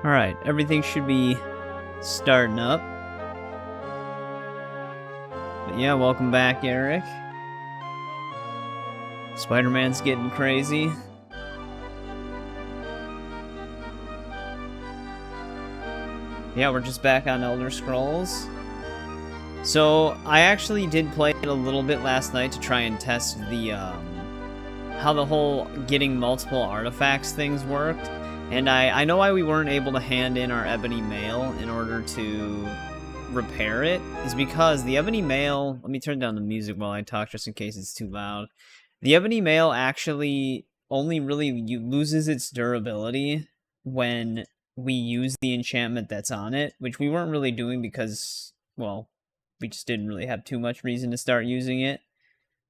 Alright, everything should be starting up. But yeah, welcome back, Eric. Spider-Man's getting crazy. Yeah, we're just back on Elder Scrolls. So, I actually did play it a little bit last night to try and test the, how the whole getting multiple artifacts things worked. And I know why we weren't able to hand in our ebony mail in order to repair it, is because the ebony mail... Let me turn down the music while I talk just in case it's too loud. The ebony mail actually only really loses its durability when we use the enchantment that's on it, which we weren't really doing because, well, we just didn't really have too much reason to start using it.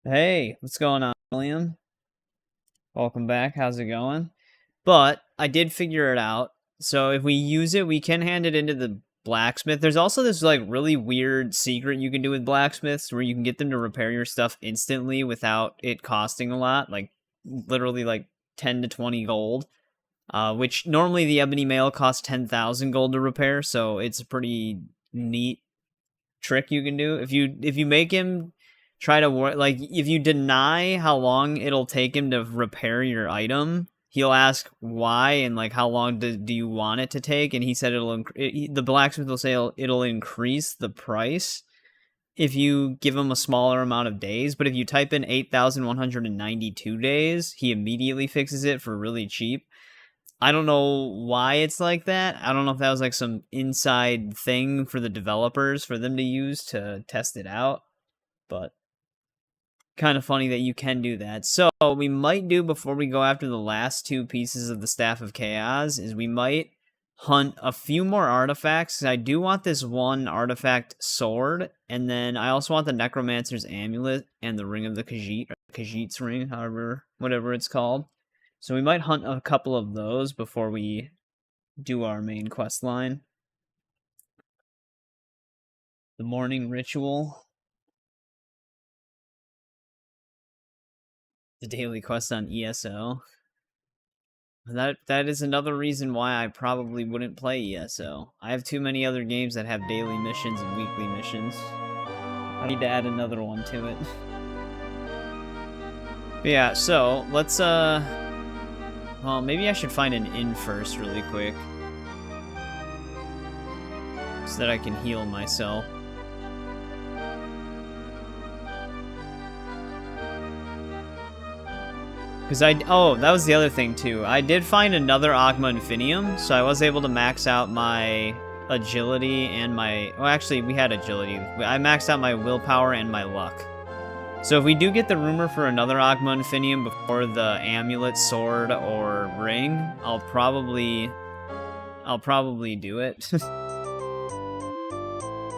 Hey, what's going on, William? Welcome back, how's it going? But I did figure it out. So if we use it, we can hand it into the blacksmith. There's also this like really weird secret you can do with blacksmiths where you can get them to repair your stuff instantly without it costing a lot, like literally like 10 to 20 gold. Which normally the ebony mail costs 10,000 gold to repair, so it's a pretty neat trick you can do. If you make him try to work, like if you deny how long it'll take him to repair your item, he'll ask why and like how long do you want it to take, and he said the blacksmith will say it'll increase the price if you give him a smaller amount of days. But if you type in 8,192 days, he immediately fixes it for really cheap. I don't know why it's like that. I don't know if that was like some inside thing for the developers for them to use to test it out, but kind of funny that you can do that. So we might do, before we go after the last two pieces of the Staff of Chaos, is we might hunt a few more artifacts. I do want this one artifact sword, and then I also want the Necromancer's Amulet and the Ring of the Khajiit, or Khajiit's Ring, whatever it's called. So we might hunt a couple of those before we do our main quest line. The morning ritual. The daily quest on ESO. That is another reason why I probably wouldn't play ESO. I have too many other games that have daily missions and weekly missions. I need to add another one to it. But yeah, so let's well, maybe I should find an inn first really quick, so that I can heal myself. Because oh, that was the other thing too. I did find another Ogma Infinium, so I was able to max out my agility and my... Well, actually, we had agility. I maxed out my willpower and my luck. So if we do get the rumor for another Ogma Infinium before the amulet, sword, or ring, I'll probably do it.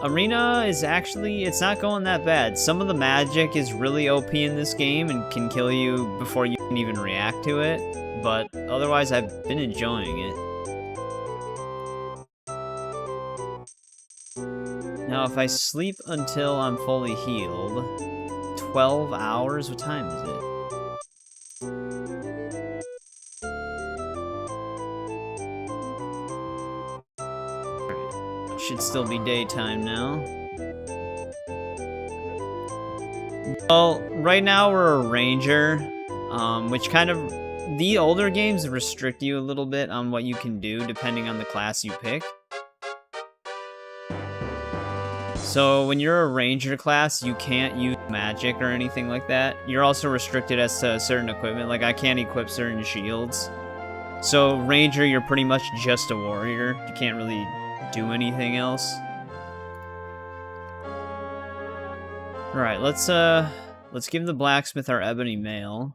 Arena is actually, it's not going that bad. Some of the magic is really OP in this game and can kill you before you can even react to it, but otherwise I've been enjoying it. Now if I sleep until I'm fully healed, 12 hours? What time is it? Should still be daytime now. Well, right now we're a ranger, which kind of... The older games restrict you a little bit on what you can do depending on the class you pick. So when you're a ranger class, you can't use magic or anything like that. You're also restricted as to certain equipment, like I can't equip certain shields. So ranger, you're pretty much just a warrior. You can't really do anything else. Alright, let's give the blacksmith our ebony mail.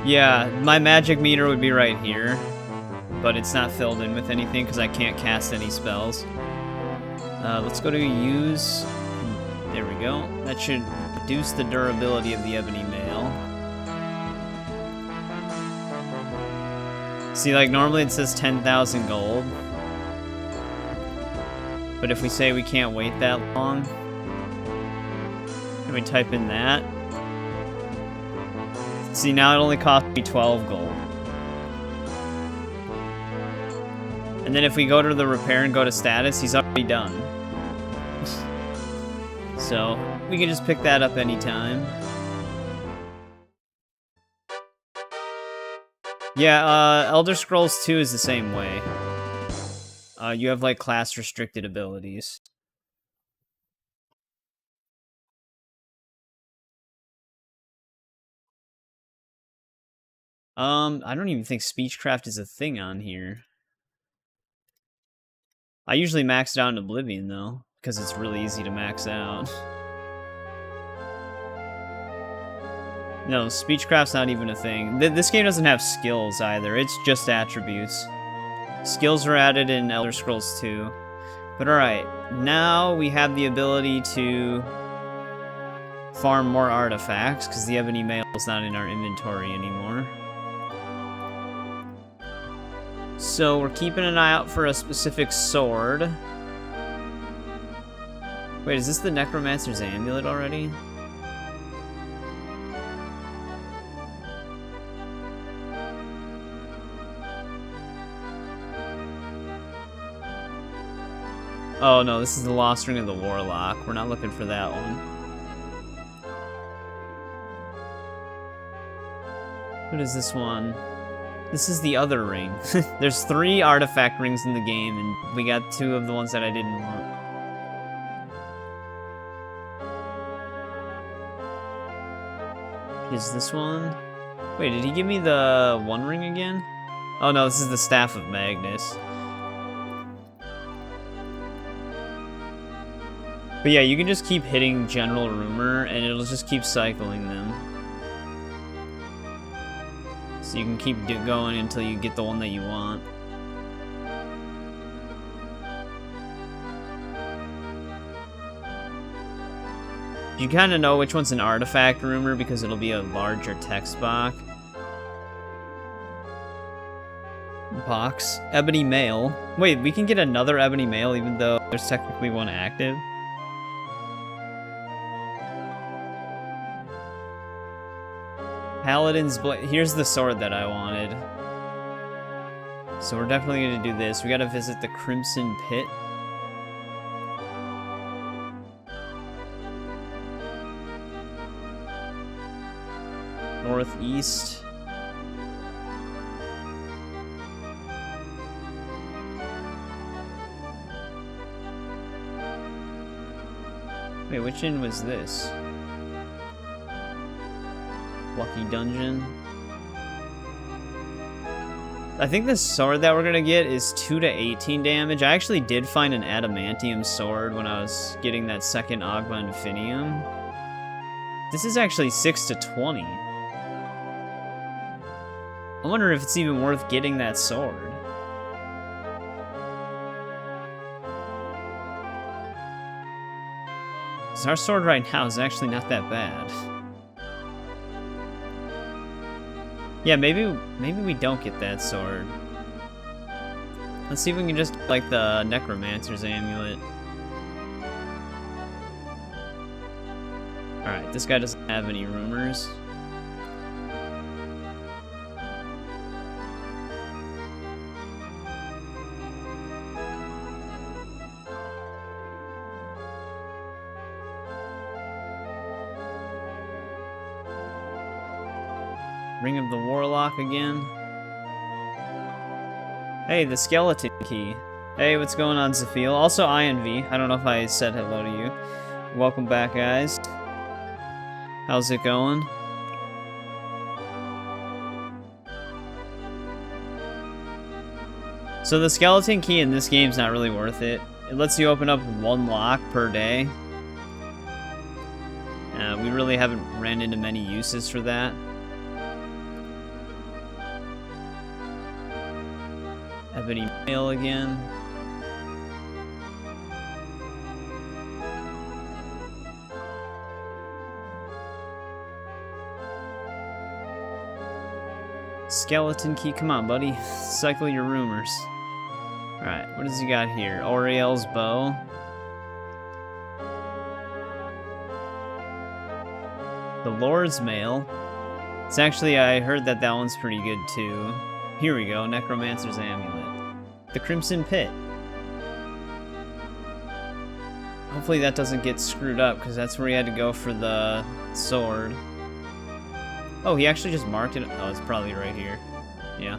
Yeah, my magic meter would be right here, but it's not filled in with anything because I can't cast any spells. Let's go to use... There we go. That should reduce the durability of the ebony mail. See, like, normally it says 10,000 gold. But if we say we can't wait that long, Can we type in that? See, now it only cost me 12 gold. And then if we go to the repair and go to status, he's already done. So, we can just pick that up anytime. Yeah, Elder Scrolls 2 is the same way. You have, like, class-restricted abilities. I don't even think Speechcraft is a thing on here. I usually max it out in Oblivion, though, because it's really easy to max out. No, Speechcraft's not even a thing. This game doesn't have skills, either. It's just attributes. Skills were added in Elder Scrolls 2. But alright, now we have the ability to farm more artifacts, because the Ebony Mail is not in our inventory anymore. So we're keeping an eye out for a specific sword. Wait, is this the Necromancer's Amulet already? Oh no, this is the Lost Ring of the Warlock. We're not looking for that one. What is this one? This is the other ring. There's 3 artifact rings in the game, and we got 2 of the ones that I didn't want. Is this one? Wait, did he give me the 1 ring again? Oh no, this is the Staff of Magnus. But yeah, you can just keep hitting General Rumor, and it'll just keep cycling them. So you can keep going until you get the one that you want. You kind of know which one's an artifact rumor because it'll be a larger text box. Ebony Mail. Wait, we can get another Ebony Mail even though there's technically one active? Paladin's Blade. Here's the sword that I wanted. So we're definitely going to do this. We got to visit the Crimson Pit. Northeast. Wait, which inn was this? Lucky Dungeon. I think the sword that we're gonna get is 2 to 18 damage. I actually did find an adamantium sword when I was getting that second Agma Infinium. This is actually 6 to 20. I wonder if it's even worth getting that sword. Because our sword right now is actually not that bad. Yeah, maybe we don't get that sword. Let's see if we can just get, like, the Necromancer's Amulet. Alright, this guy doesn't have any rumors. Ring of the Warlock again. Hey, the Skeleton Key. Hey, what's going on, Zafil? Also, INV. I don't know if I said hello to you. Welcome back, guys. How's it going? So the Skeleton Key in this game's not really worth it. It lets you open up 1 lock per day. We really haven't ran into many uses for that. Ebony Mail again. Skeleton Key, come on, buddy. Cycle your rumors. Alright, what does he got here? Uriel's Bow. The Lord's Mail. It's actually, I heard that that one's pretty good too. Here we go, Necromancer's Amulet. The Crimson Pit. Hopefully that doesn't get screwed up, because that's where he had to go for the sword. Oh, he actually just marked it. Oh, it's probably right here. Yeah.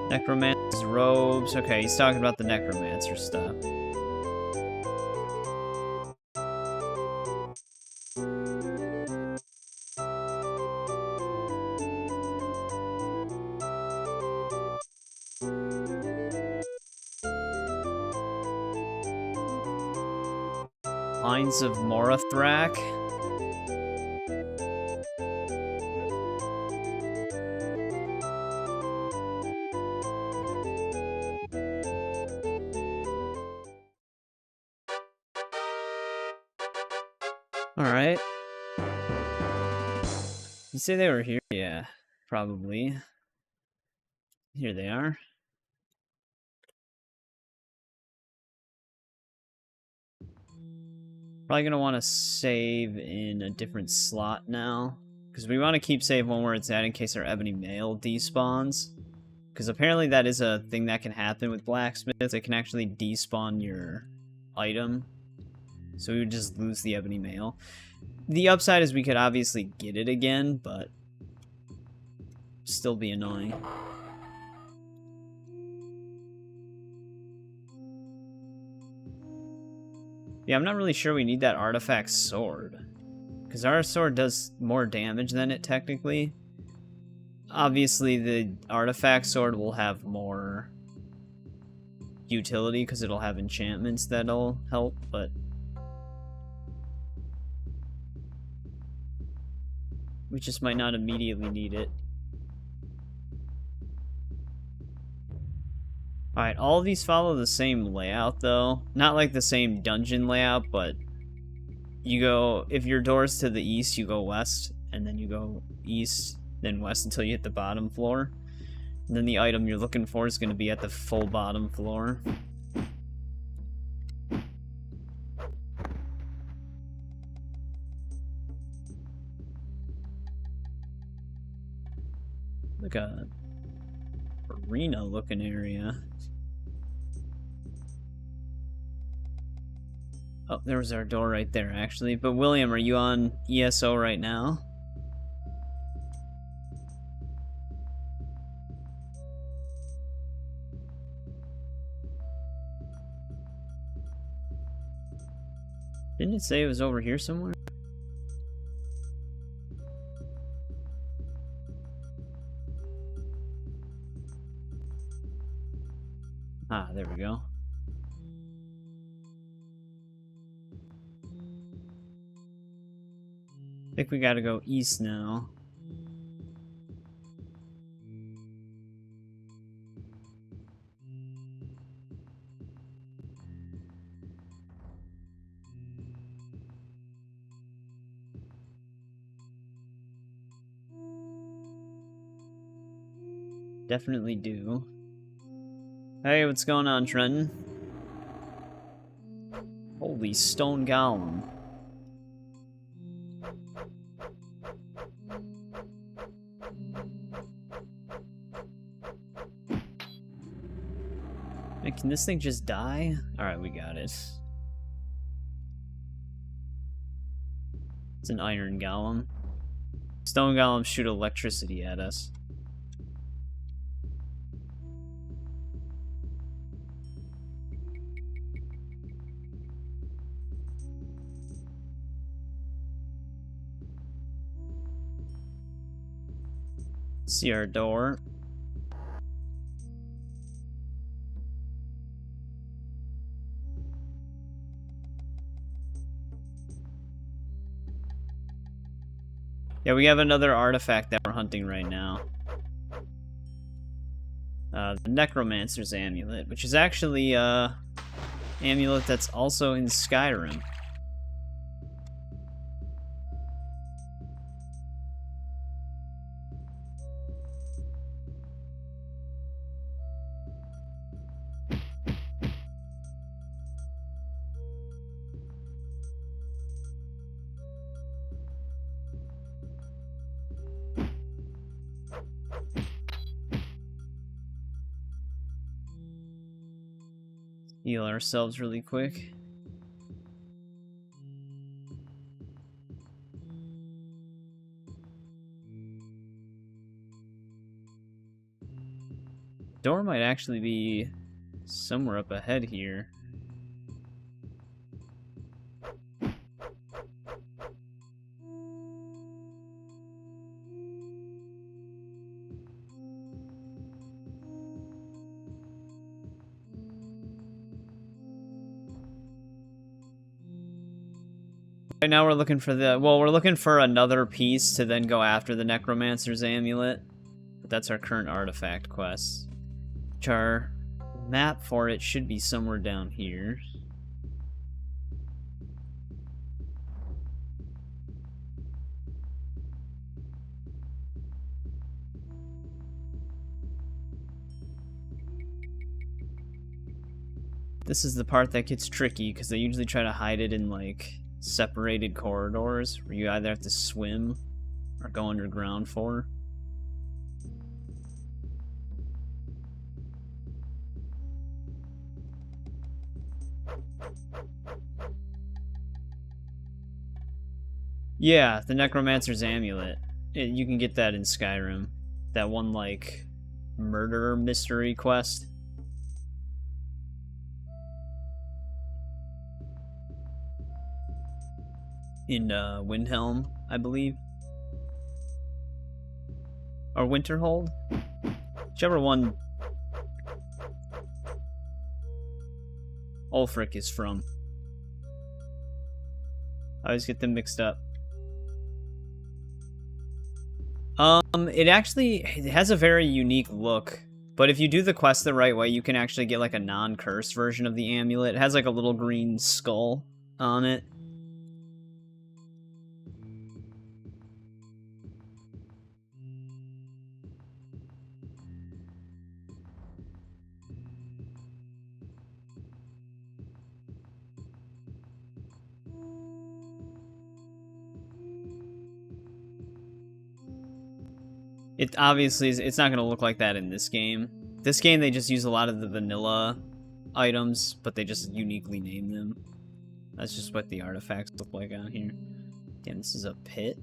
Necromancer's robes. Okay, he's talking about the Necromancer stuff. Lines of Morathrak. Alright. You say they were here? Yeah, probably. Here they are. Probably gonna want to save in a different slot now, because we want to keep save one where it's at in case our ebony mail despawns. Because apparently that is a thing that can happen with blacksmiths. It can actually despawn your item, so we would just lose the ebony mail. The upside is we could obviously get it again, but still be annoying. Yeah, I'm not really sure we need that artifact sword, because our sword does more damage than it technically. Obviously, the artifact sword will have more utility because it'll have enchantments that'll help, but we just might not immediately need it. Alright, all of these follow the same layout, though. Not like the same dungeon layout, but you go, if your door's to the east, you go west, and then you go east, then west until you hit the bottom floor. And then the item you're looking for is going to be at the full bottom floor. Like a arena-looking area. Oh, there was our door right there, actually. But William, are you on ESO right now? Didn't it say it was over here somewhere? Ah, there we go. I think we gotta go east now. Definitely do. Hey, what's going on, Trenton? Holy stone golem. Man, can this thing just die? Alright, we got it. It's an iron golem. Stone golems shoot electricity at us. See our door. Yeah, we have another artifact that we're hunting right now. The Necromancer's Amulet, which is actually a amulet that's also in Skyrim. Heal ourselves really quick. Door might actually be somewhere up ahead here. Right now we're looking for we're looking for another piece to then go after the Necromancer's Amulet. But that's our current artifact quest. Which our map for it should be somewhere down here. This is the part that gets tricky, because they usually try to hide it in, like, separated corridors, where you either have to swim or go underground for. Yeah, the Necromancer's Amulet. You can get that in Skyrim. That one, like, murder mystery quest. In Windhelm, I believe. Or Winterhold? Whichever one Ulfric is from. I always get them mixed up. It has a very unique look. But if you do the quest the right way, you can actually get like a non-cursed version of the amulet. It has like a little green skull on it. It obviously it's not going to look like that in this game. This game, they just use a lot of the vanilla items, but they just uniquely name them. That's just what the artifacts look like out here. Damn, this is a pit.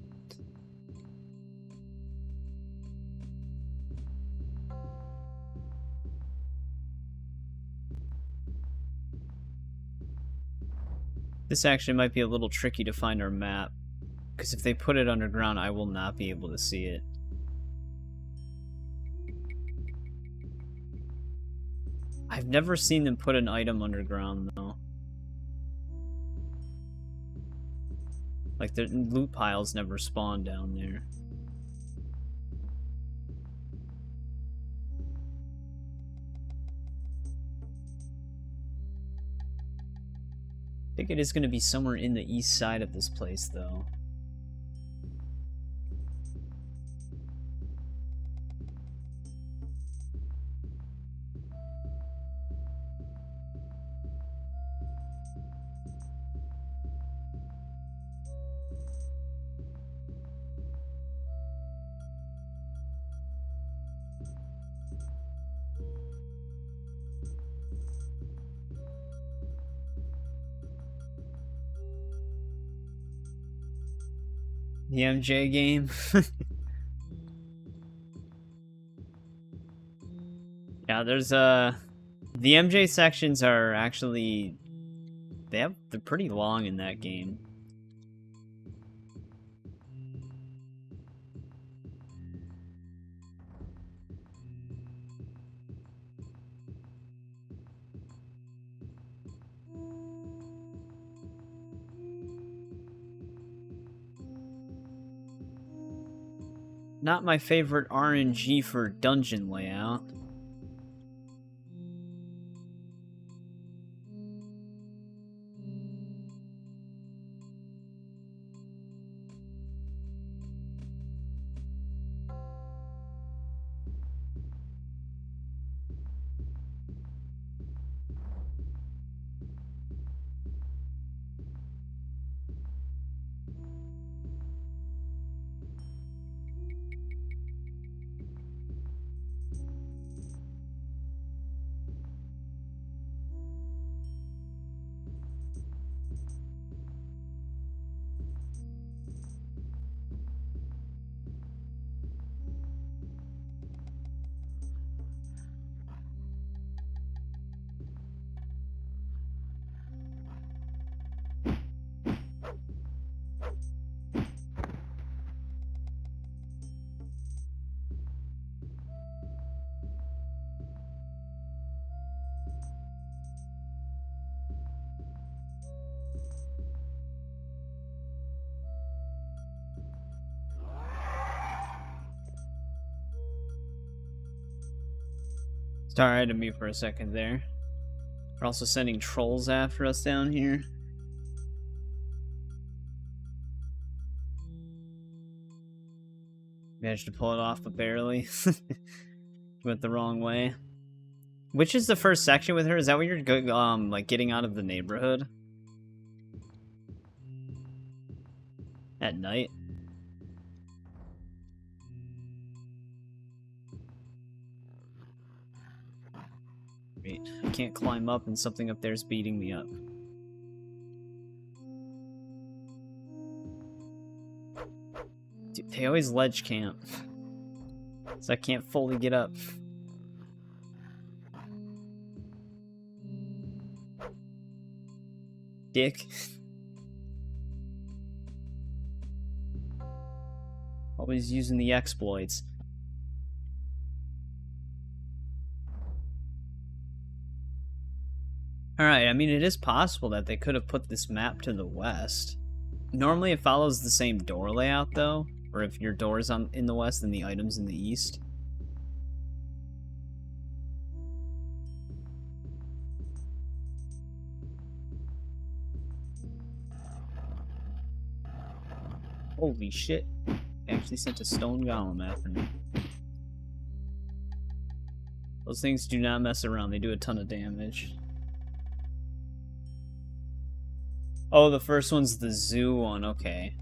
This actually might be a little tricky to find our map, because if they put it underground, I will not be able to see it. I've never seen them put an item underground, though. Like, the loot piles never spawn down there. I think it is going to be somewhere in the east side of this place, though. The MJ game? Yeah, there's the MJ sections are actually they're pretty long in that game. Not my favorite RNG for dungeon layout. Started to me for a second there. We're also sending trolls after us down here. Managed to pull it off, but barely. Went the wrong way. Which is the first section with her? Is that what you're like getting out of the neighborhood? At night? Wait, I can't climb up and something up there's beating me up. Dude, they always ledge camp. So I can't fully get up. Dick. Always using the exploits. Alright, I mean, it is possible that they could have put this map to the west. Normally it follows the same door layout, though. Or if your door's in the west, then the item's in the east. Holy shit. They actually sent a stone golem after me. Those things do not mess around, they do a ton of damage. Oh, the first one's the zoo one, okay.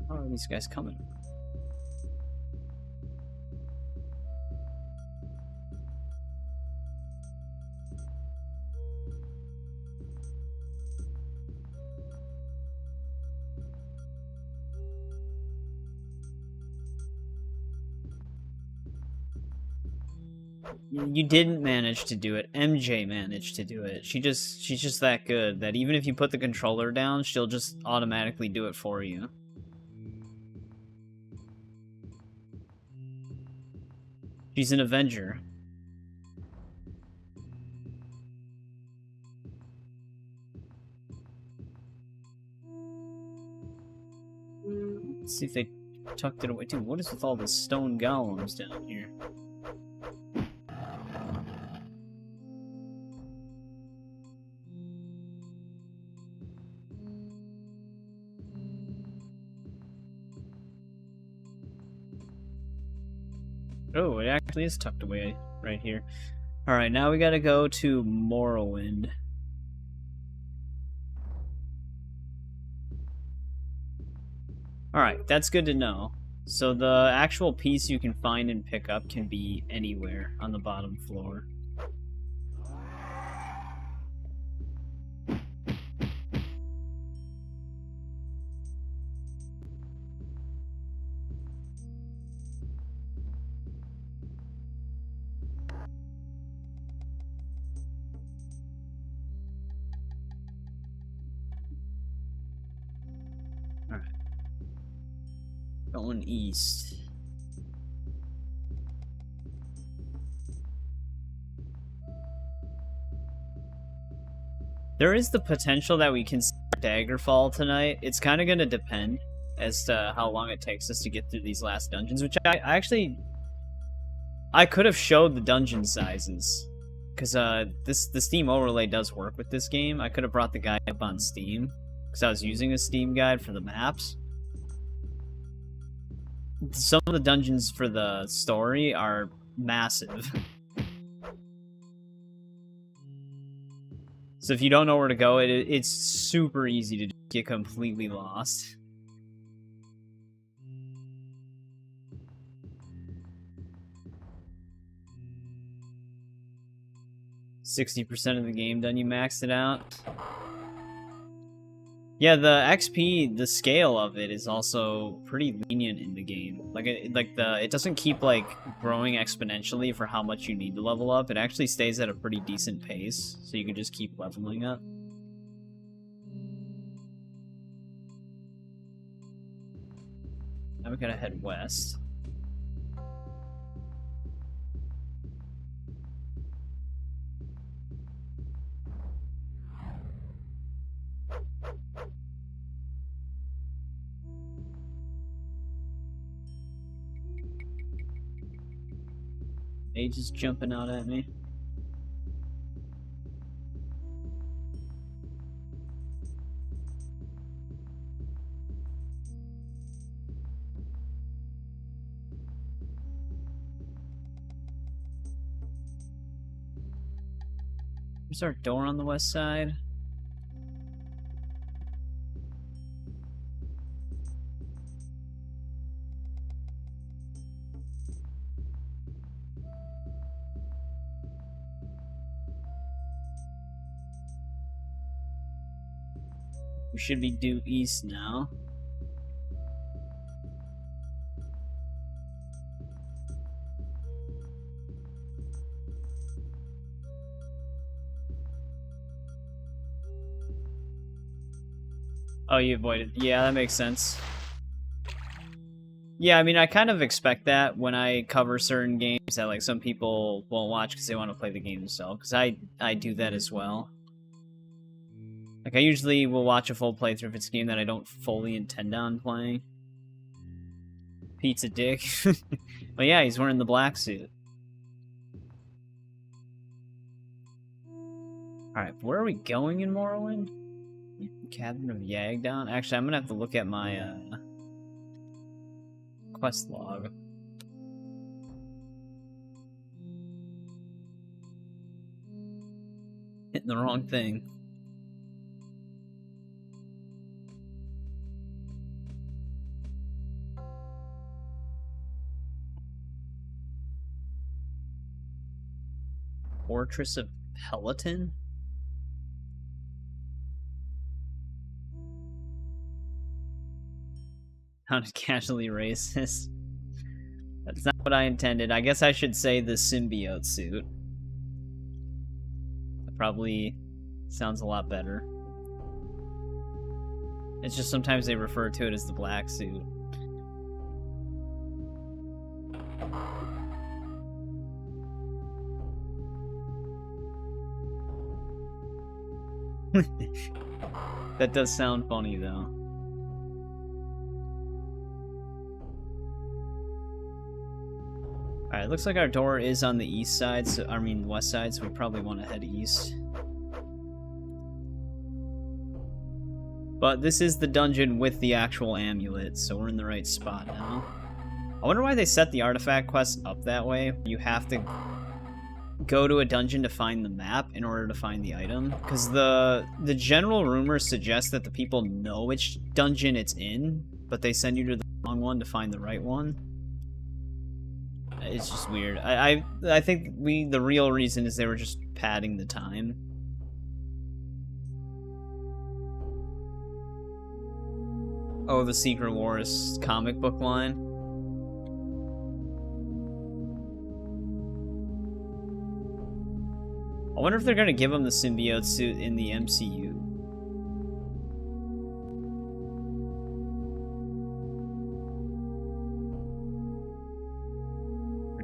How are these guys coming? You didn't manage to do it. MJ managed to do it. She's just that good that even if you put the controller down, she'll just automatically do it for you. She's an Avenger. Let's see if they tucked it away. Dude, what is with all the stone golems down here? Oh, it actually is tucked away right here. Alright, now we gotta go to Morrowind. Alright, that's good to know. So the actual piece you can find and pick up can be anywhere on the bottom floor. Alright. Going east. There is the potential that we can start Daggerfall tonight. It's kind of going to depend as to how long it takes us to get through these last dungeons, which I could have showed the dungeon sizes. Because the Steam overlay does work with this game. I could have brought the guide up on Steam. Because I was using a Steam guide for the maps. Some of the dungeons for the story are massive. So if you don't know where to go, it's super easy to get completely lost. %60 of the game done, you maxed it out. Yeah, the XP, the scale of it is also pretty lenient in the game. It doesn't keep like growing exponentially for how much you need to level up. It actually stays at a pretty decent pace, so you can just keep leveling up. Now we gotta head west. Age is jumping out at me. There's our door on the west side. We should be due east now. Oh, you avoided. Yeah, that makes sense. Yeah, I mean, I kind of expect that when I cover certain games that, like, some people won't watch because they want to play the game themselves. Because I do that as well. Like, I usually will watch a full playthrough if it's a game that I don't fully intend on playing. Pizza dick. But yeah, he's wearing the black suit. Alright, where are we going in Morrowind? Cabin of Yagdon? Actually, I'm gonna have to look at my, quest log. Hitting the wrong thing. Fortress of Peloton? Sounded casually racist. That's not what I intended. I guess I should say the symbiote suit. That probably sounds a lot better. It's just sometimes they refer to it as the black suit. That does sound funny, though. Alright, looks like our door is on the east side, so I mean west side, so we probably want to head east. But this is the dungeon with the actual amulet, so we're in the right spot now. I wonder why they set the artifact quest up that way. You have to go to a dungeon to find the map in order to find the item. Because the general rumors suggest that the people know which dungeon it's in, but they send you to the wrong one to find the right one. It's just weird. I think the real reason is they were just padding the time. Oh, the Secret Wars comic book line. I wonder if they're gonna give him the symbiote suit in the MCU.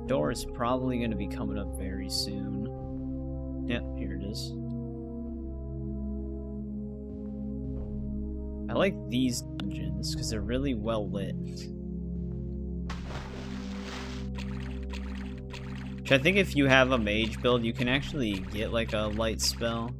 Door is probably going to be coming up very soon. Yep, here it is. I like these dungeons because they're really well lit. Which I think if you have a mage build, you can actually get like a light spell.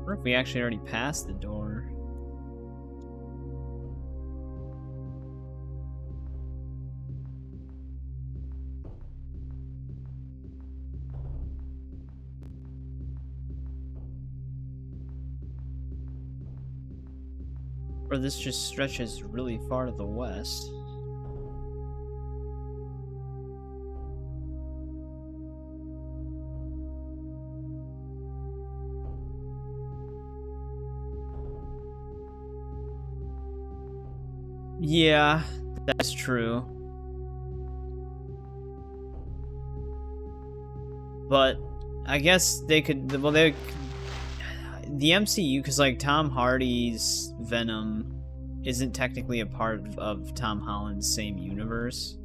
Or if we actually already passed the door. Or this just stretches really far to the west. Yeah, that's true. But I guess they could, well, the MCU, because like Tom Hardy's Venom isn't technically a part of Tom Holland's same universe.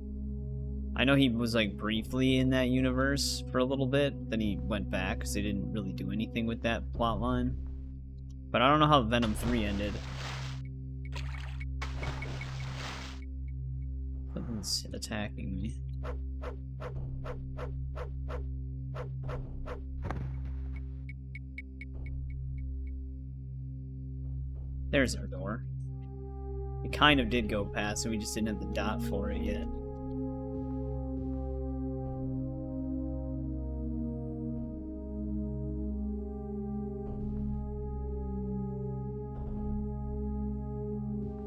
I know he was like briefly in that universe for a little bit, then he went back because they didn't really do anything with that plot line. But I don't know how Venom 3 ended. Something's attacking me. There's our door. It kind of did go past, and we just didn't have the dot for it yet.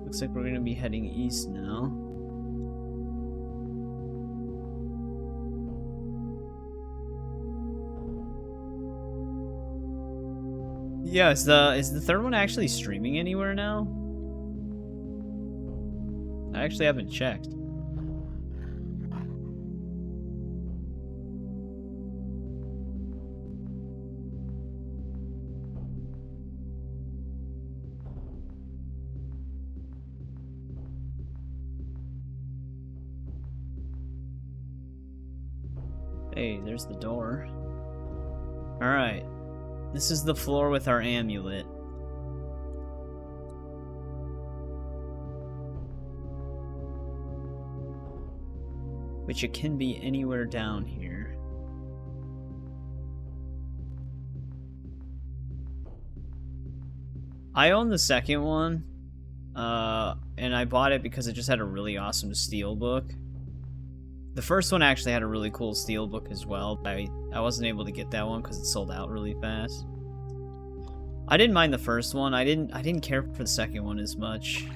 Looks like we're gonna be heading east now. Yeah, is the third one actually streaming anywhere now? I actually haven't checked. Hey, there's the door. Alright. This is the floor with our amulet. Which it can be anywhere down here. I own the second one. And I bought it because it just had a really awesome steelbook. The first one actually had a really cool steelbook as well, but I wasn't able to get that one because it sold out really fast. I didn't mind the first one. I didn't care for the second one as much.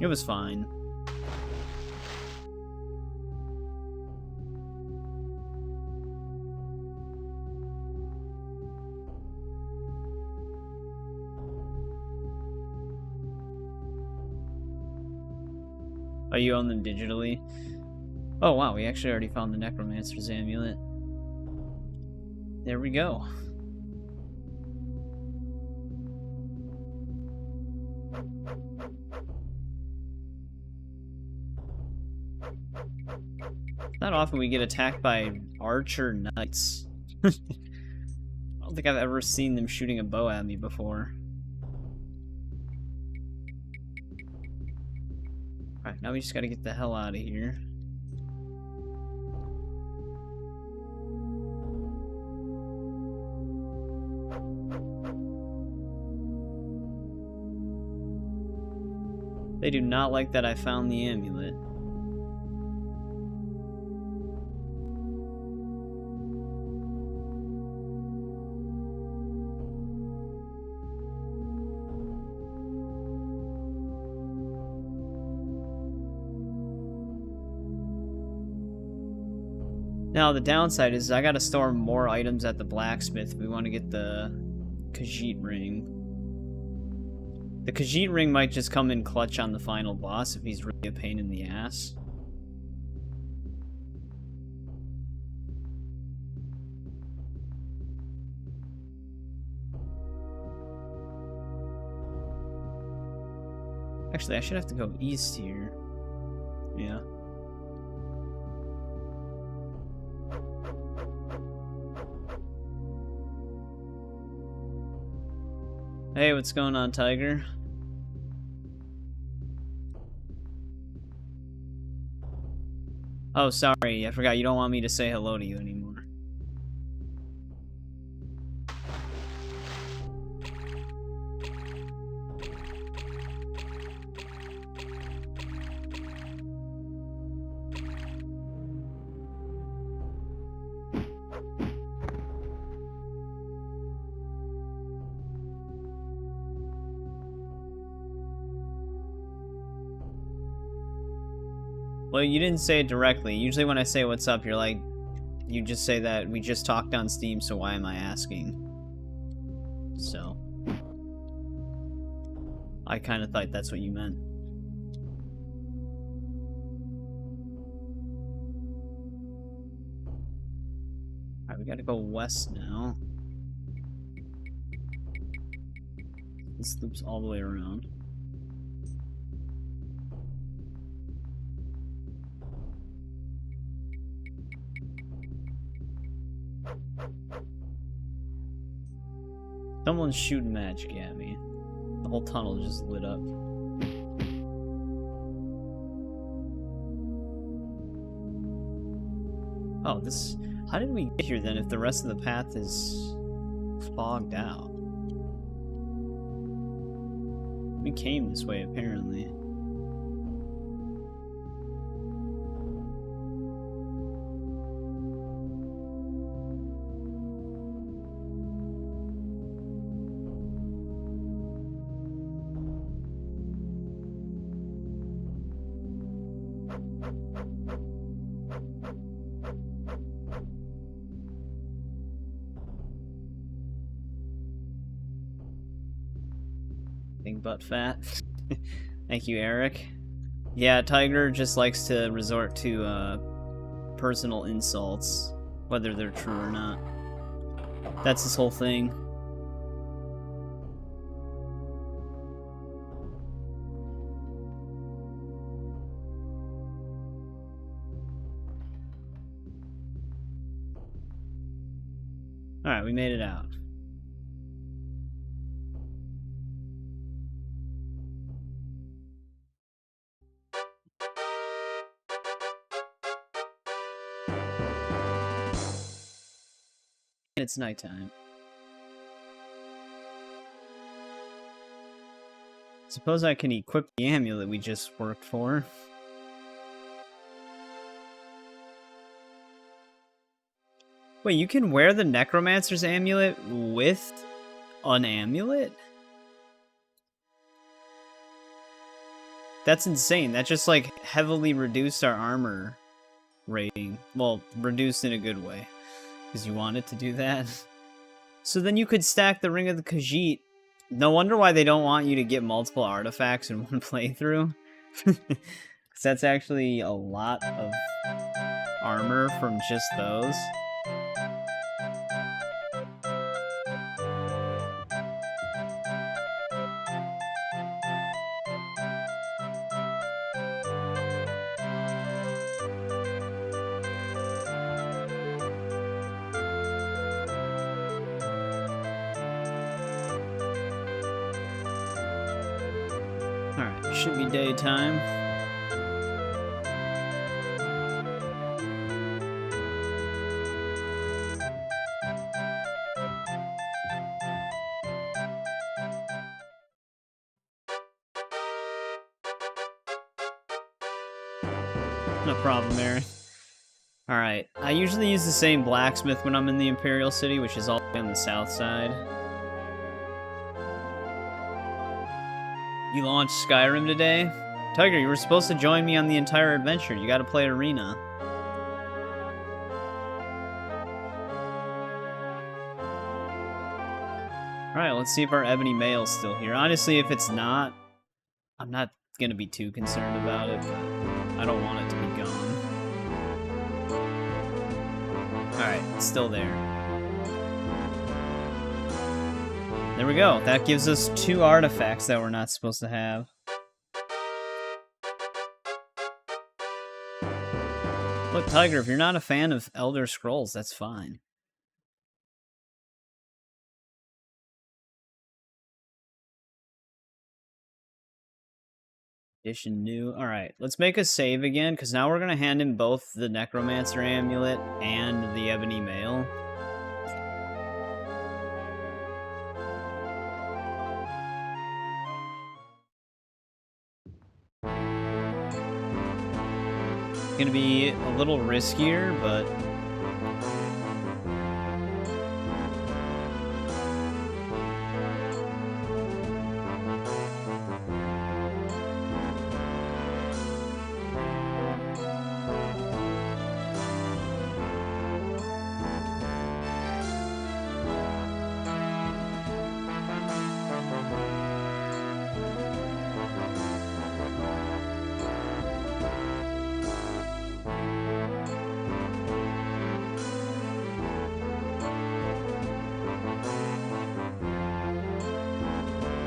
It was fine. Oh, you own them digitally? Oh wow, we actually already found the Necromancer's amulet. There we go. Not often we get attacked by archer knights. I don't think I've ever seen them shooting a bow at me before. Alright, now we just gotta get the hell out of here. They do not like that I found the amulet. Now, the downside is I gotta store more items at the blacksmith if we want to get the Khajiit ring. The Khajiit ring might just come in clutch on the final boss if he's really a pain in the ass. Actually, I should have to go east here. Yeah. Hey, what's going on, Tiger? Oh, sorry, I forgot you don't want me to say hello to you anymore. Well, you didn't say it directly. Usually when I say what's up, you're like, you just say that we just talked on Steam, so why am I asking? So, I kind of thought that's what you meant. Alright, we gotta go west now. This loops all the way around. Someone's shooting magic at me. The whole tunnel just lit up. Oh, this... How did we get here then if the rest of the path is fogged out? We came this way apparently. Butt fat. Thank you, Eric. Yeah, Tiger just likes to resort to personal insults, whether they're true or not. That's his whole thing. Alright, we made it out. It's nighttime. Suppose I can equip the amulet we just worked for. Wait, you can wear the Necromancer's amulet with an amulet? That's insane. That just, like, heavily reduced our armor rating. Well, reduced in a good way. Because you wanted to do that. So then you could stack the Ring of the Khajiit. No wonder why they don't want you to get multiple artifacts in one playthrough. Because that's actually a lot of armor from just those. Alright, should be daytime. No problem, Aaron. Alright, I usually use the same blacksmith when I'm in the Imperial City, which is all the way on the south side. You launched Skyrim today? Tiger, you were supposed to join me on the entire adventure. You gotta play Arena. Alright, let's see if our Ebony Mail's still here. Honestly, if it's not, I'm not gonna be too concerned about it, but I don't want it to be gone. Alright, it's still there. There we go. That gives us 2 artifacts that we're not supposed to have. Look, Tiger, if you're not a fan of Elder Scrolls, that's fine. Edition new. Alright, let's make a save again, because now we're going to hand him both the Necromancer Amulet and the Ebony Mail. Gonna be a little riskier, but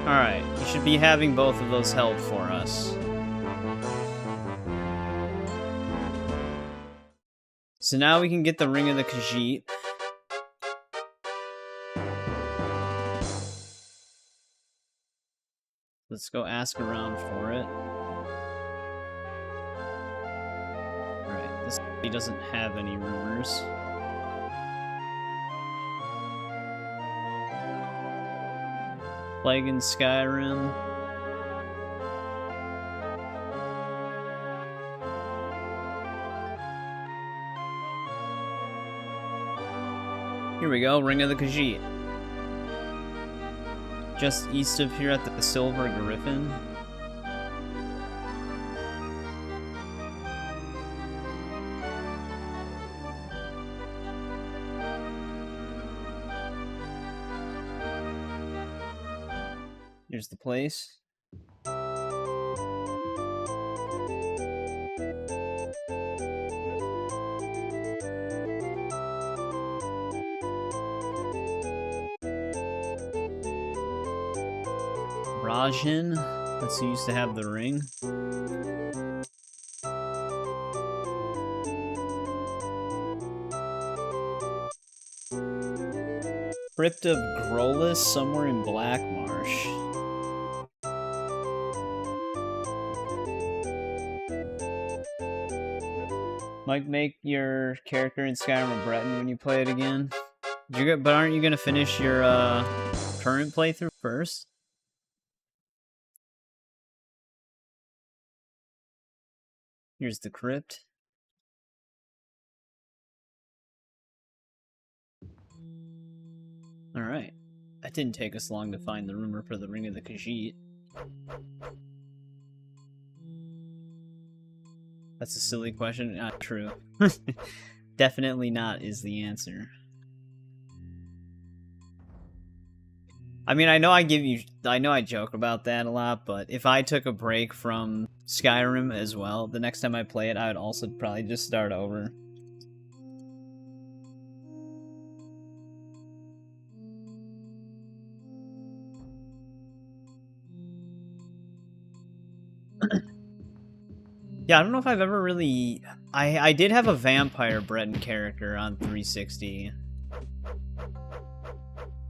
alright, you should be having both of those held for us. So now we can get the Ring of the Khajiit. Let's go ask around for it. Alright, this city doesn't have any rumors. Plague in Skyrim. Here we go, Ring of the Khajiit. Just east of here at the Silver Griffin. Here's the place. Rajan, that's who used to have the ring. Crypt of Grolus, somewhere in Blackmarsh. Might make your character in Skyrim a Breton when you play it again. But aren't you gonna finish your current playthrough first? Here's the crypt. Alright. That didn't take us long to find the rumor for the Ring of the Khajiit. That's a silly question. Not true. Definitely not is the answer. I mean, I know I joke about that a lot, but if I took a break from Skyrim as well, the next time I play it, I would also probably just start over. Yeah, I don't know if I've ever really... I did have a vampire Breton character on 360.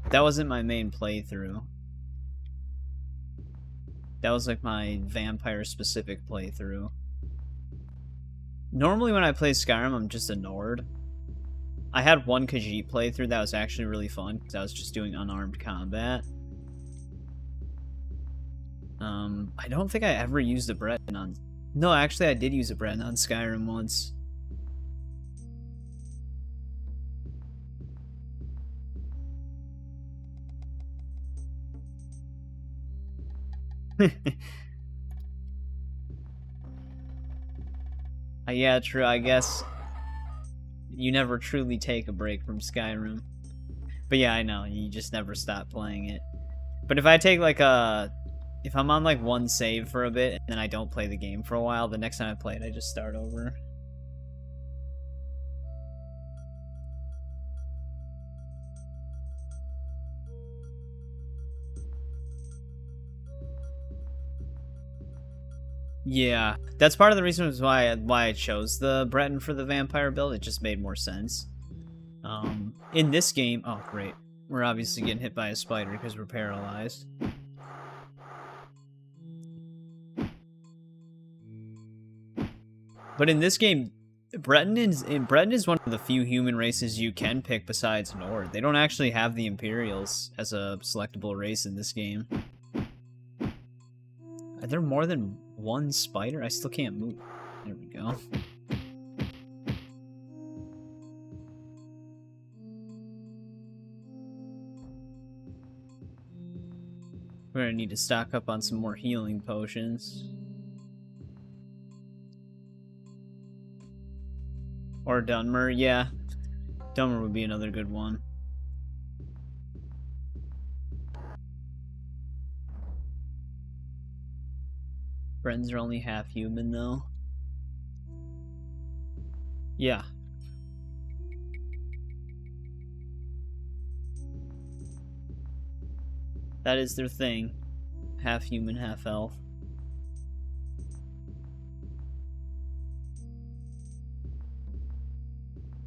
That wasn't my main playthrough. That was like my vampire-specific playthrough. Normally when I play Skyrim, I'm just a Nord. I had one Khajiit playthrough that was actually really fun, because I was just doing unarmed combat. I don't think I ever used a Breton on... No, actually I did use a Breton on Skyrim once. Yeah, true, I guess you never truly take a break from Skyrim. But yeah, I know, you just never stop playing it. But if I take like if I'm on like one save for a bit and then I don't play the game for a while, the next time I play it, I just start over. Yeah, that's part of the reason why I chose the Breton for the vampire build. It just made more sense. In this game, oh great, we're obviously getting hit by a spider because we're paralyzed. But in this game, Breton is one of the few human races you can pick besides Nord. They don't actually have the Imperials as a selectable race in this game. Are there more than one spider? I still can't move. There we go. We're gonna need to stock up on some more healing potions. Or Dunmer, yeah. Dunmer would be another good one. Friends are only half human, though. Yeah. That is their thing. Half human, half elf.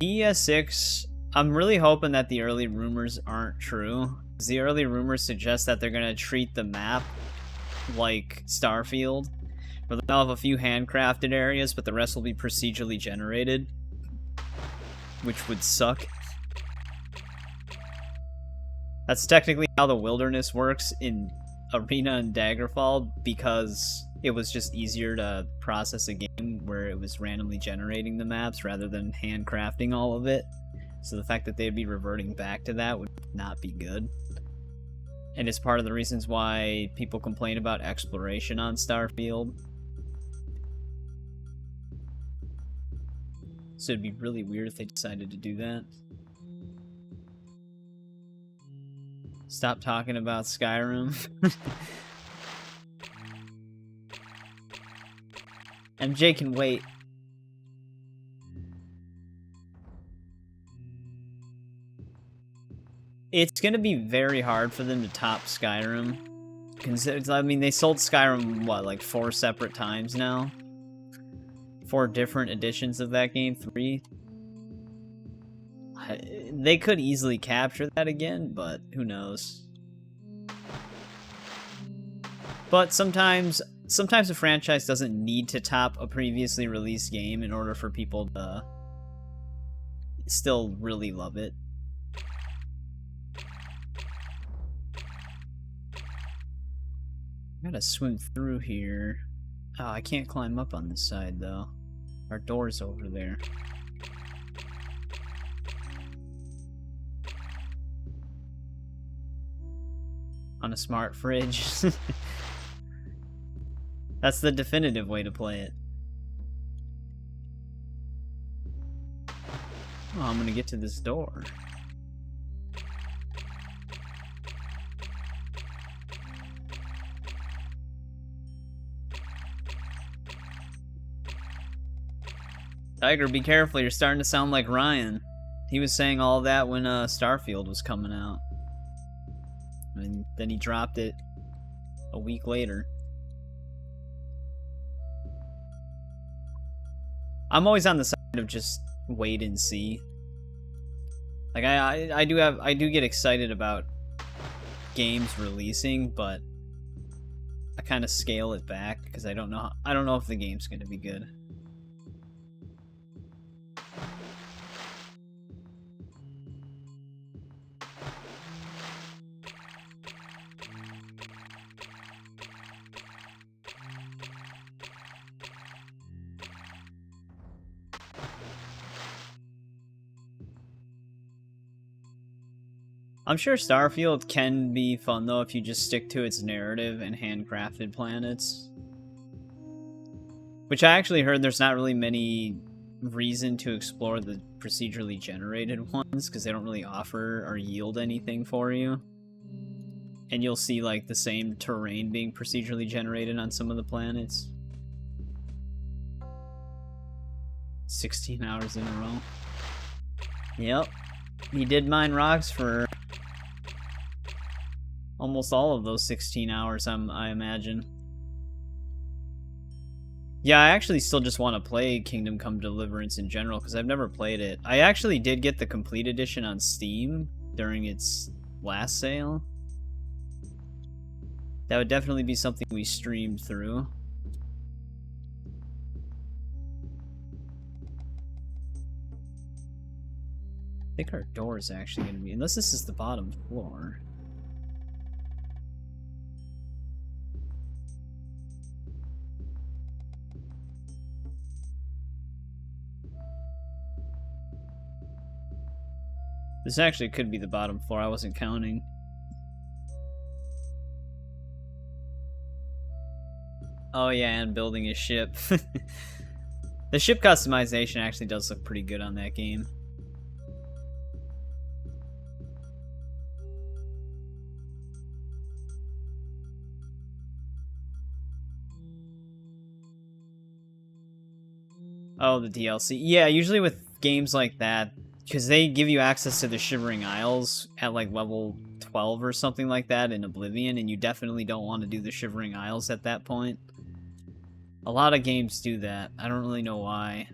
TES 6, I'm really hoping that the early rumors aren't true. The early rumors suggest that they're going to treat the map like Starfield, where they'll have a few handcrafted areas, but the rest will be procedurally generated, which would suck. That's technically how the wilderness works in Arena and Daggerfall, because it was just easier to process a game where it was randomly generating the maps rather than handcrafting all of it. So the fact that they'd be reverting back to that would not be good. And it's part of the reasons why people complain about exploration on Starfield. So it'd be really weird if they decided to do that. Stop talking about Skyrim. MJ can wait. It's gonna be very hard for them to top Skyrim. I mean, they sold Skyrim, what, like 4 separate times now? 4 different editions of that game? 3? They could easily capture that again, but who knows? But sometimes a franchise doesn't need to top a previously released game in order for people to still really love it. I gotta swim through here. Oh, I can't climb up on this side, though. Our door's over there. On a smart fridge. That's the definitive way to play it. Oh, I'm gonna get to this door. Tiger, be careful, you're starting to sound like Ryan. He was saying all that when Starfield was coming out. And then he dropped it a week later. I'm always on the side of just wait and see. Like I do get excited about games releasing, but I kind of scale it back because I don't know if the game's going to be good. I'm sure Starfield can be fun, though, if you just stick to its narrative and handcrafted planets. Which I actually heard there's not really many reason to explore the procedurally generated ones, because they don't really offer or yield anything for you. And you'll see, like, the same terrain being procedurally generated on some of the planets. 16 hours in a row. Yep. He did mine rocks for almost all of those 16 hours, I imagine. Yeah, I actually still just want to play Kingdom Come Deliverance in general, because I've never played it. I actually did get the complete edition on Steam during its last sale. That would definitely be something we streamed through. I think our door is actually going to be... Unless this is the bottom floor. This actually could be the bottom floor. I wasn't counting. Oh yeah, and building a ship. The ship customization actually does look pretty good on that game. Oh, the DLC. Yeah, usually with games like that, because they give you access to the Shivering Isles at like level 12 or something like that in Oblivion, and you definitely don't want to do the Shivering Isles at that point. A lot of games do that. I don't really know why.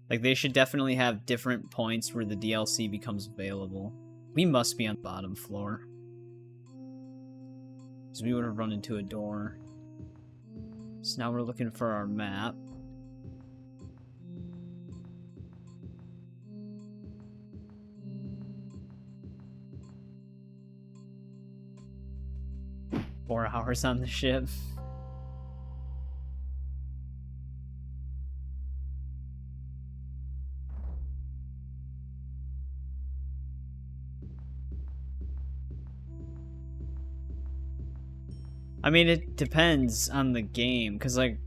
Like, they should definitely have different points where the DLC becomes available. We must be on the bottom floor. Because we would have run into a door. So now we're looking for our map. Four hours on the ship. I mean, it depends on the game, because, like,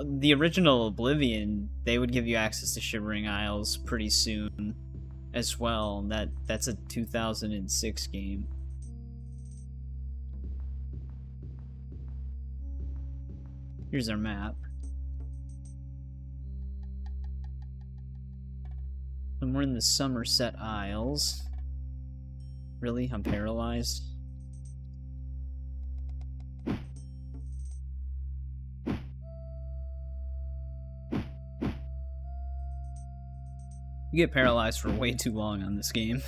the original Oblivion, they would give you access to Shivering Isles pretty soon as well. That's a 2006 game. Here's our map. And we're in the Somerset Isles. Really? I'm paralyzed? You get paralyzed for way too long on this game.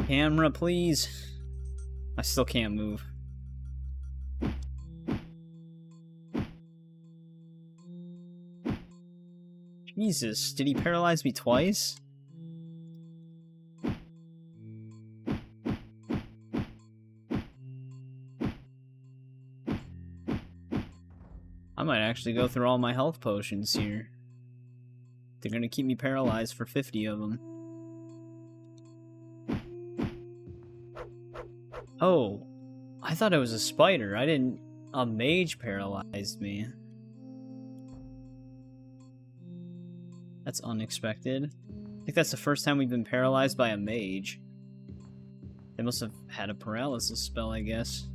Camera, please. I still can't move. Jesus, did he paralyze me twice? I might actually go through all my health potions here. They're gonna keep me paralyzed for 50 of them. Oh, I thought it was a spider. I didn't... A mage paralyzed me. That's unexpected. I think that's the first time we've been paralyzed by a mage. They must have had a paralysis spell, I guess.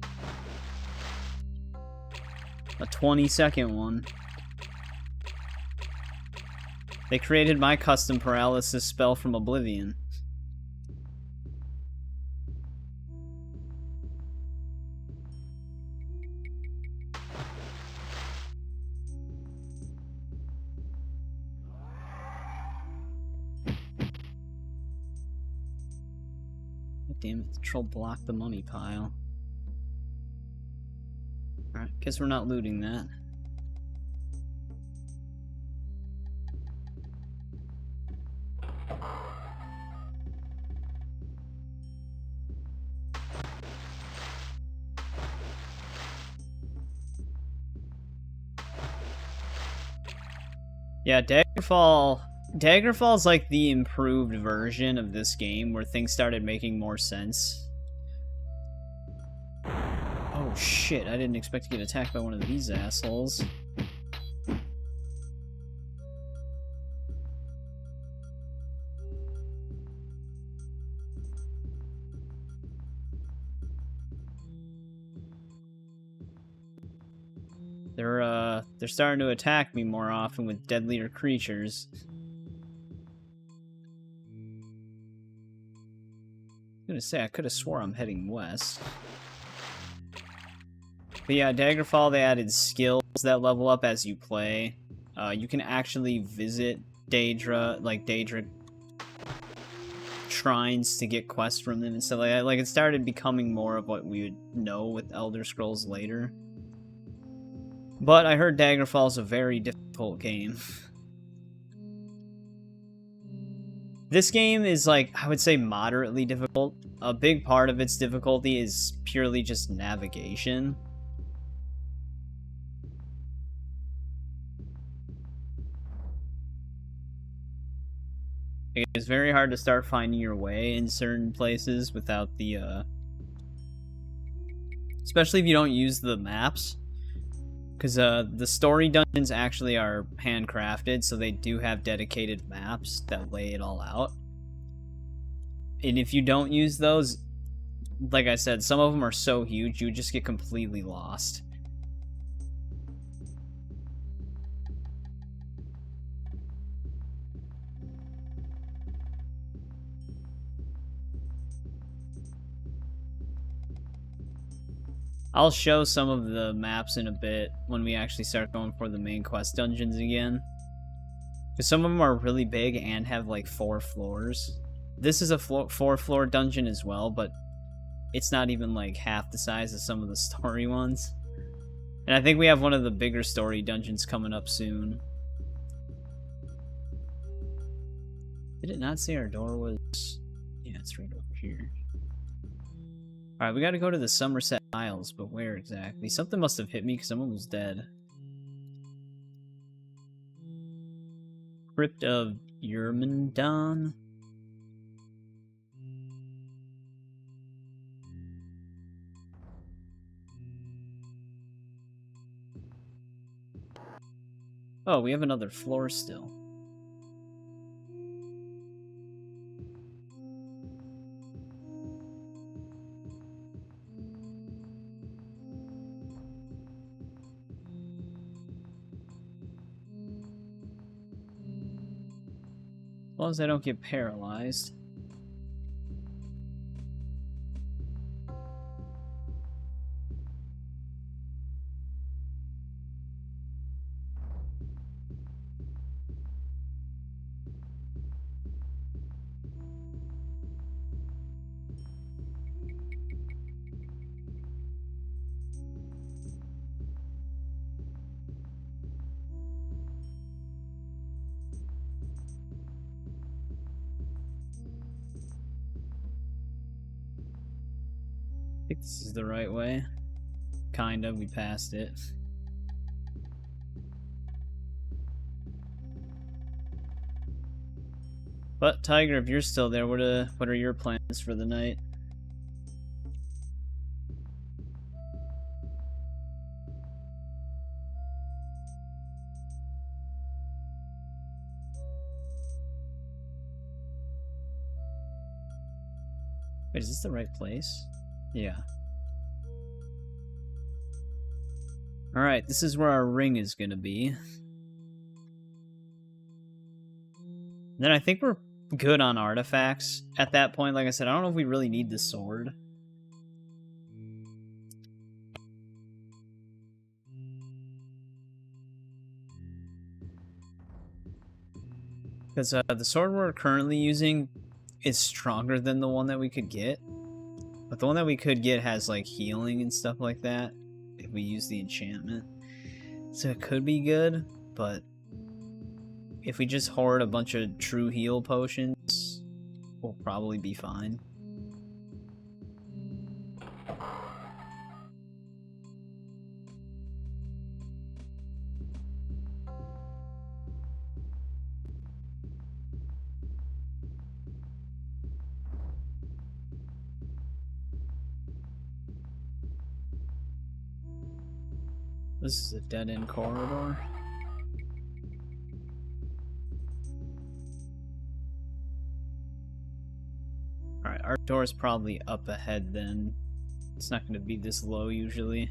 A 20-second one. They created my custom paralysis spell from Oblivion. Damn it, the troll blocked the money pile. Alright, guess we're not looting that. Yeah, Daggerfall's like the improved version of this game where things started making more sense. Oh shit, I didn't expect to get attacked by one of these assholes. They're starting to attack me more often with deadlier creatures. I'm gonna say, I could have swore I'm heading west. But yeah, Daggerfall, they added skills that level up as you play. You can actually visit Daedra shrines to get quests from them and stuff like that. Like, it started becoming more of what we would know with Elder Scrolls later. But I heard Daggerfall is a very difficult game. This game is, like, I would say moderately difficult. A big part of its difficulty is purely just navigation. It's very hard to start finding your way in certain places without the, especially if you don't use the maps. Because the story dungeons actually are handcrafted, so they do have dedicated maps that lay it all out. And if you don't use those, like I said, some of them are so huge, you just get completely lost. I'll show some of the maps in a bit when we actually start going for the main quest dungeons again. Because some of them are really big and have like 4 floors. This is a 4-floor dungeon as well, but it's not even like half the size of some of the story ones. And I think we have one of the bigger story dungeons coming up soon. Did it not say our door was... Yeah, it's right over here. Alright, we gotta go to the Somerset Isles, but where exactly? Something must have hit me because I'm almost dead. Crypt of Yrmindon? Oh, we have another floor still. As long as I don't get paralyzed. I think this is the right way. Kinda, we passed it. But Tiger, if you're still there, what are your plans for the night? Wait, is this the right place? Yeah. Alright, this is where our ring is gonna be. Then I think we're good on artifacts at that point. Like I said, I don't know if we really need the sword. Because the sword we're currently using is stronger than the one that we could get. But the one that we could get has like healing and stuff like that if we use the enchantment. So it could be good, but if we just hoard a bunch of true heal potions, we'll probably be fine. This is a dead-end corridor. Alright, our door is probably up ahead then. It's not going to be this low usually.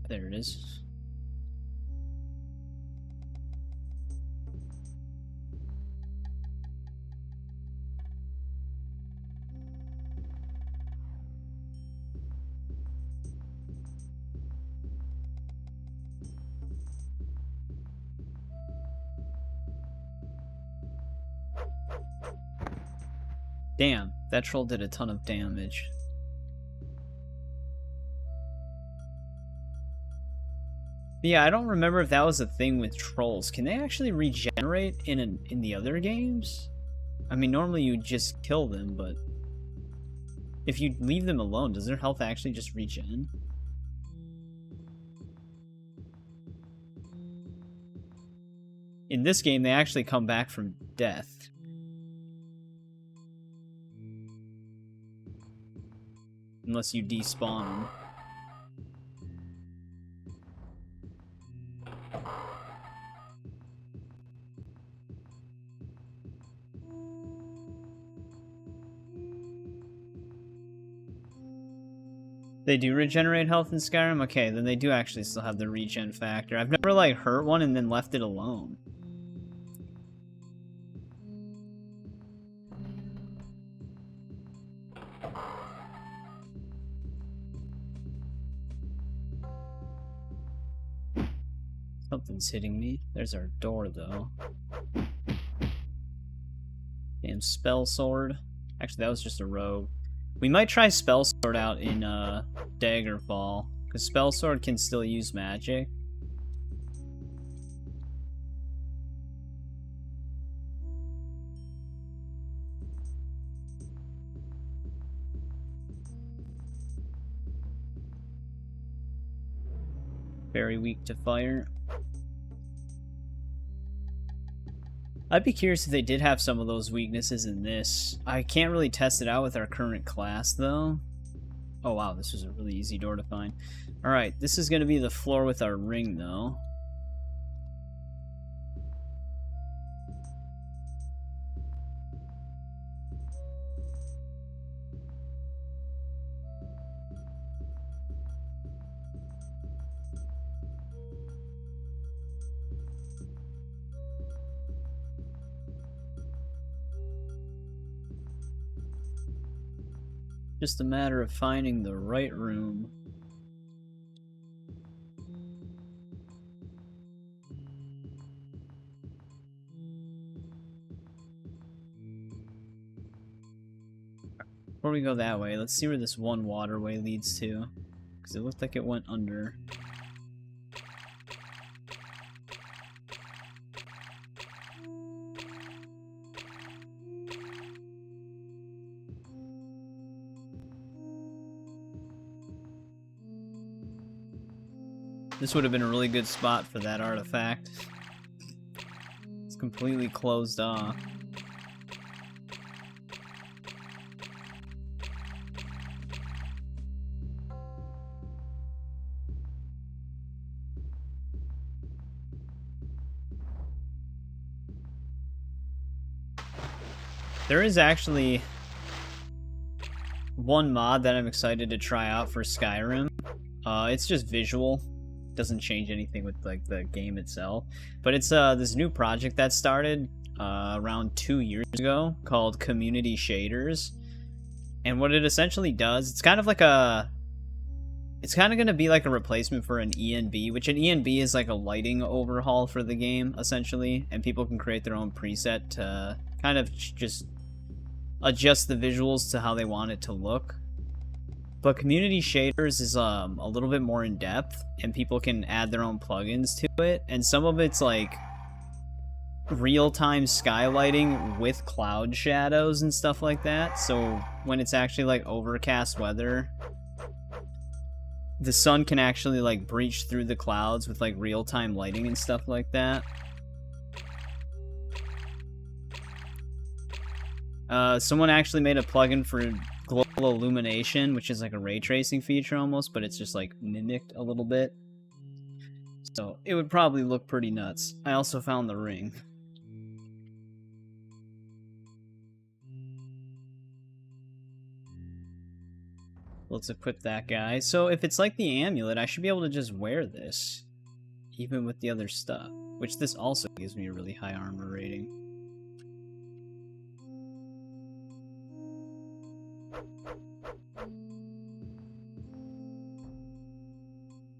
There it is. Damn, that troll did a ton of damage. Yeah, I don't remember if that was a thing with trolls. Can they actually regenerate in the other games? I mean, normally you just kill them, but if you leave them alone, does their health actually just regen? In this game, they actually come back from death. Unless you despawn them. They do regenerate health in Skyrim? Okay, then they do actually still have the regen factor. I've never, like, hurt one and then left it alone. Something's hitting me. There's our door, though. Damn spell sword. Actually, that was just a rogue. We might try spell sword out in Daggerfall, because spell sword can still use magic. Very weak to fire. I'd be curious if they did have some of those weaknesses in this. I can't really test it out with our current class, though. Oh wow, this was a really easy door to find. Alright, this is going to be the floor with our ring, though. Just a matter of finding the right room. Before we go that way, let's see where this one waterway leads to. Because it looked like it went under. This would have been a really good spot for that artifact. It's completely closed off. There is actually one mod that I'm excited to try out for Skyrim. It's just visual. Doesn't change anything with like the game itself, but it's this new project that started around 2 years ago called Community Shaders, and what it essentially does, it's kind of going to be like a replacement for an ENB, which an ENB is like a lighting overhaul for the game essentially, and people can create their own preset to kind of just adjust the visuals to how they want it to look. But Community Shaders is a little bit more in depth, and people can add their own plugins to it, and some of it's like real-time skylighting with cloud shadows and stuff like that. So when it's actually like overcast weather, the sun can actually like breach through the clouds with like real-time lighting and stuff like that. Someone actually made a plugin for global illumination, which is like a ray tracing feature almost, but it's just like mimicked a little bit. So it would probably look pretty nuts. I also found the ring. Let's equip that guy. So if it's like the amulet, I should be able to just wear this, even with the other stuff, which this also gives me a really high armor rating.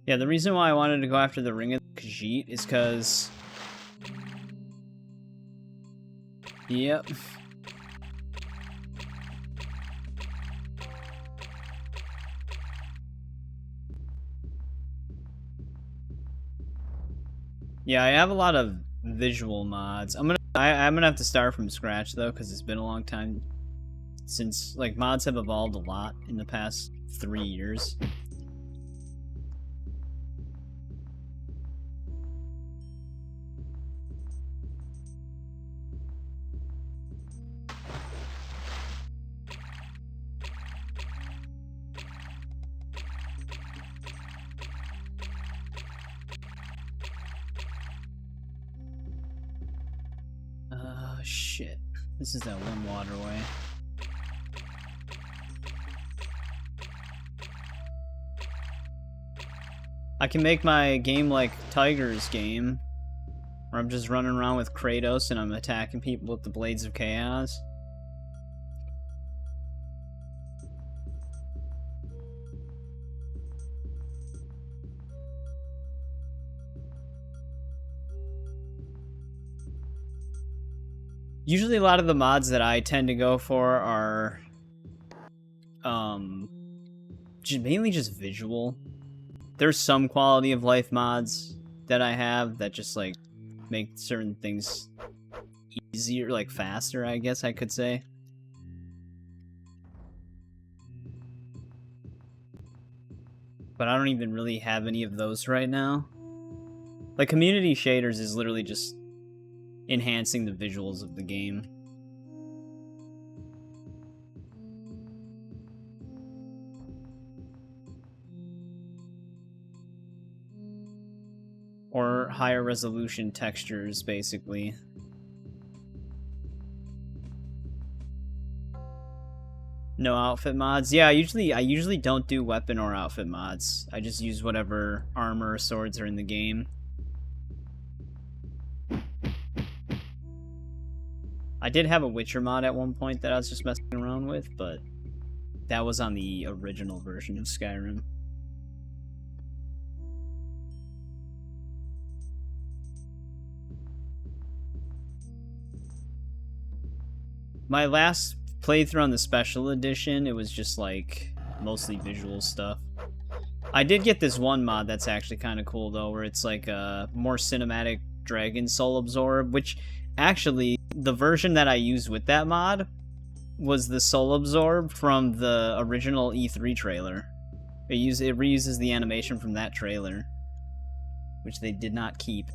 Yeah, the reason why I wanted to go after the Ring of Khajiit is because... Yep. Yeah, I have a lot of visual mods. I'm gonna have to start from scratch though, because it's been a long time since like mods have evolved a lot in the past 3 years. Shit. This is that one waterway. I can make my game like Tiger's game, where I'm just running around with Kratos and I'm attacking people with the Blades of Chaos. Usually a lot of the mods that I tend to go for are mainly just visual. There's some quality of life mods that I have that just like make certain things easier, like faster, I guess I could say. But I don't even really have any of those right now. Like, community shaders is literally just enhancing the visuals of the game. Or higher resolution textures, basically. No outfit mods? Yeah, I usually don't do weapon or outfit mods. I just use whatever armor or swords are in the game. I did have a Witcher mod at one point that I was just messing around with, but that was on the original version of Skyrim. My last playthrough on the special edition, it was just like mostly visual stuff. I did get this one mod that's actually kind of cool though, where it's like a more cinematic dragon soul absorb, which actually the version that I used with that mod was the soul absorb from the original E3 trailer. It reuses the animation from that trailer, which they did not keep.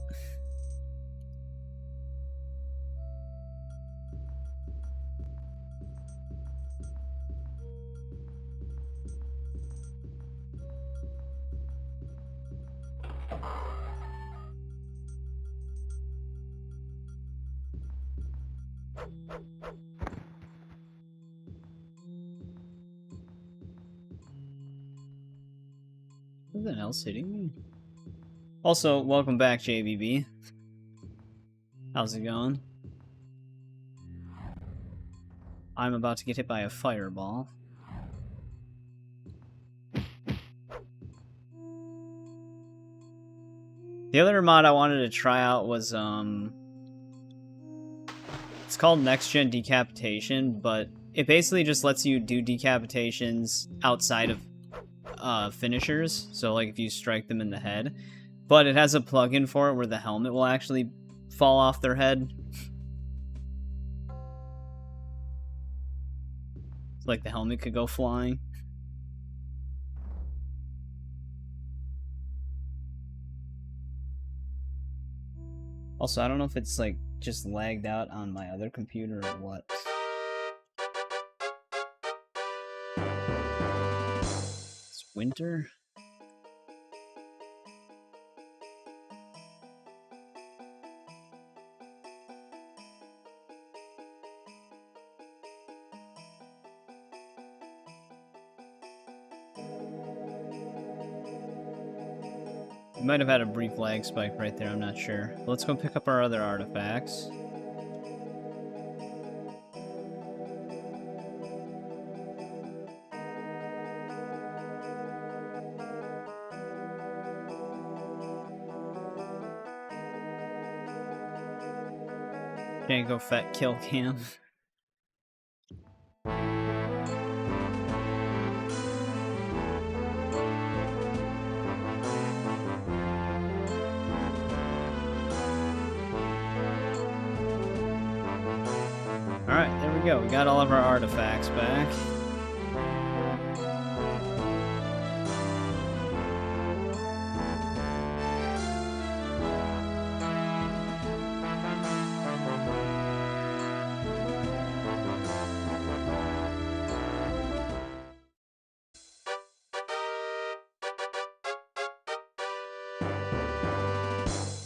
Something else hitting me? Also, welcome back, JBB. How's it going? I'm about to get hit by a fireball. The other mod I wanted to try out was, it's called Next Gen Decapitation, but it basically just lets you do decapitations outside of finishers, so like if you strike them in the head. But it has a plugin for it where the helmet will actually fall off their head. Like the helmet could go flying. Also, I don't know if it's like just lagged out on my other computer or what. It's winter? We might have had a brief lag spike right there, I'm not sure. But let's go pick up our other artifacts. Can't go fat kill cam. Alright, there we go. We got all of our artifacts back.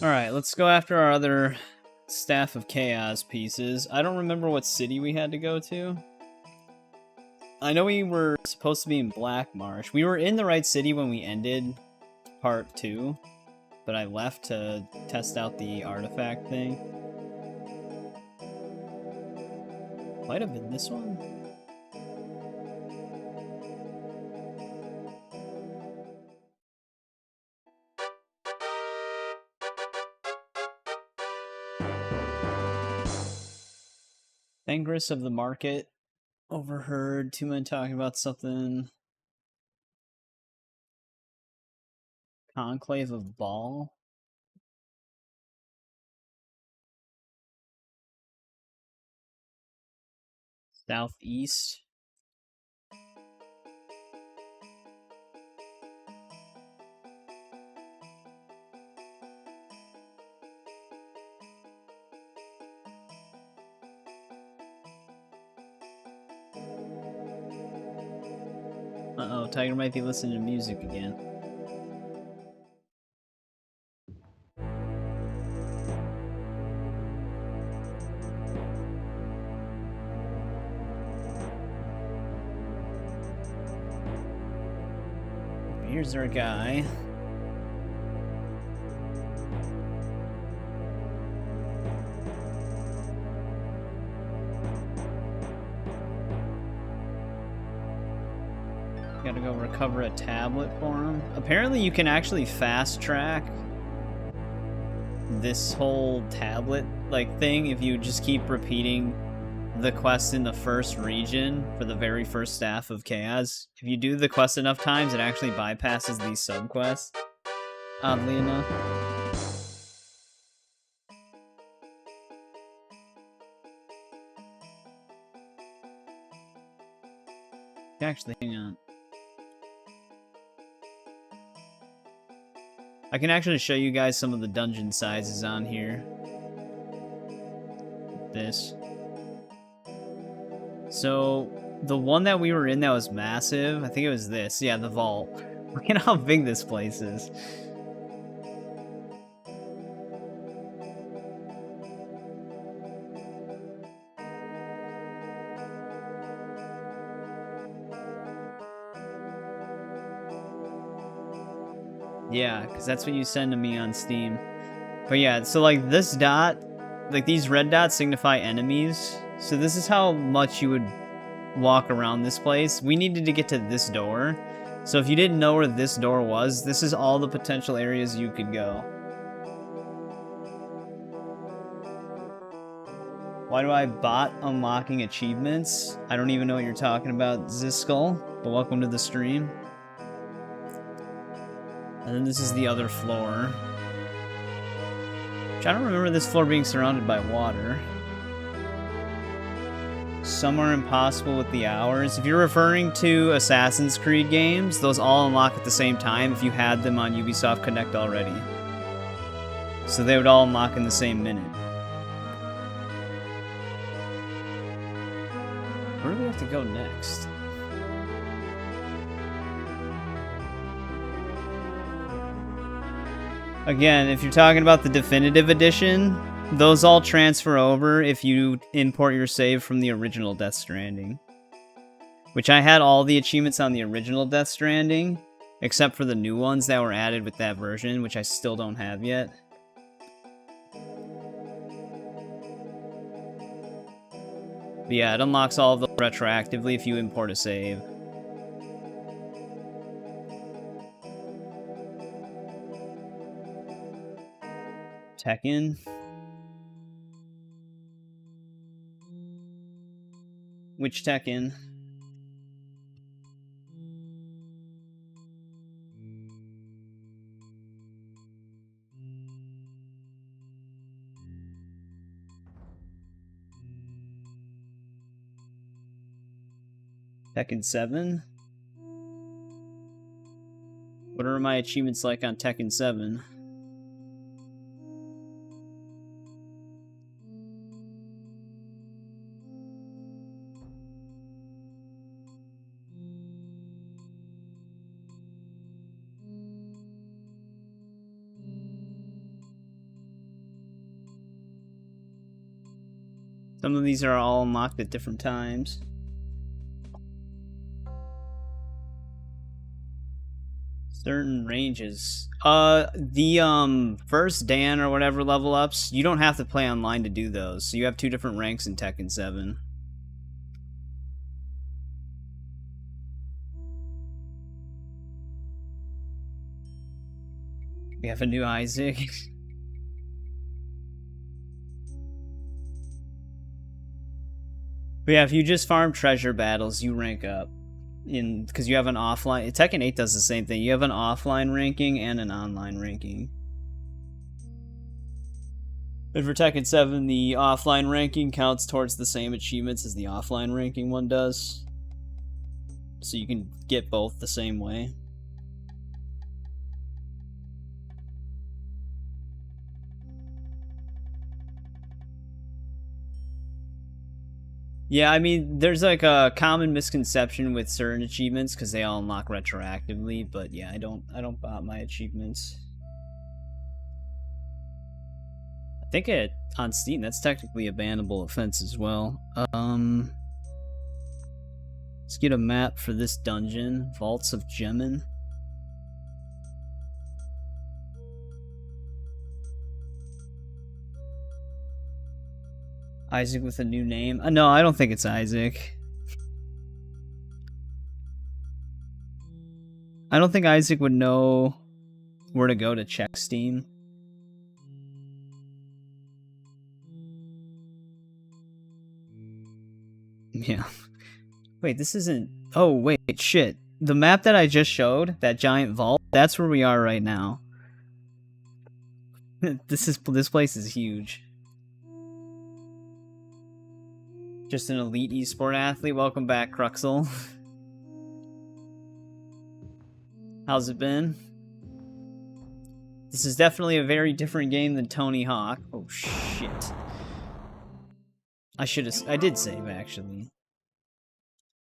Alright, let's go after our other Staff of Chaos pieces. I don't remember what city we had to go to. I know we were supposed to be in Black Marsh. We were in the right city when we ended part 2, but I left to test out the artifact thing. Might have been this one? Ingress of the market. Overheard two men talking about something. Conclave of Ball. Southeast. Uh-oh, Tiger might be listening to music again. Here's our guy. Gotta go recover a tablet for him. Apparently you can actually fast track this whole tablet like thing if you just keep repeating the quest in the first region for the very first staff of Chaos. If you do the quest enough times, it actually bypasses these sub-quests, oddly enough. Actually, hang on. I can actually show you guys some of the dungeon sizes on here. This. So, the one that we were in that was massive, I think it was this. Yeah, the vault. Look at how big this place is. Yeah, because that's what you send to me on Steam. But yeah, so like this dot, like these red dots signify enemies. So this is how much you would walk around this place. We needed to get to this door. So if you didn't know where this door was, this is all the potential areas you could go. Why do I bot unlocking achievements? I don't even know what you're talking about, Ziskull, but welcome to the stream. And then this is the other floor. Which I don't remember this floor being surrounded by water. Some are impossible with the hours. If you're referring to Assassin's Creed games, those all unlock at the same time if you had them on Ubisoft Connect already. So they would all unlock in the same minute. Where do we have to go next? Again, if you're talking about the definitive edition, those all transfer over if you import your save from the original Death Stranding. Which I had all the achievements on the original Death Stranding, except for the new ones that were added with that version, which I still don't have yet. But yeah, it unlocks all of them retroactively if you import a save. Tekken. Which Tekken? Tekken 7? What are my achievements like on Tekken 7? Some of these are all unlocked at different times. Certain ranges. The first Dan or whatever level ups, you don't have to play online to do those. So you have two different ranks in Tekken 7. We have a new Isaac. But yeah, if you just farm treasure battles, you rank up. Because you have an offline... Tekken 8 does the same thing. You have an offline ranking and an online ranking. And for Tekken 7, the offline ranking counts towards the same achievements as the offline ranking one does. So you can get both the same way. Yeah, I mean, there's like a common misconception with certain achievements because they all unlock retroactively, but yeah, I don't bot my achievements. I think on Steam that's technically a bannable offense as well. Let's get a map for this dungeon, Vaults of Gemin. Isaac with a new name? No, I don't think it's Isaac. I don't think Isaac would know where to go to check Steam. Yeah. Wait, this isn't... Oh, wait, shit. The map that I just showed, that giant vault, that's where we are right now. This place is huge. Just an elite esport athlete. Welcome back, Cruxel. How's it been? This is definitely a very different game than Tony Hawk. Oh shit. I did save actually.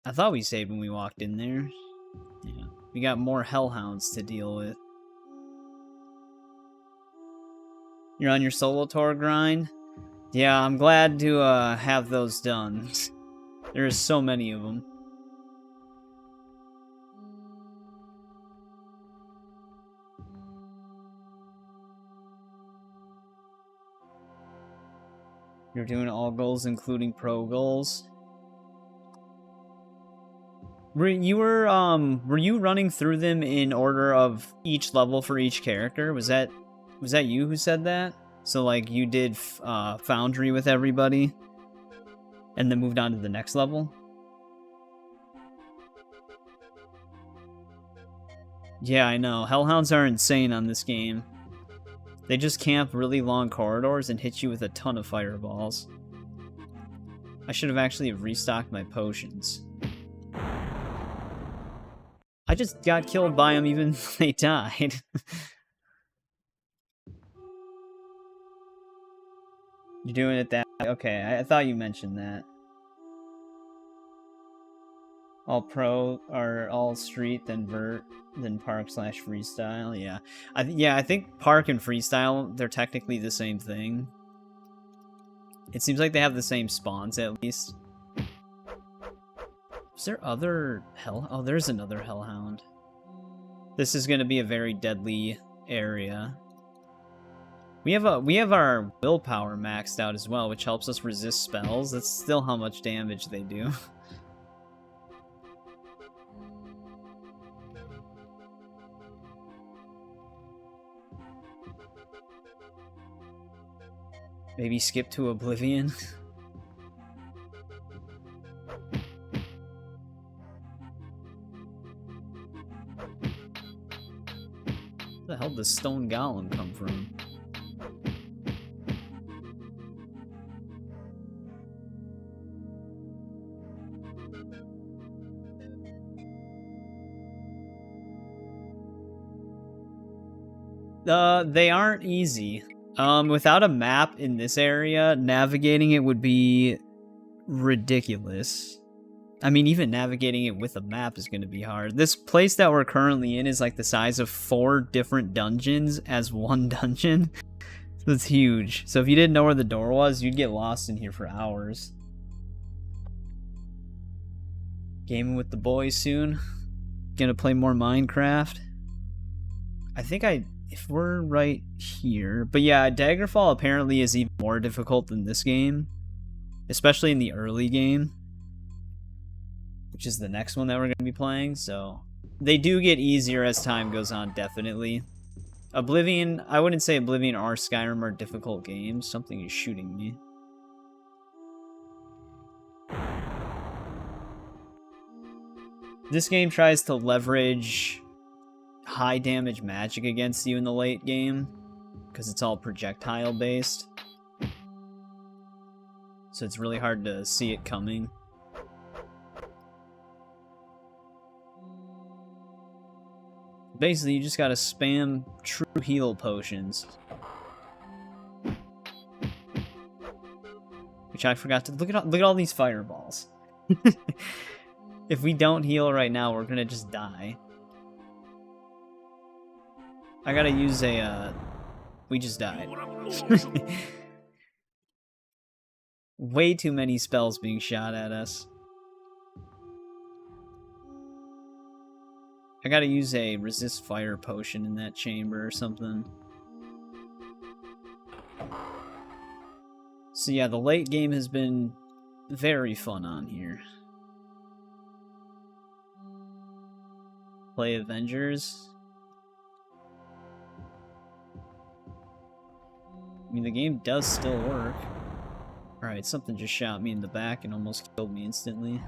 I thought we saved when we walked in there. Yeah. We got more hellhounds to deal with. You're on your solo tour grind? Yeah, I'm glad to have those done. There's so many of them. You're doing all goals, including pro goals. Were you running through them in order of each level for each character? Was that you who said that? So, like, you did Foundry with everybody, and then moved on to the next level? Yeah, I know. Hellhounds are insane on this game. They just camp really long corridors and hit you with a ton of fireballs. I should have actually restocked my potions. I just got killed by them even though they died. You're doing it that way? Okay, I thought you mentioned that. All pro or all street, then vert, then park / freestyle. Yeah, I think park and freestyle, they're technically the same thing. It seems like they have the same spawns at least. Is there other hell? Oh, there's another hellhound. This is going to be a very deadly area. We have our willpower maxed out as well, which helps us resist spells. That's still how much damage they do. Maybe skip to Oblivion. Where the hell does Stone Golem come from? They aren't easy. Without a map in this area, navigating it would be ridiculous. I mean, even navigating it with a map is going to be hard. This place that we're currently in is like the size of 4 different dungeons as one dungeon. That's huge. So if you didn't know where the door was, you'd get lost in here for hours. Gaming with the boys soon. Gonna play more Minecraft. I think if we're right here... But yeah, Daggerfall apparently is even more difficult than this game. Especially in the early game. Which is the next one that we're going to be playing, so... They do get easier as time goes on, definitely. Oblivion... I wouldn't say Oblivion or Skyrim are difficult games. Something is shooting me. This game tries to leverage high damage magic against you in the late game, because it's all projectile based. So it's really hard to see it coming. Basically, you just gotta spam true heal potions. Which I forgot to look at all these fireballs. If we don't heal right now, we're gonna just die. I gotta use a we just died. Way too many spells being shot at us. I gotta use a resist fire potion in that chamber or something. So yeah, the late game has been very fun on here. Play Avengers. I mean, the game does still work. Alright, something just shot me in the back and almost killed me instantly.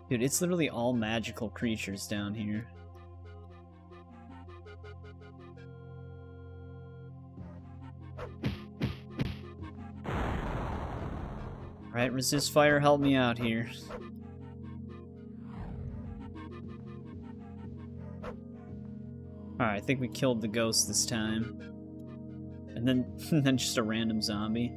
Dude, it's literally all magical creatures down here. Alright, resist fire, help me out here. Alright, I think we killed the ghost this time. And then just a random zombie.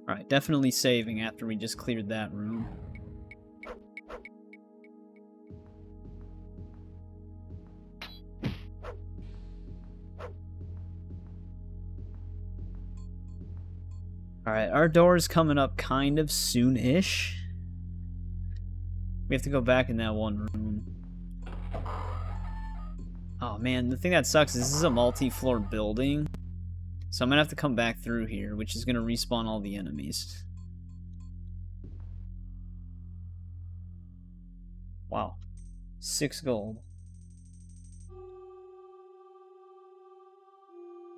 Alright, definitely saving after we just cleared that room. Alright, our door's coming up kind of soon-ish. We have to go back in that one room. Oh man, the thing that sucks is this is a multi-floor building. So I'm gonna have to come back through here, which is gonna respawn all the enemies. Wow. 6 gold.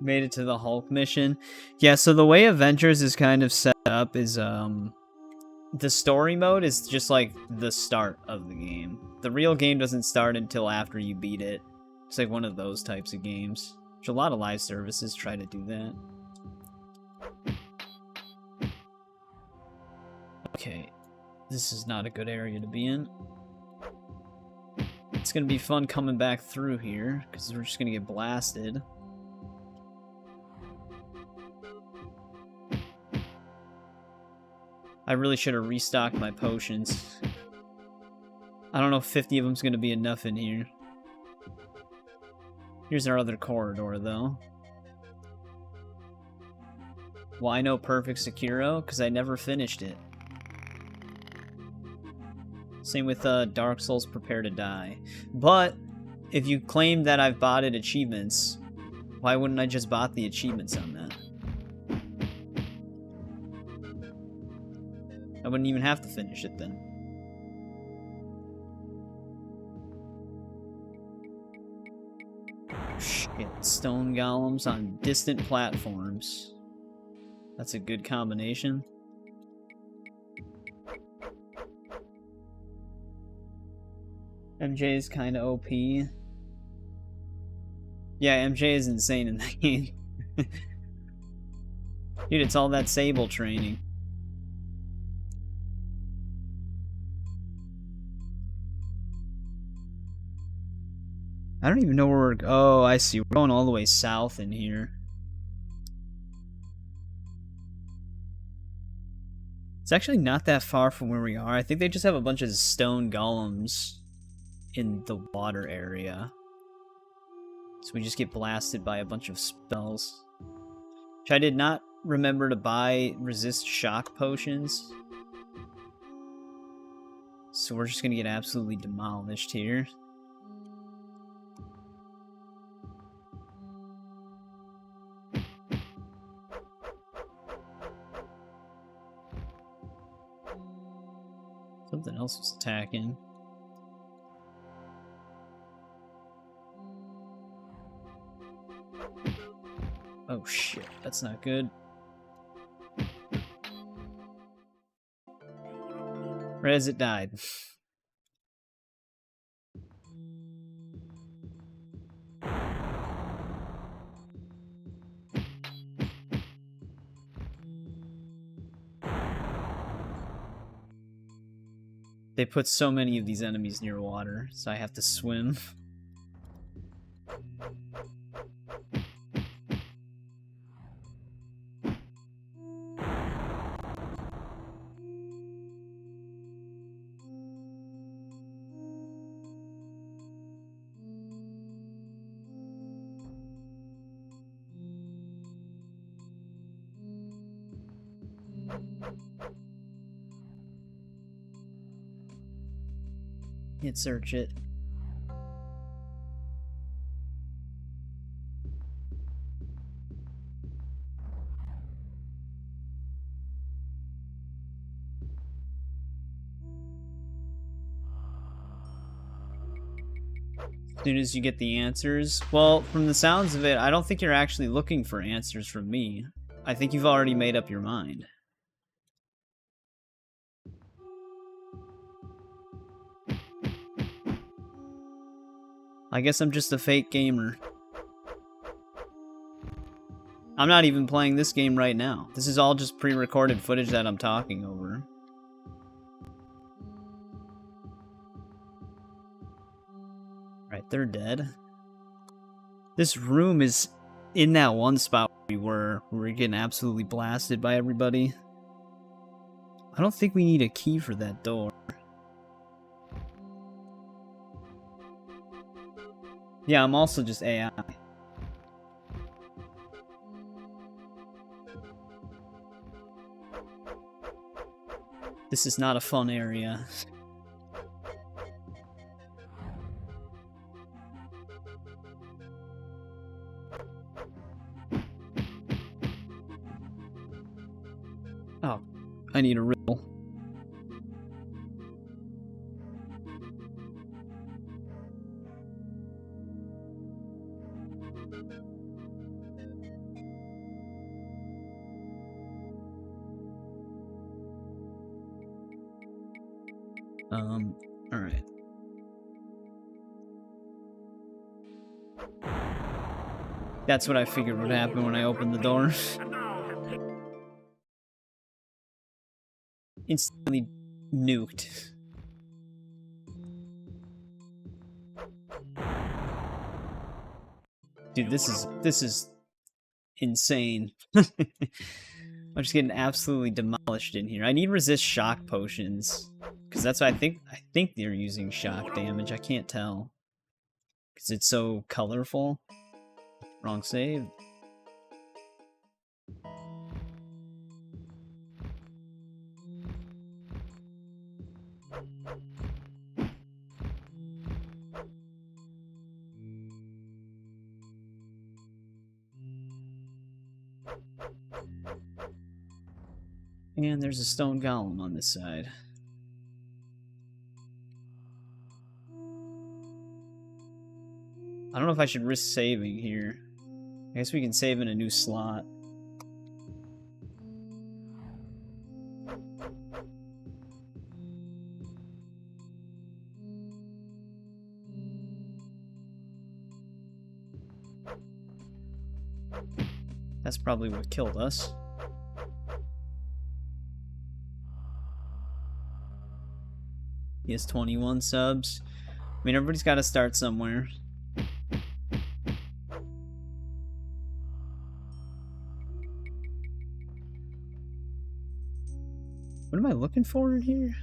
Made it to the Hulk mission. Yeah, so the way Avengers is kind of set up is, the story mode is just like the start of the game. The real game doesn't start until after you beat it. It's like one of those types of games. Which a lot of live services try to do that. Okay, this is not a good area to be in. It's gonna be fun coming back through here, because we're just gonna get blasted. I really should have restocked my potions. I don't know if 50 of them's gonna be enough in here. Here's our other corridor, though. Why no Perfect Sekiro? Because I never finished it. Same with Dark Souls Prepare to Die. But, if you claim that I've botted achievements, why wouldn't I just bot the achievements on that? I wouldn't even have to finish it then. Shit, stone golems on distant platforms. That's a good combination. MJ is kind of OP. Yeah, MJ is insane in that game. Dude, it's all that Sable training. I don't even know where we're... Oh, I see. We're going all the way south in here. It's actually not that far from where we are. I think they just have a bunch of stone golems in the water area. So we just get blasted by a bunch of spells. Which I did not remember to buy resist shock potions. So we're just gonna get absolutely demolished here. Something else was attacking. Oh shit, that's not good. Right as it died. They put so many of these enemies near water, so I have to swim. Hit search it. As soon as you get the answers. Well, from the sounds of it, I don't think you're actually looking for answers from me. I think you've already made up your mind. I guess I'm just a fake gamer. I'm not even playing this game right now. This is all just pre-recorded footage that I'm talking over. Right, they're dead. This room is in that one spot we were getting absolutely blasted by everybody. I don't think we need a key for that door. Yeah, I'm also just AI. This is not a fun area. Oh, I need a riddle. Alright. That's what I figured would happen when I opened the door. Instantly nuked. Dude, this is insane. I'm just getting absolutely demolished in here. I need resist shock potions. Because that's what I think they're using shock damage. I can't tell. Because it's so colorful. Wrong save. And there's a stone golem on this side. I don't know if I should risk saving here. I guess we can save in a new slot. That's probably what killed us. He has 21 subs. I mean, everybody's got to start somewhere. What am I looking for in here?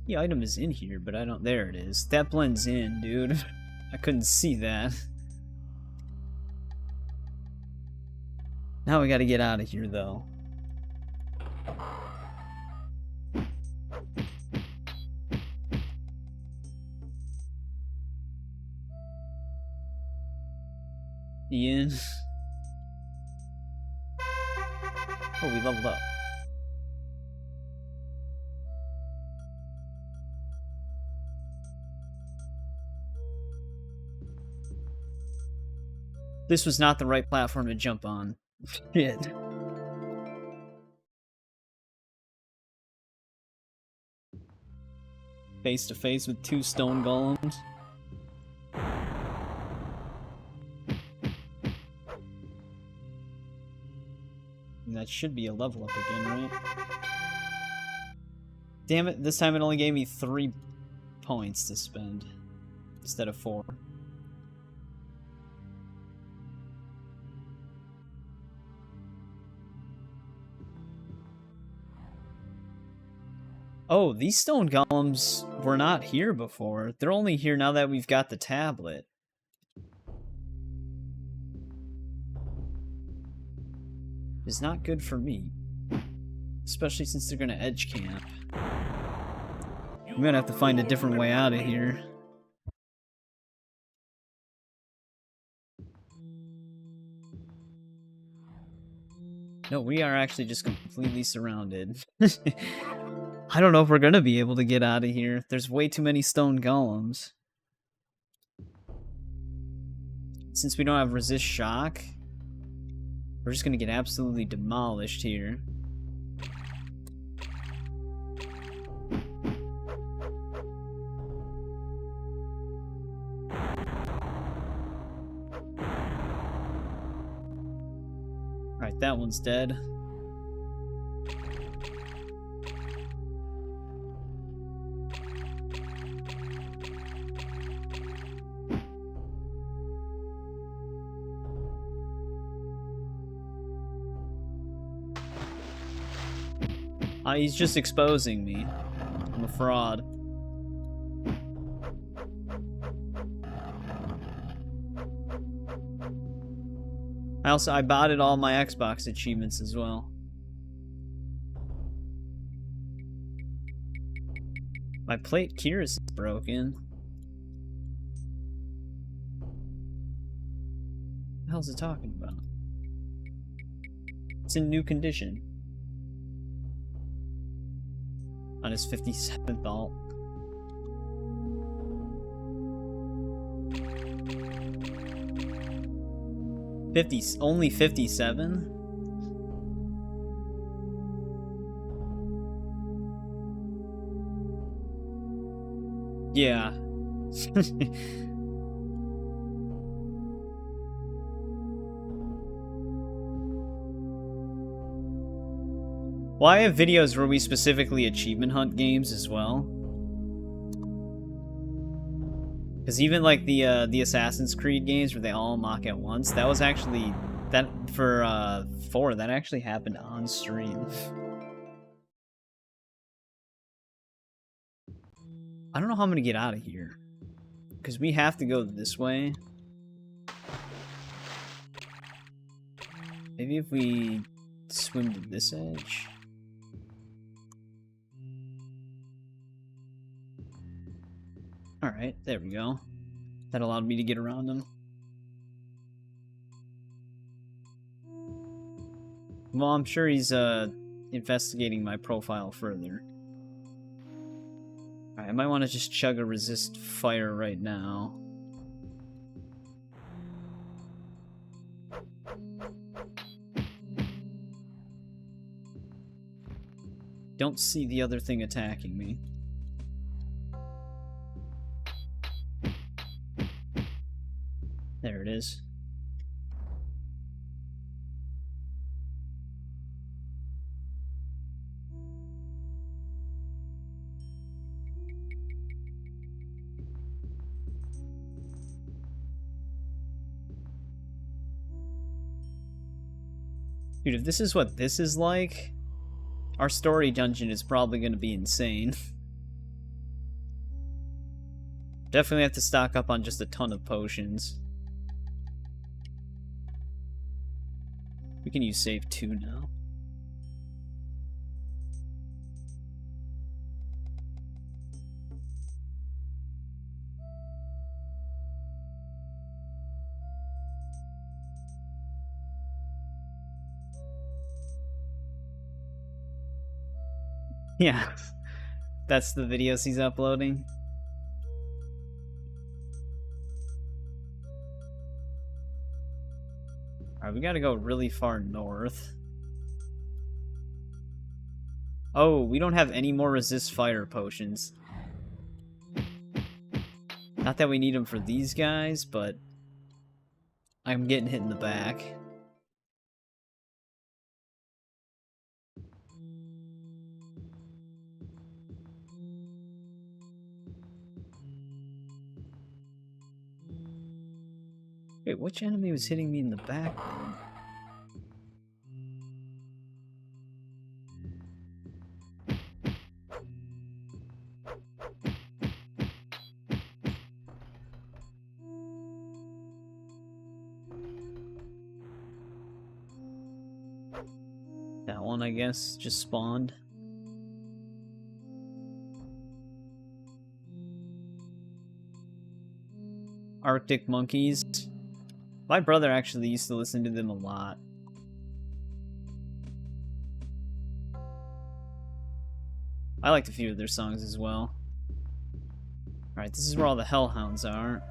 The item is in here, but I don't... There it is. That blends in, dude. I couldn't see that. Now we gotta get out of here, though. Ian. Oh, we leveled up. This was not the right platform to jump on. Shit. Face to face with 2 stone golems. And that should be a level up again, right? Damn it, this time it only gave me 3 points to spend instead of 4. Oh, these stone golems were not here before. They're only here now that we've got the tablet. It's not good for me. Especially since they're gonna edge camp. I'm gonna have to find a different way out of here. No, we are actually just completely surrounded. I don't know if we're gonna be able to get out of here. There's way too many stone golems. Since we don't have resist shock, we're just gonna get absolutely demolished here. Alright, that one's dead. He's just exposing me. I'm a fraud. I botted all my Xbox achievements as well. My plate Curious is broken. What the hell's it talking about? It's in new condition. On his 57th alt. Only 57? Yeah. Well, I have videos where we specifically achievement hunt games as well. Because even like the Assassin's Creed games where they all unlock at once, that was actually that for 4. That actually happened on stream. I don't know how I'm gonna get out of here because we have to go this way. Maybe if we swim to this edge. Alright, there we go. That allowed me to get around him. Well, I'm sure he's investigating my profile further. Alright, I might want to just chug a resist fire right now. Don't see the other thing attacking me. There it is. Dude, if this is what this is like, our story dungeon is probably going to be insane. Definitely have to stock up on just a ton of potions. We can use save 2 now. Yeah. That's the videos he's uploading. Alright, we gotta go really far north. Oh, we don't have any more resist fire potions. Not that we need them for these guys, but I'm getting hit in the back. Wait, which enemy was hitting me in the back then? That one, I guess, just spawned. Arctic monkeys. My brother actually used to listen to them a lot. I liked a few of their songs as well. Alright, this is where all the hellhounds are.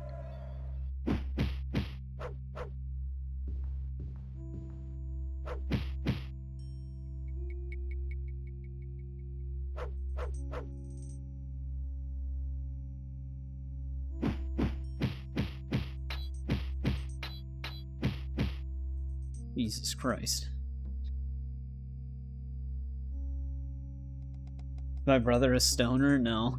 Jesus Christ. My brother a stoner? No.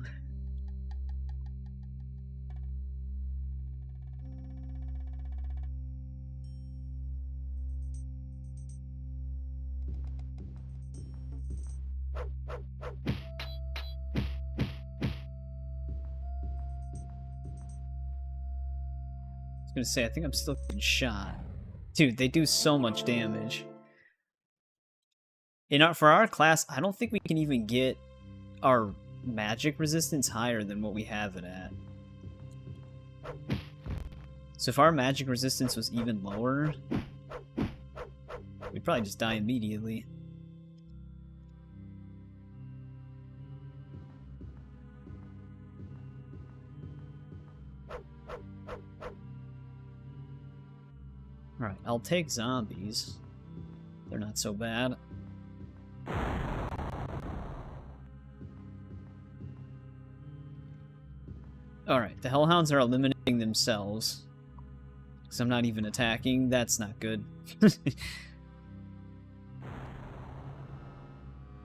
I was gonna say, I think I'm still getting shot. Dude, they do so much damage. For our class, I don't think we can even get our magic resistance higher than what we have it at. So if our magic resistance was even lower, we'd probably just die immediately. Alright, I'll take zombies. They're not so bad. Alright, the hellhounds are eliminating themselves. Because I'm not even attacking. That's not good.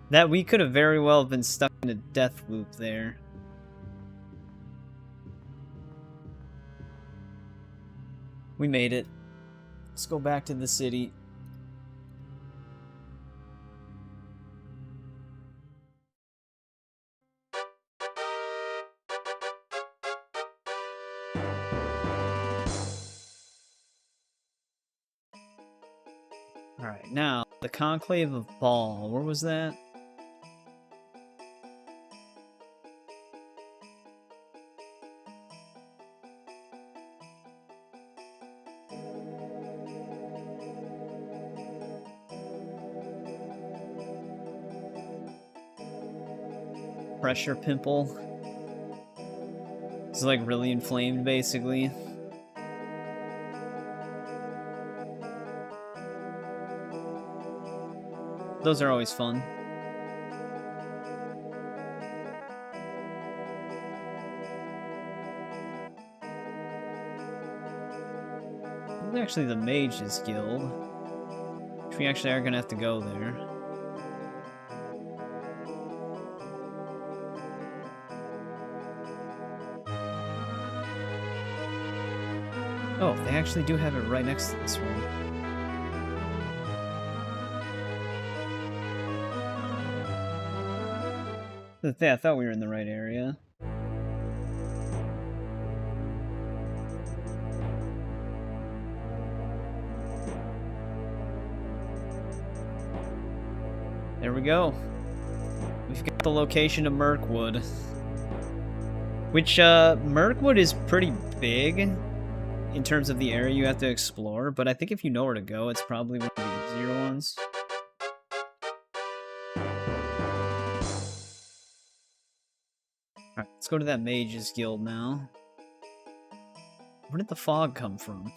That we could have very well been stuck in a death loop there. We made it. Let's go back to the city. Alright, now, the Conclave of Baal. Where was that? Pressure pimple. It's like really inflamed, basically. Those are always fun. This is actually the Mage's Guild. Which we actually are gonna have to go there. Oh, they actually do have it right next to this one. I thought we were in the right area. There we go. We've got the location of Mirkwood. Which, Mirkwood is pretty big in terms of the area you have to explore, but I think if you know where to go, it's probably one of the easier ones. Alright, let's go to that Mages Guild now. Where did the fog come from?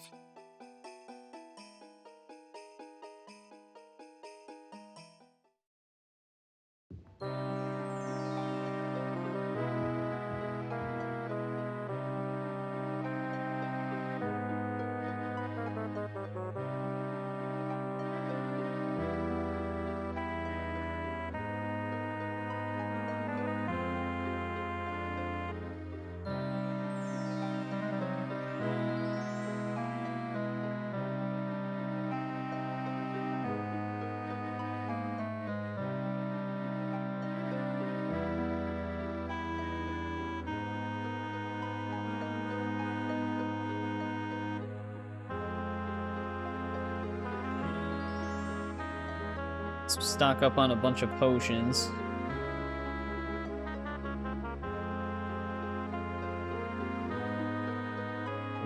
Let's stock up on a bunch of potions.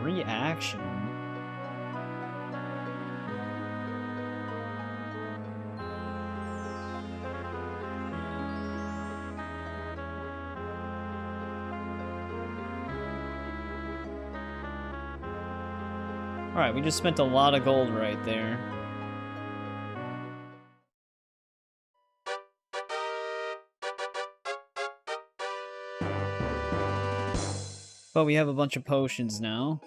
Reaction. Alright, we just spent a lot of gold right there. But we have a bunch of potions now.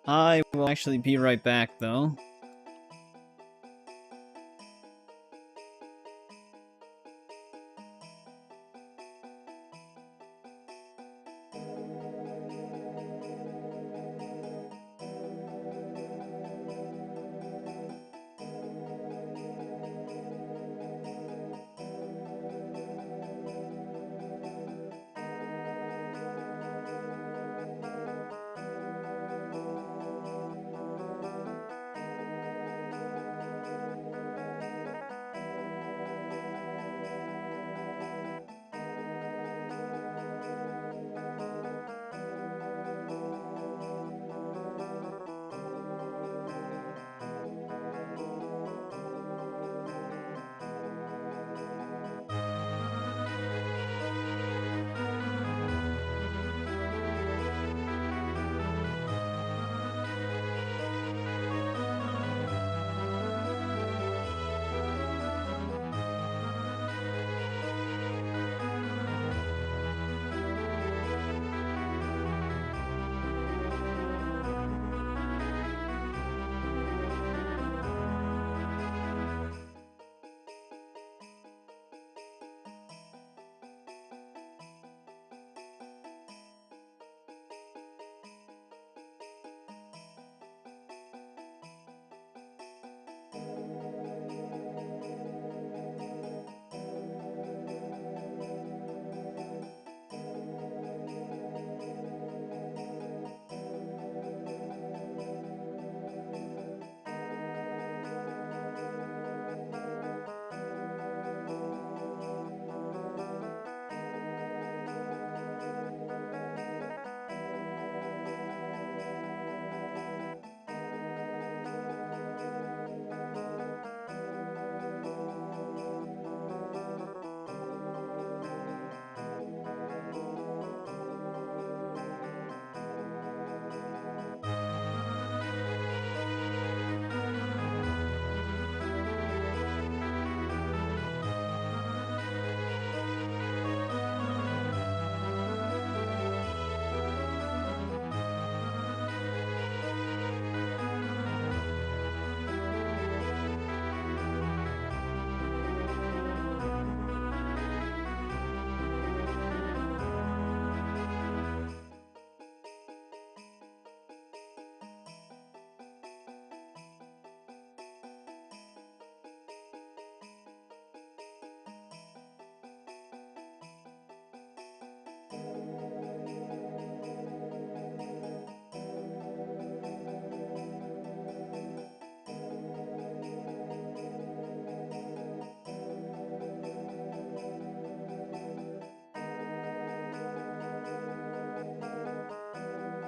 I will actually be right back, though.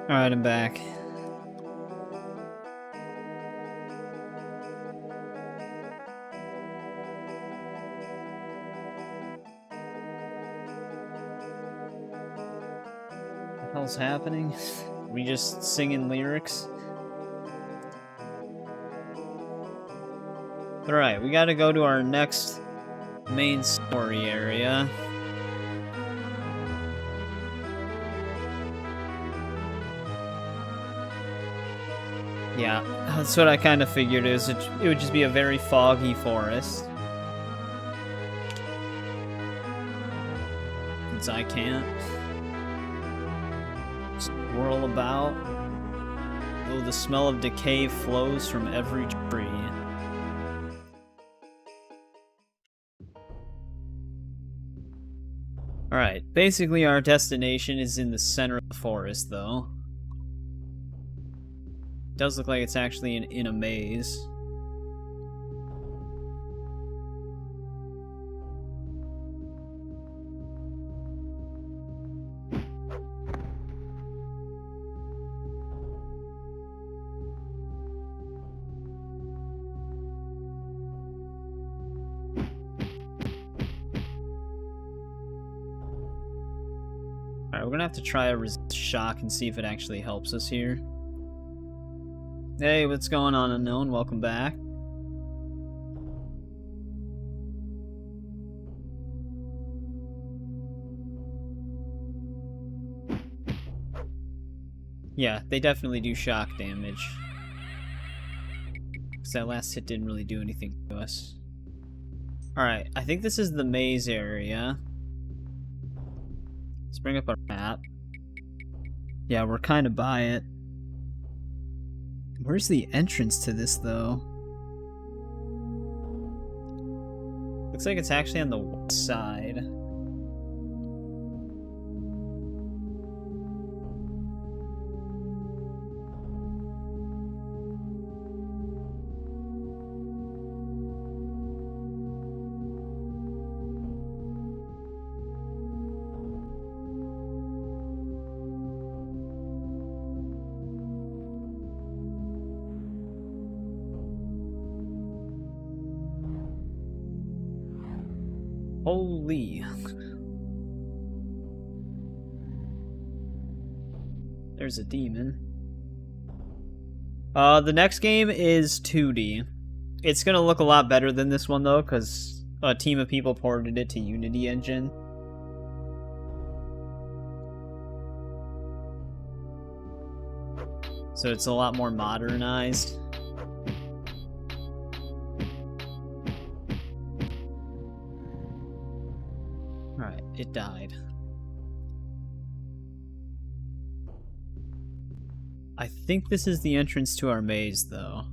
Alright, I'm back. hell's happening? We just singing lyrics? Alright, we gotta go to our next main story area. Yeah, that's what I kind of figured, is it would just be a very foggy forest. Since I can't swirl about. Oh, the smell of decay flows from every tree. Alright, basically our destination is in the center of the forest, though. It does look like it's actually in a maze. Alright, we're gonna have to try a resist shock and see if it actually helps us here. Hey, what's going on, Unknown? Welcome back. Yeah, they definitely do shock damage. Because that last hit didn't really do anything to us. Alright, I think this is the maze area. Let's bring up our map. Yeah, we're kind of by it. Where's the entrance to this, though? Looks like it's actually on the west side. Holy. There's a demon. The next game is 2D. It's gonna look a lot better than this one, though, because a team of people ported it to Unity Engine. So it's a lot more modernized. Alright, it died. I think this is the entrance to our maze, though.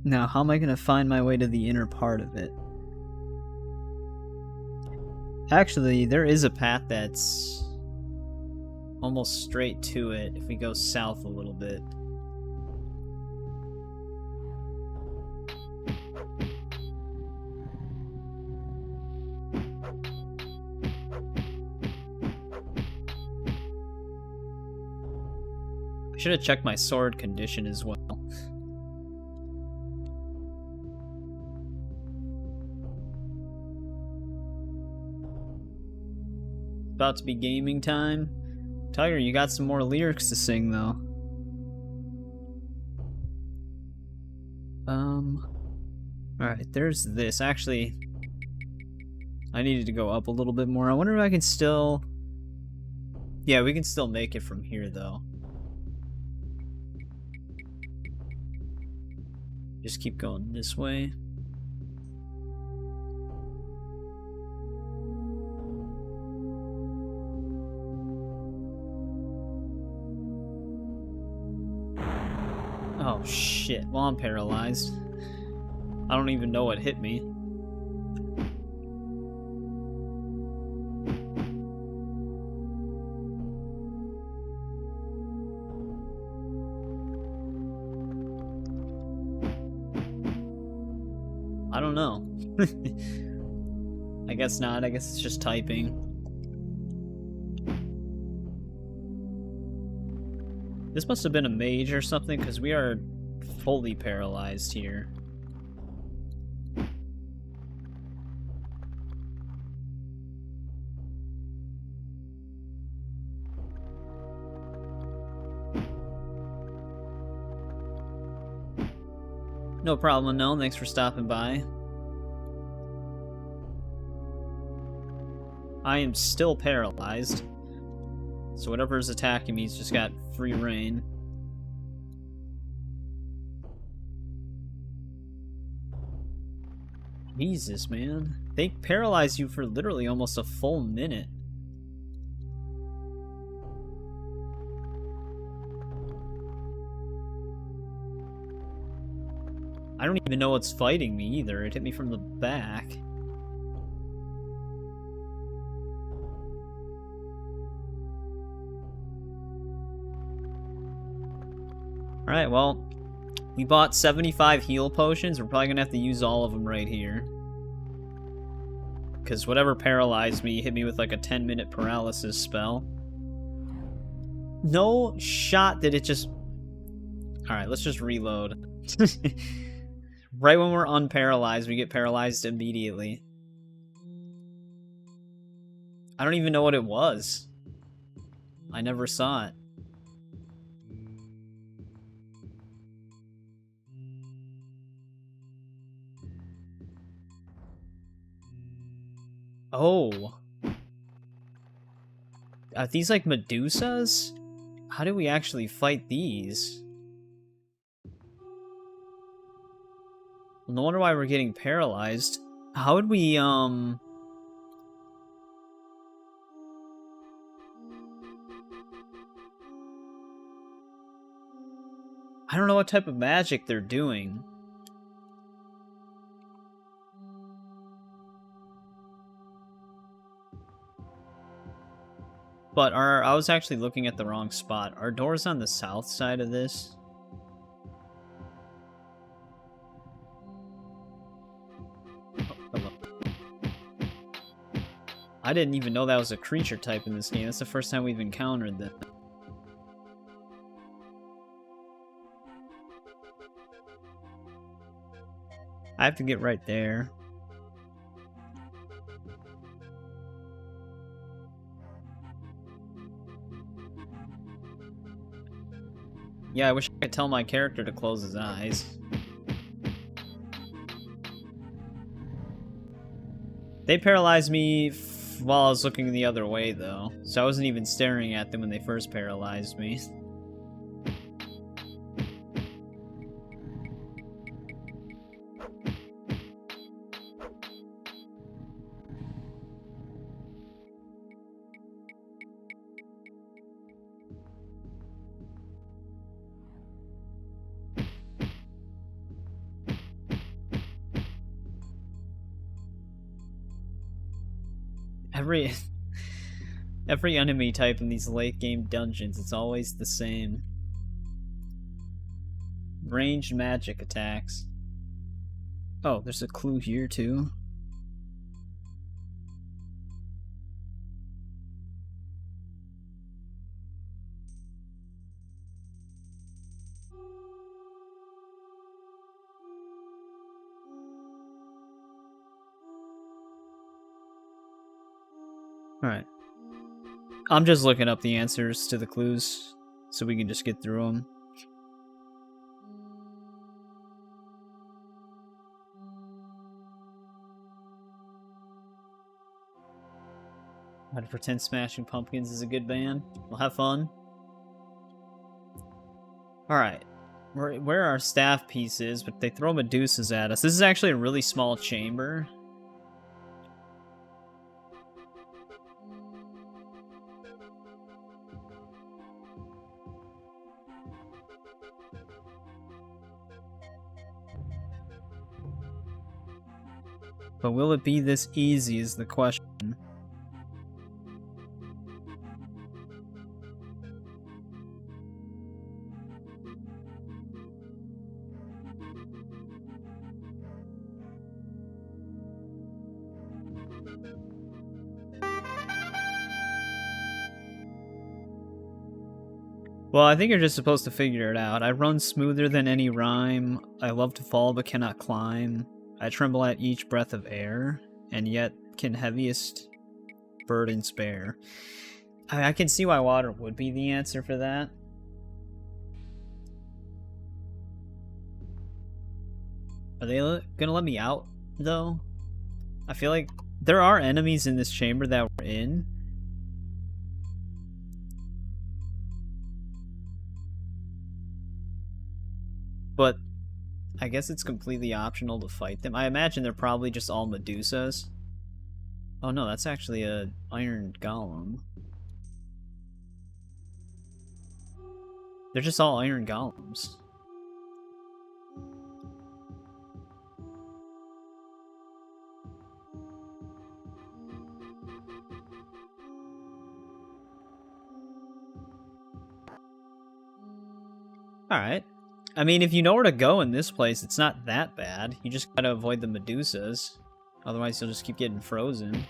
Now, how am I going to find my way to the inner part of it? Actually, there is a path that's almost straight to it if we go south a little bit. I should have checked my sword condition as well. About to be gaming time. Tiger, you got some more lyrics to sing, though. Alright, there's this. Actually, I needed to go up a little bit more. I wonder if I can still... Yeah, we can still make it from here, though. Just keep going this way. Oh shit, well I'm paralyzed. I don't even know what hit me. I don't know. I guess not, I guess it's just typing. This must have been a mage or something, because we are fully paralyzed here. No problem, no. Thanks for stopping by. I am still paralyzed. So whatever's attacking me has just got free reign. Jesus, man. They paralyze you for literally almost a full minute. I don't even know what's fighting me either. It hit me from the back. Alright, well, we bought 75 heal potions. We're probably gonna have to use all of them right here. Because whatever paralyzed me hit me with like a 10-minute paralysis spell. No shot did it just... Alright, let's just reload. Right when we're unparalyzed, we get paralyzed immediately. I don't even know what it was. I never saw it. Oh. Are these like Medusas? How do we actually fight these? Well, no wonder why we're getting paralyzed. How would we, I don't know what type of magic they're doing. But I was actually looking at the wrong spot. Our door's on the south side of this. Oh, hello. I didn't even know that was a creature type in this game. That's the first time we've encountered that. I have to get right there. Yeah, I wish I could tell my character to close his eyes. They paralyzed me while I was looking the other way, though. So I wasn't even staring at them when they first paralyzed me. Every enemy type in these late game dungeons, it's always the same. Ranged magic attacks. Oh, there's a clue here too. Alright. I'm just looking up the answers to the clues so we can just get through them. I'd pretend Smashing Pumpkins is a good band. We'll have fun. Alright. Where our staff piece is, but they throw Medusas at us. This is actually a really small chamber. But will it be this easy is the question. Well, I think you're just supposed to figure it out. I run smoother than any rhyme. I love to fall but cannot climb. I tremble at each breath of air, and yet can heaviest burdens bear. I can see why water would be the answer for that. Are they gonna let me out, though? I feel like there are enemies in this chamber that we're in. But I guess it's completely optional to fight them. I imagine they're probably just all Medusas. Oh no, that's actually a iron golem. They're just all iron golems. Alright. I mean, if you know where to go in this place, it's not that bad. You just gotta avoid the Medusas. Otherwise, you'll just keep getting frozen.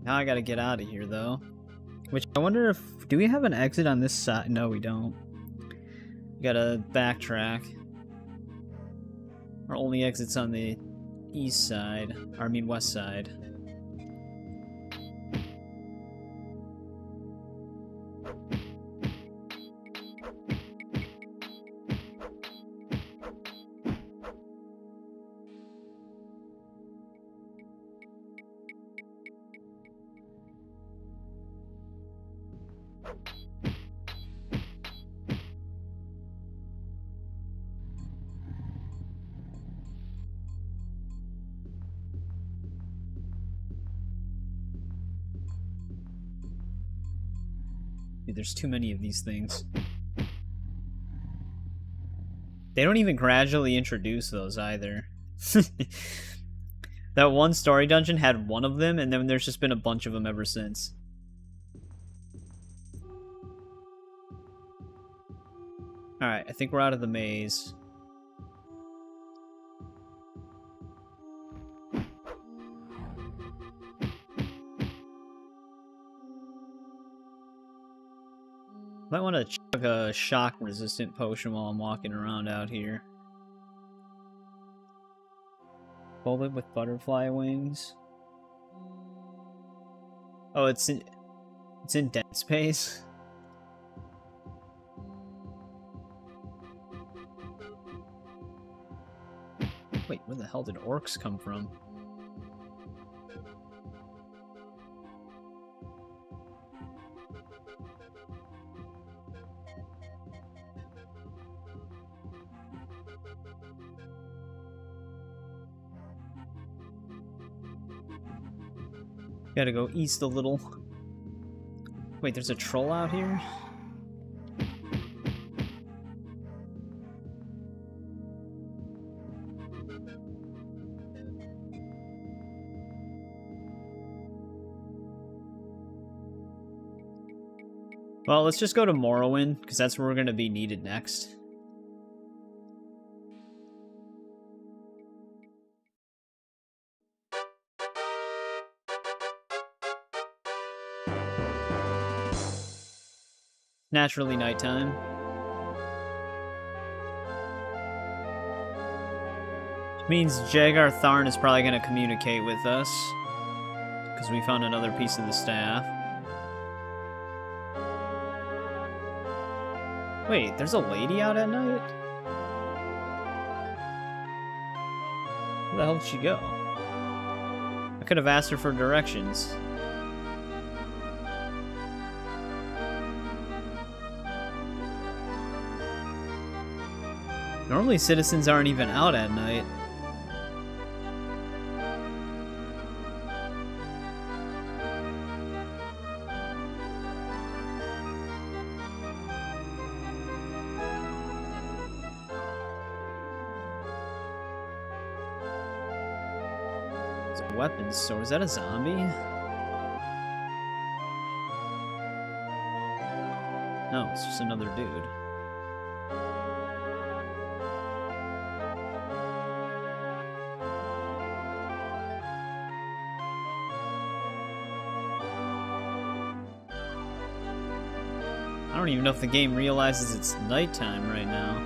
Now I gotta get out of here, though. Which, I wonder if... Do we have an exit on this side? No, we don't. We gotta backtrack. Our only exit's on the east side. Or, I mean, west side. Dude, there's too many of these things. They don't even gradually introduce those either. That one story dungeon had one of them, and then there's just been a bunch of them ever since. Alright, I think we're out of the maze. Might want to chug a shock-resistant potion while I'm walking around out here. Bullet with butterfly wings. Oh, it's in dead space. Wait, where the hell did orcs come from? Gotta go east a little. Wait, there's a troll out here? Well, let's just go to Morrowind, because that's where we're going to be needed next. Naturally nighttime. Which means Jagar Tharn is probably going to communicate with us, because we found another piece of the staff. Wait, there's a lady out at night? Where the hell did she go? I could have asked her for directions. Normally citizens aren't even out at night. It's a weapons store. Is that a zombie? No, it's just another dude. I don't even know if the game realizes it's nighttime right now.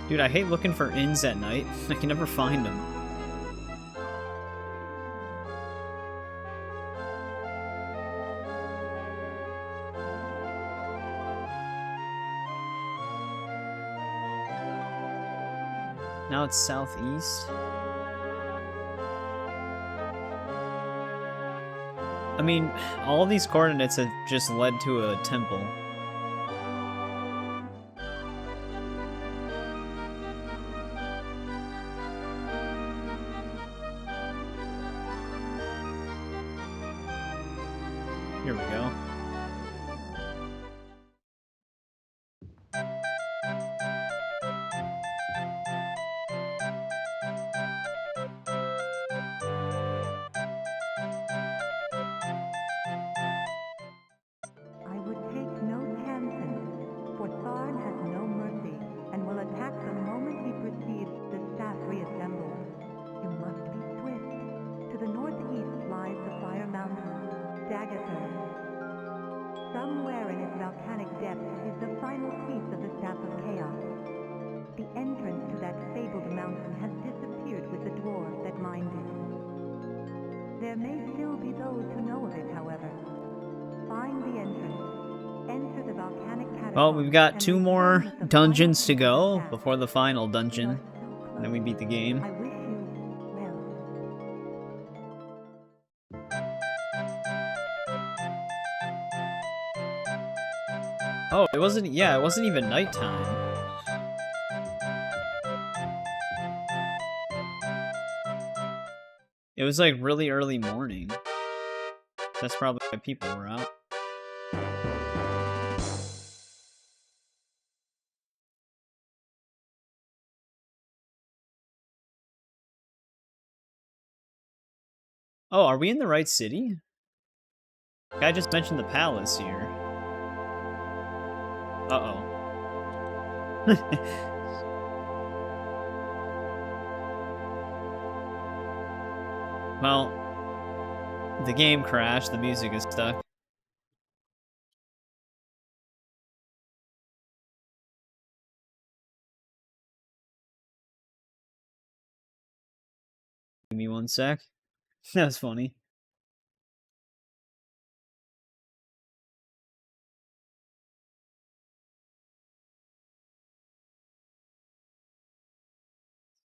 Dude, I hate looking for inns at night. I can never find them. Now it's southeast. I mean, all these coordinates have just led to a temple. Here we go. I would take no chances, for Tharn has no mercy, and will attack the moment he perceives the staff reassembled. You must be swift. To the northeast lies the Fire Mountain, Jagar Tharn. Somewhere in its volcanic depths is the final piece of the Staff of Chaos. The entrance to that fabled mountain has disappeared with the dwarves that mined it. There may still be those who know of it, however. Find the entrance. Enter the volcanic catacomb. Well, we've got 2 more dungeons to go before the final dungeon. And then we beat the game. I wish you well. Oh, it wasn't even nighttime. It was like really early morning. That's probably why people were out. Oh, are we in the right city? Guy just mentioned the palace here. Uh-oh. Well, the game crashed, the music is stuck. Give me 1 sec. That was funny.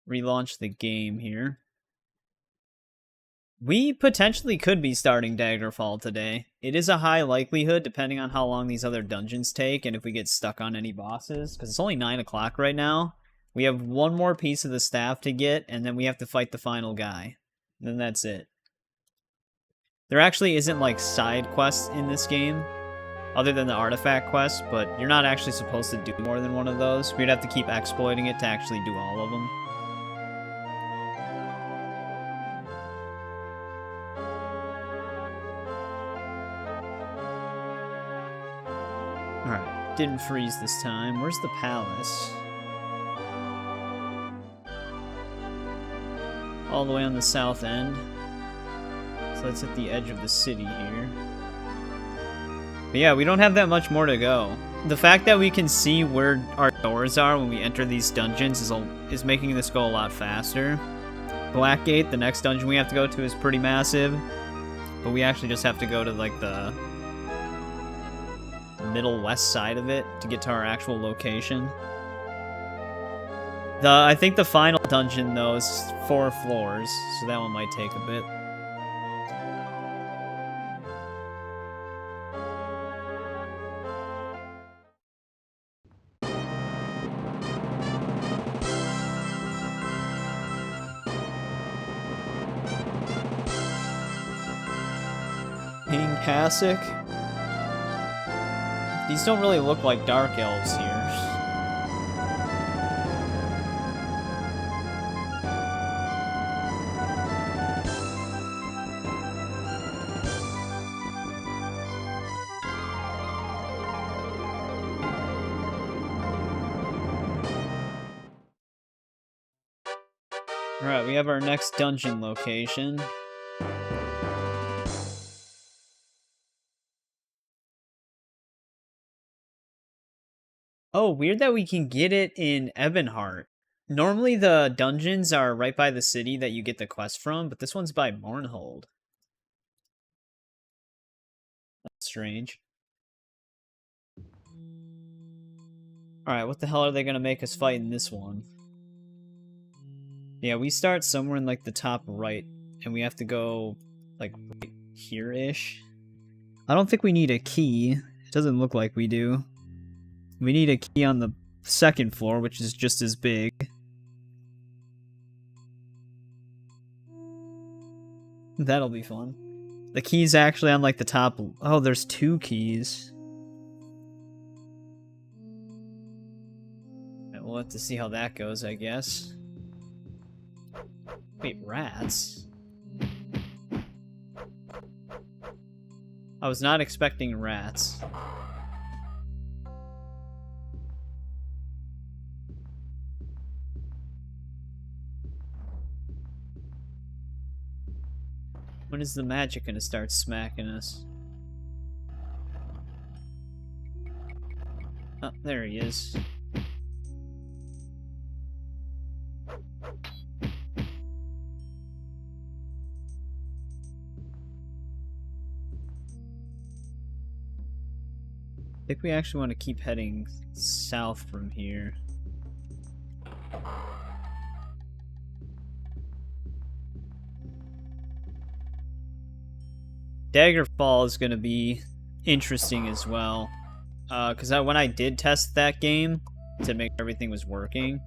Relaunch the game here. We potentially could be starting Daggerfall today. It is a high likelihood, depending on how long these other dungeons take, and if we get stuck on any bosses, because it's only 9 o'clock right now. We have 1 more piece of the staff to get, and then we have to fight the final guy. And then that's it. There actually isn't, like, side quests in this game, other than the artifact quest, but you're not actually supposed to do more than 1 of those. We'd have to keep exploiting it to actually do all of them. Alright, didn't freeze this time. Where's the palace? All the way on the south end. So that's at the edge of the city here. But yeah, we don't have that much more to go. The fact that we can see where our doors are when we enter these dungeons is making this go a lot faster. Blackgate, the next dungeon we have to go to, is pretty massive. But we actually just have to go to, like, the middle west side of it to get to our actual location. I think the final dungeon, though, is 4 floors, so that one might take a bit. King Kasich. These don't really look like dark elves here. Alright, we have our next dungeon location. Oh, weird that we can get it in Ebonheart. Normally the dungeons are right by the city that you get the quest from, but this one's by Mournhold. That's strange. Alright, what the hell are they gonna make us fight in this one? Yeah, we start somewhere in, like, the top right, and we have to go, like, right here-ish. I don't think we need a key. It doesn't look like we do. We need a key on the second floor, which is just as big. That'll be fun. The key's actually on, like, the top... Oh, there's 2 keys. We'll have to see how that goes, I guess. Wait, rats? I was not expecting rats. When is the magic gonna start smacking us? Oh, there he is. I think we actually want to keep heading south from here. Daggerfall is going to be interesting as well. Because when I did test that game to make sure everything was working,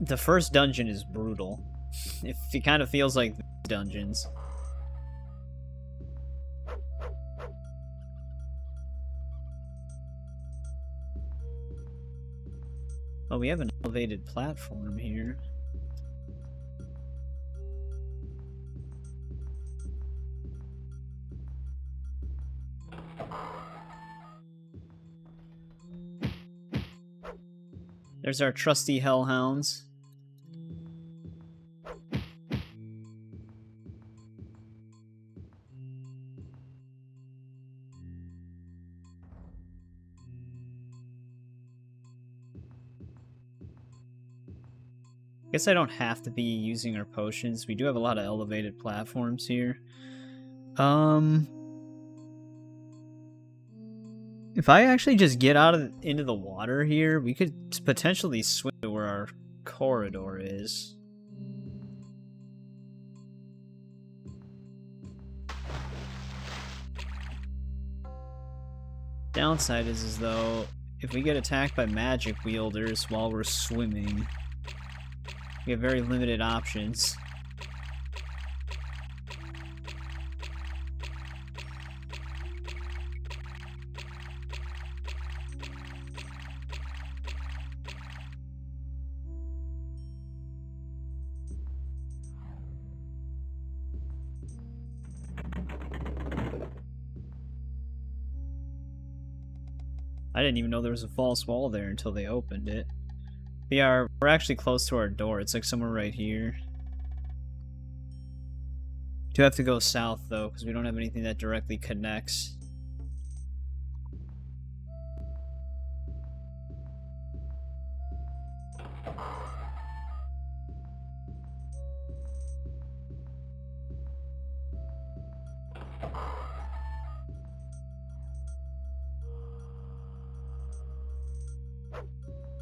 the first dungeon is brutal. It kind of feels like dungeons. Oh, we have an elevated platform here. There's our trusty hellhounds. Guess I don't have to be using our potions. We do have a lot of elevated platforms here. If I actually just get out into the water here, we could potentially swim to where our corridor is. Downside is though, if we get attacked by magic wielders while we're swimming, we have very limited options. I didn't even know there was a false wall there until they opened it. We're actually close to our door. It's like somewhere right here. Do have to go south though, because we don't have anything that directly connects.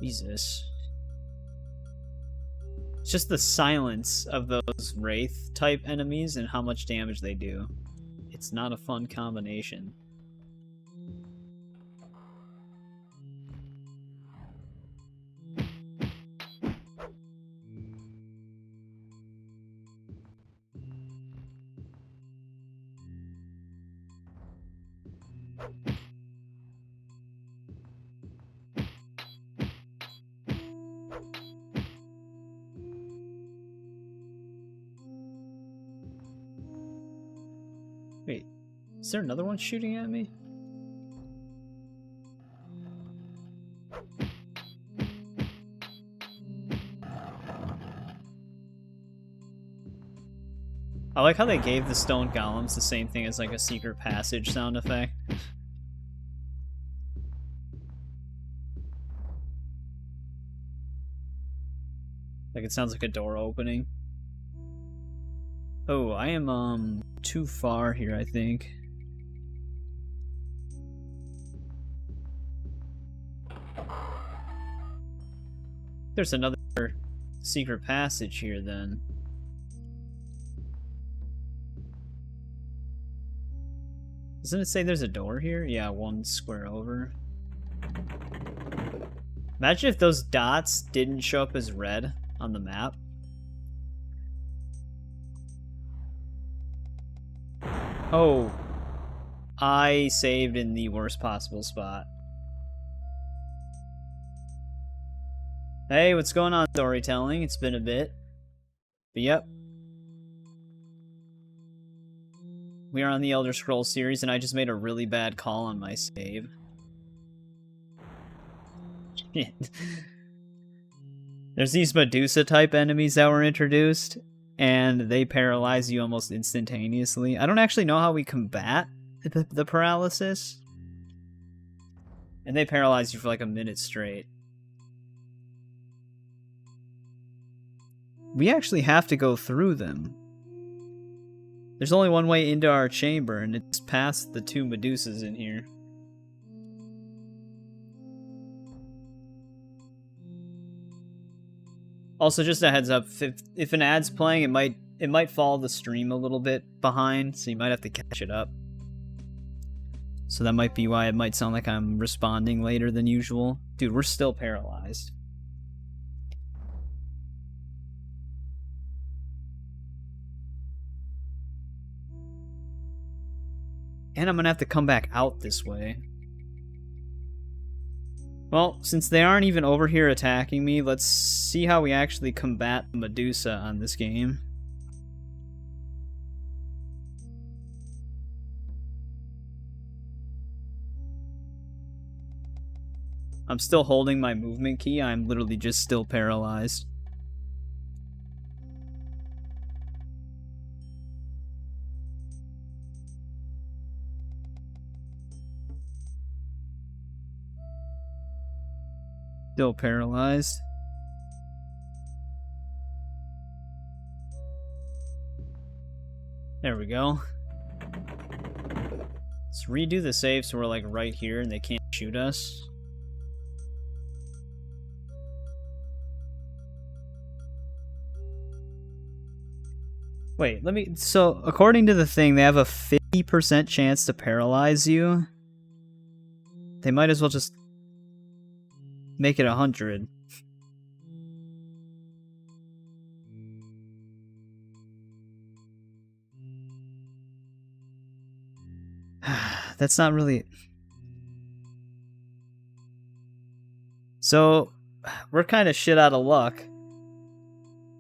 Jesus. It's just the silence of those Wraith-type enemies and how much damage they do. It's not a fun combination. Wait, is there another one shooting at me? I like how they gave the stone golems the same thing as like a secret passage sound effect. Like it sounds like a door opening. Oh, I am too far here, I think. There's another secret passage here then. Doesn't it say there's a door here? Yeah, one square over. Imagine if those dots didn't show up as red on the map. Oh, I saved in the worst possible spot. Hey, what's going on, storytelling? It's been a bit. But yep. We are on the Elder Scrolls series, and I just made a really bad call on my save. There's these Medusa-type enemies that were introduced, and they paralyze you almost instantaneously. I don't actually know how we combat the paralysis. And they paralyze you for like a minute straight. We actually have to go through them. There's only one way into our chamber, and it's past the two Medusas in here. Also, just a heads up, if an ad's playing, it might follow the stream a little bit behind, so you might have to catch it up. So that might be why it might sound like I'm responding later than usual. Dude, we're still paralyzed. And I'm gonna have to come back out this way. Well, since they aren't even over here attacking me, let's see how we actually combat Medusa on this game. I'm still holding my movement key, I'm literally just still paralyzed. Still paralyzed. There we go. Let's redo the save so we're like right here and they can't shoot us. Wait, so according to the thing, they have a 50% chance to paralyze you. They might as well just make it 100. That's not really... So, we're kind of shit out of luck.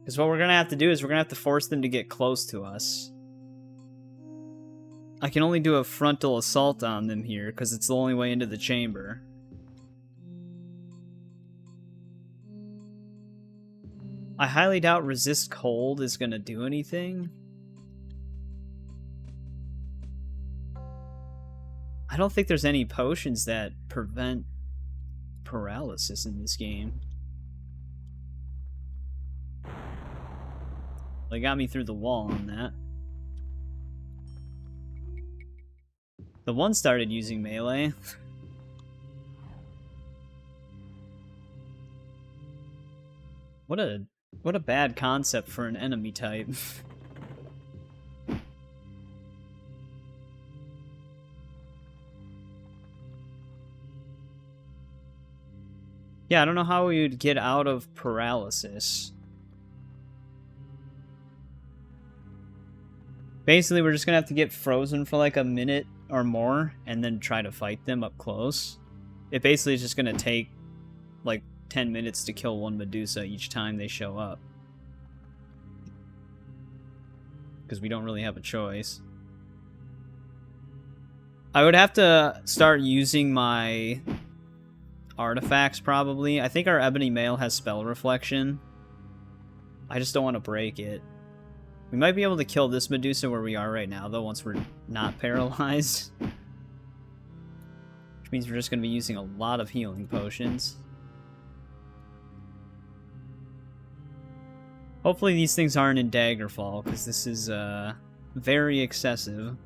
Because what we're going to have to do is we're going to have to force them to get close to us. I can only do a frontal assault on them here, because it's the only way into the chamber. I highly doubt resist cold is going to do anything. I don't think there's any potions that prevent paralysis in this game. They got me through the wall on that. The one started using melee. What a bad concept for an enemy type. Yeah, I don't know how we would get out of paralysis. Basically, we're just gonna have to get frozen for like a minute or more and then try to fight them up close. It basically is just gonna take like 10 minutes to kill one Medusa each time they show up. Because we don't really have a choice. I would have to start using my artifacts probably. I think our Ebony Mail has spell reflection. I just don't want to break it. We might be able to kill this Medusa where we are right now, though, once we're not paralyzed. Which means we're just going to be using a lot of healing potions. Hopefully these things aren't in Daggerfall, because this is very excessive.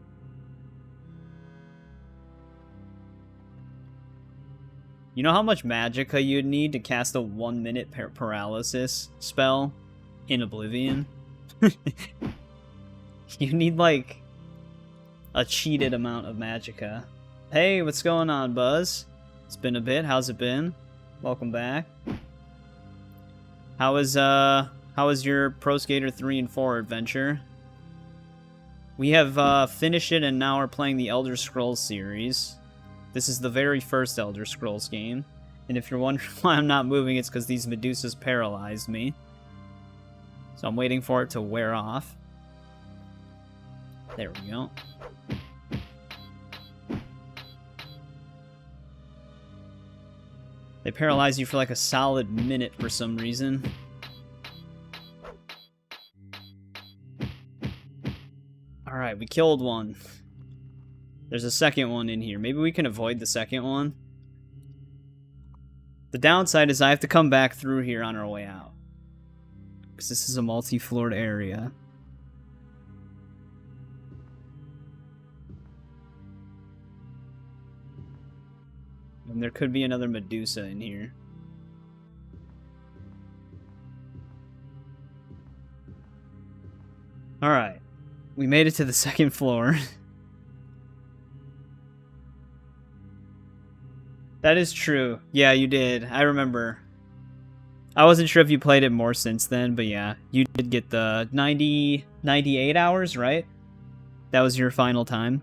You know how much magicka you'd need to cast a 1-minute paralysis spell in Oblivion? You need, like, a cheated amount of magicka. Hey, what's going on, Buzz? It's been a bit. How's it been? Welcome back. How was your Pro Skater 3 and 4 adventure? We have finished it and now are playing the Elder Scrolls series. This is the very first Elder Scrolls game. And if you're wondering why I'm not moving, it's because these Medusas paralyzed me. So I'm waiting for it to wear off. There we go. They paralyze you for like a solid minute for some reason. Alright, we killed one. There's a second one in here. Maybe we can avoid the second one. The downside is I have to come back through here on our way out. Because this is a multi-floored area. And there could be another Medusa in here. Alright. We made it to the second floor. That is true. Yeah, you did. I remember. I wasn't sure if you played it more since then, but yeah. You did get the 98 hours, right? That was your final time.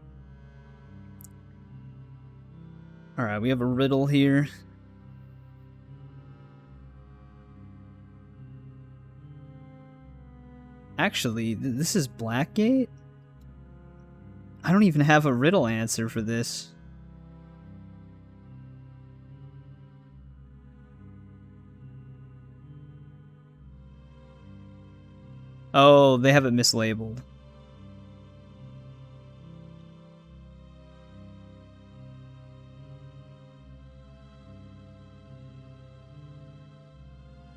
Alright, we have a riddle here. Actually, this is Blackgate? I don't even have a riddle answer for this. Oh, they have it mislabeled.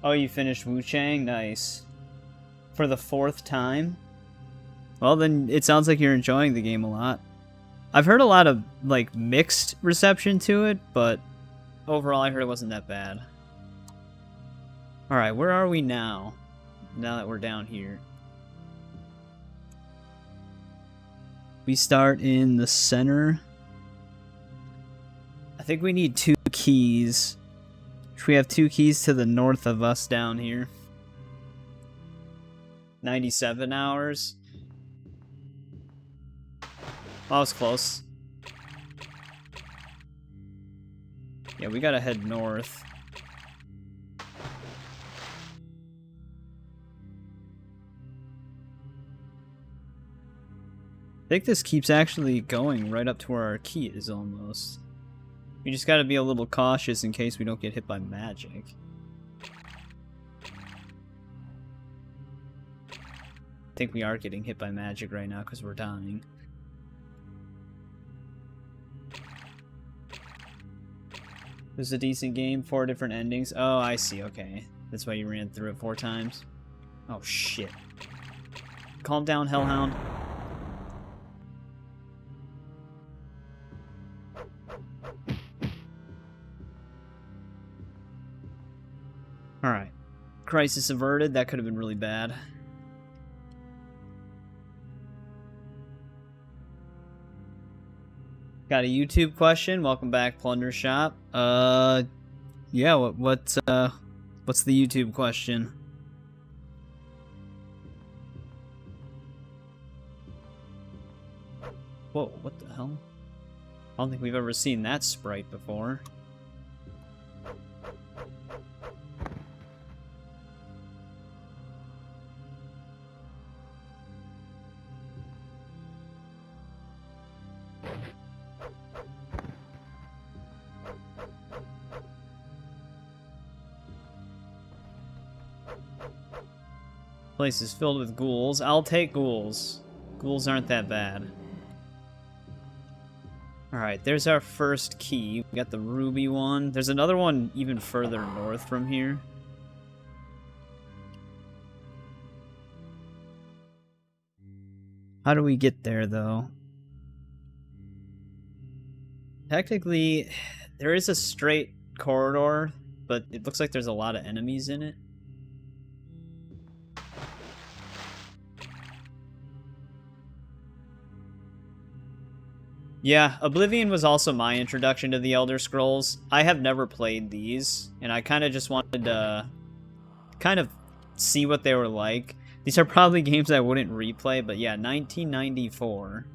Oh, you finished Wu Chang? Nice. For the 4th time? Well, then it sounds like you're enjoying the game a lot. I've heard a lot of, like, mixed reception to it, but overall I heard it wasn't that bad. Alright, where are we now? Now that we're down here. We start in the center. I think we need 2 keys. We have 2 keys to the north of us down here. 97 hours. That was close. Yeah, we gotta head north. I think this keeps actually going right up to where our key is almost. We just gotta be a little cautious in case we don't get hit by magic. I think we are getting hit by magic right now because we're dying. It was a decent game, 4 different endings. Oh, I see, okay. That's why you ran through it 4 times. Oh, shit. Calm down, Hellhound. Alright. Crisis averted. That could have been really bad. Got a YouTube question. Welcome back, Plunder Shop. Yeah, what's the YouTube question? Whoa, what the hell? I don't think we've ever seen that sprite before. Place is filled with ghouls. I'll take ghouls. Ghouls aren't that bad. Alright, there's our first key. We got the ruby one. There's another one even further north from here. How do we get there, though? Technically, there is a straight corridor, but it looks like there's a lot of enemies in it. Yeah, Oblivion was also my introduction to the Elder Scrolls. I have never played these, and I kind of just wanted to kind of see what they were like. These are probably games I wouldn't replay, but yeah, 1994.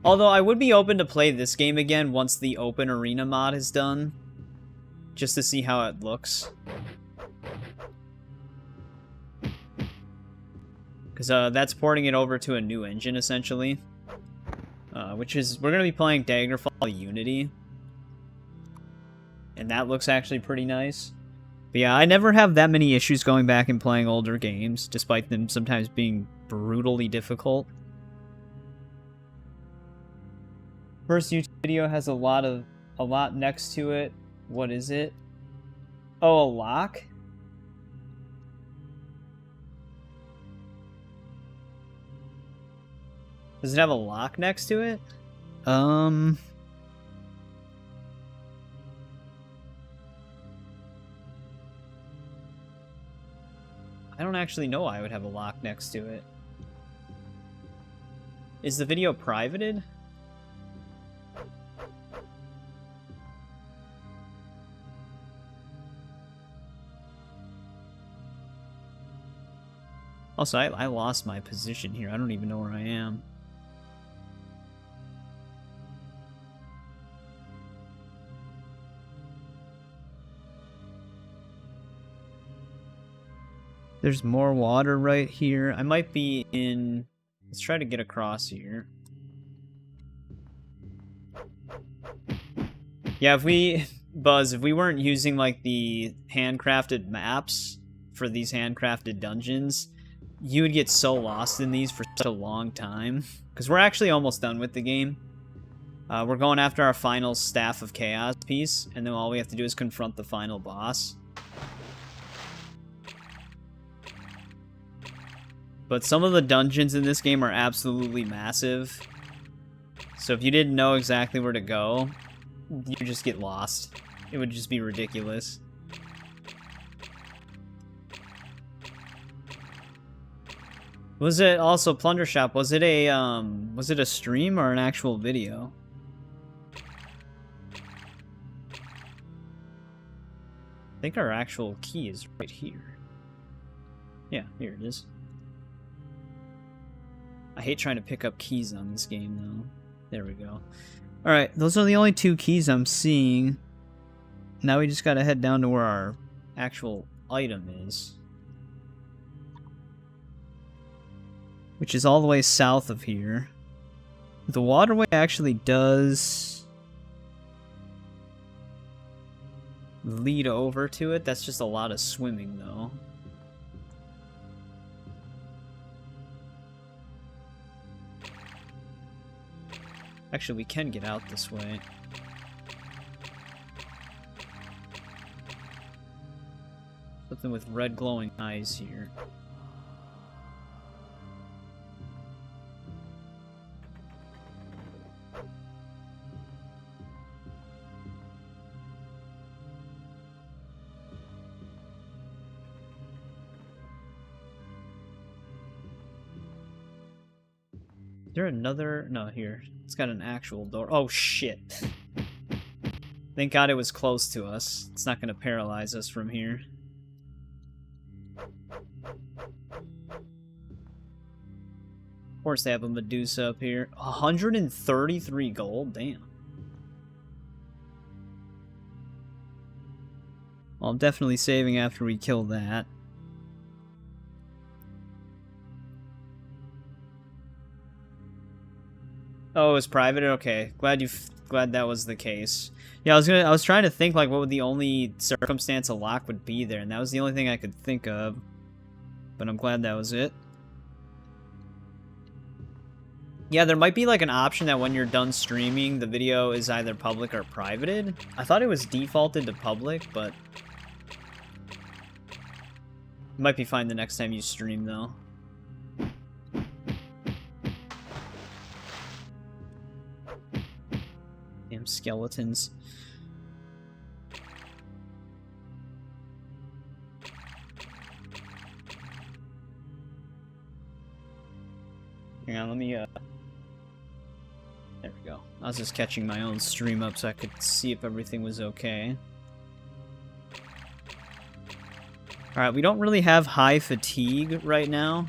Although I would be open to play this game again once the open arena mod is done, just to see how it looks. Because that's porting it over to a new engine, essentially. Which is, we're going to be playing Daggerfall Unity. And that looks actually pretty nice. But yeah, I never have that many issues going back and playing older games, despite them sometimes being brutally difficult. First YouTube video has a lot next to it. What is it? Oh, a lock? Does it have a lock next to it? I don't actually know why I would have a lock next to it. Is the video privated? Also, I lost my position here. I don't even know where I am. There's more water right here. I might be in... Let's try to get across here. Yeah, if we... Buzz, if we weren't using, like, the handcrafted maps for these handcrafted dungeons, you would get so lost in these for such a long time. Because we're actually almost done with the game. We're going after our final Staff of Chaos piece, and then all we have to do is confront the final boss. But some of the dungeons in this game are absolutely massive. So if you didn't know exactly where to go, you just get lost. It would just be ridiculous. Was it also Plunder Shop? Was it a stream or an actual video? I think our actual key is right here. Yeah, here it is. I hate trying to pick up keys on this game, though. There we go. Alright, those are the only two keys I'm seeing. Now we just gotta head down to where our actual item is. Which is all the way south of here. The waterway actually does lead over to it. That's just a lot of swimming, though. Actually, we can get out this way. Something with red glowing eyes here. Is there another? No, here. It's got an actual door. Oh, shit. Thank God it was close to us. It's not going to paralyze us from here. Of course they have a Medusa up here. 133 gold? Damn. Well, I'm definitely saving after we kill that. Oh, it was private? Okay. Glad that was the case. Yeah, I was trying to think like what would the only circumstance a lock would be there, and that was the only thing I could think of. but I'm glad that was it. Yeah, there might be like an option that when you're done streaming, the video is either public or privated. I thought it was defaulted to public, but it might be fine the next time you stream, though. Damn skeletons. Hang on, let me, there we go. I was just catching my own stream up so I could see if everything was okay. Alright, we don't really have high fatigue right now,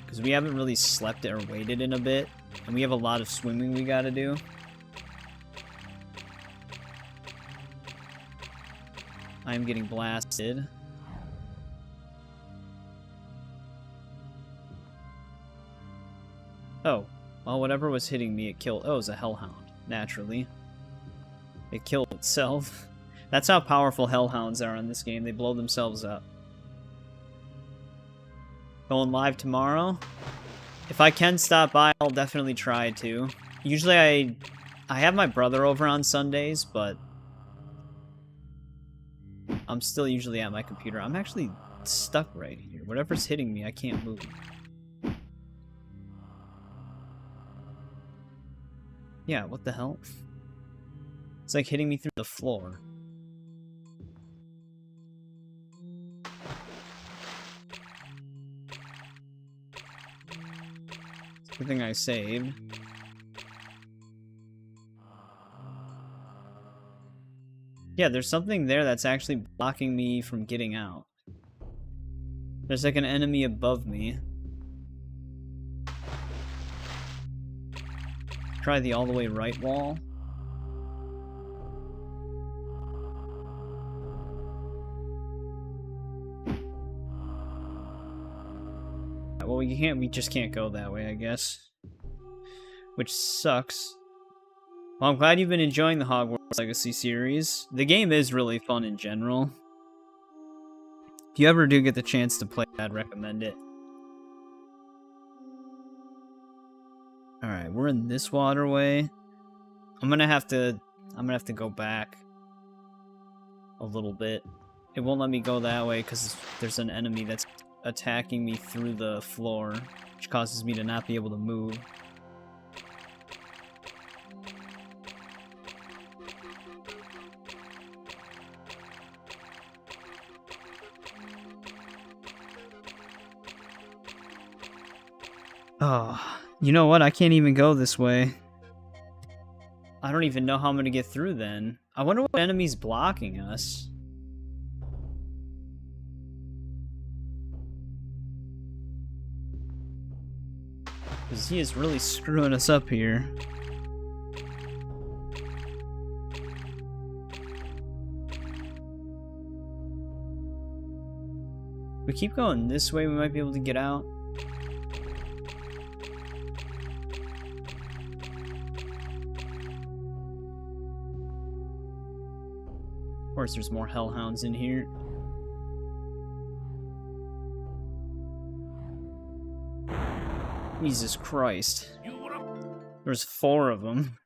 because we haven't really slept or waited in a bit, and we have a lot of swimming we gotta do. I am getting blasted. Oh, well, whatever was hitting me, it killed. Oh, it was a hellhound, naturally. It killed itself. That's how powerful hellhounds are in this game. They blow themselves up. Going live tomorrow? If I can stop by, I'll definitely try to. Usually I have my brother over on Sundays, but I'm still usually at my computer. I'm actually stuck right here. Whatever's hitting me, I can't move. Yeah, what the hell? It's like hitting me through the floor. Good thing I saved. Yeah, there's something there that's actually blocking me from getting out. There's like an enemy above me. Try the all the way right wall. Well, we just can't go that way, I guess. Which sucks. Well, I'm glad you've been enjoying the Hogwarts Legacy series. The game is really fun in general. If you ever do get the chance to play, I'd recommend it. Alright, we're in this waterway. I'm gonna have to go back a little bit. It won't let me go that way because there's an enemy that's attacking me through the floor, which causes me to not be able to move. Oh, you know what? I can't even go this way. I don't even know how I'm gonna get through then. I wonder what enemy's blocking us. Because he is really screwing us up here. We keep going this way, we might be able to get out. Of course, there's more hellhounds in here. Jesus Christ. There's 4 of them.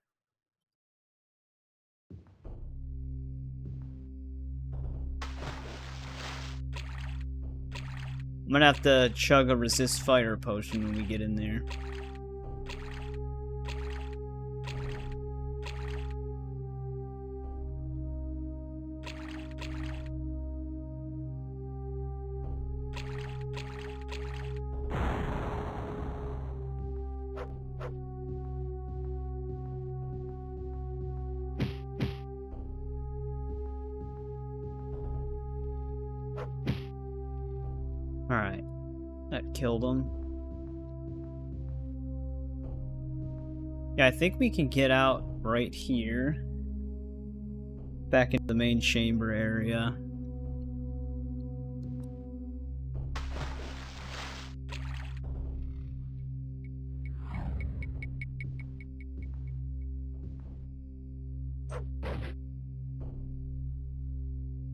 I'm gonna have to chug a resist fire potion when we get in there. Alright. That killed him. Yeah, I think we can get out right here. Back into the main chamber area.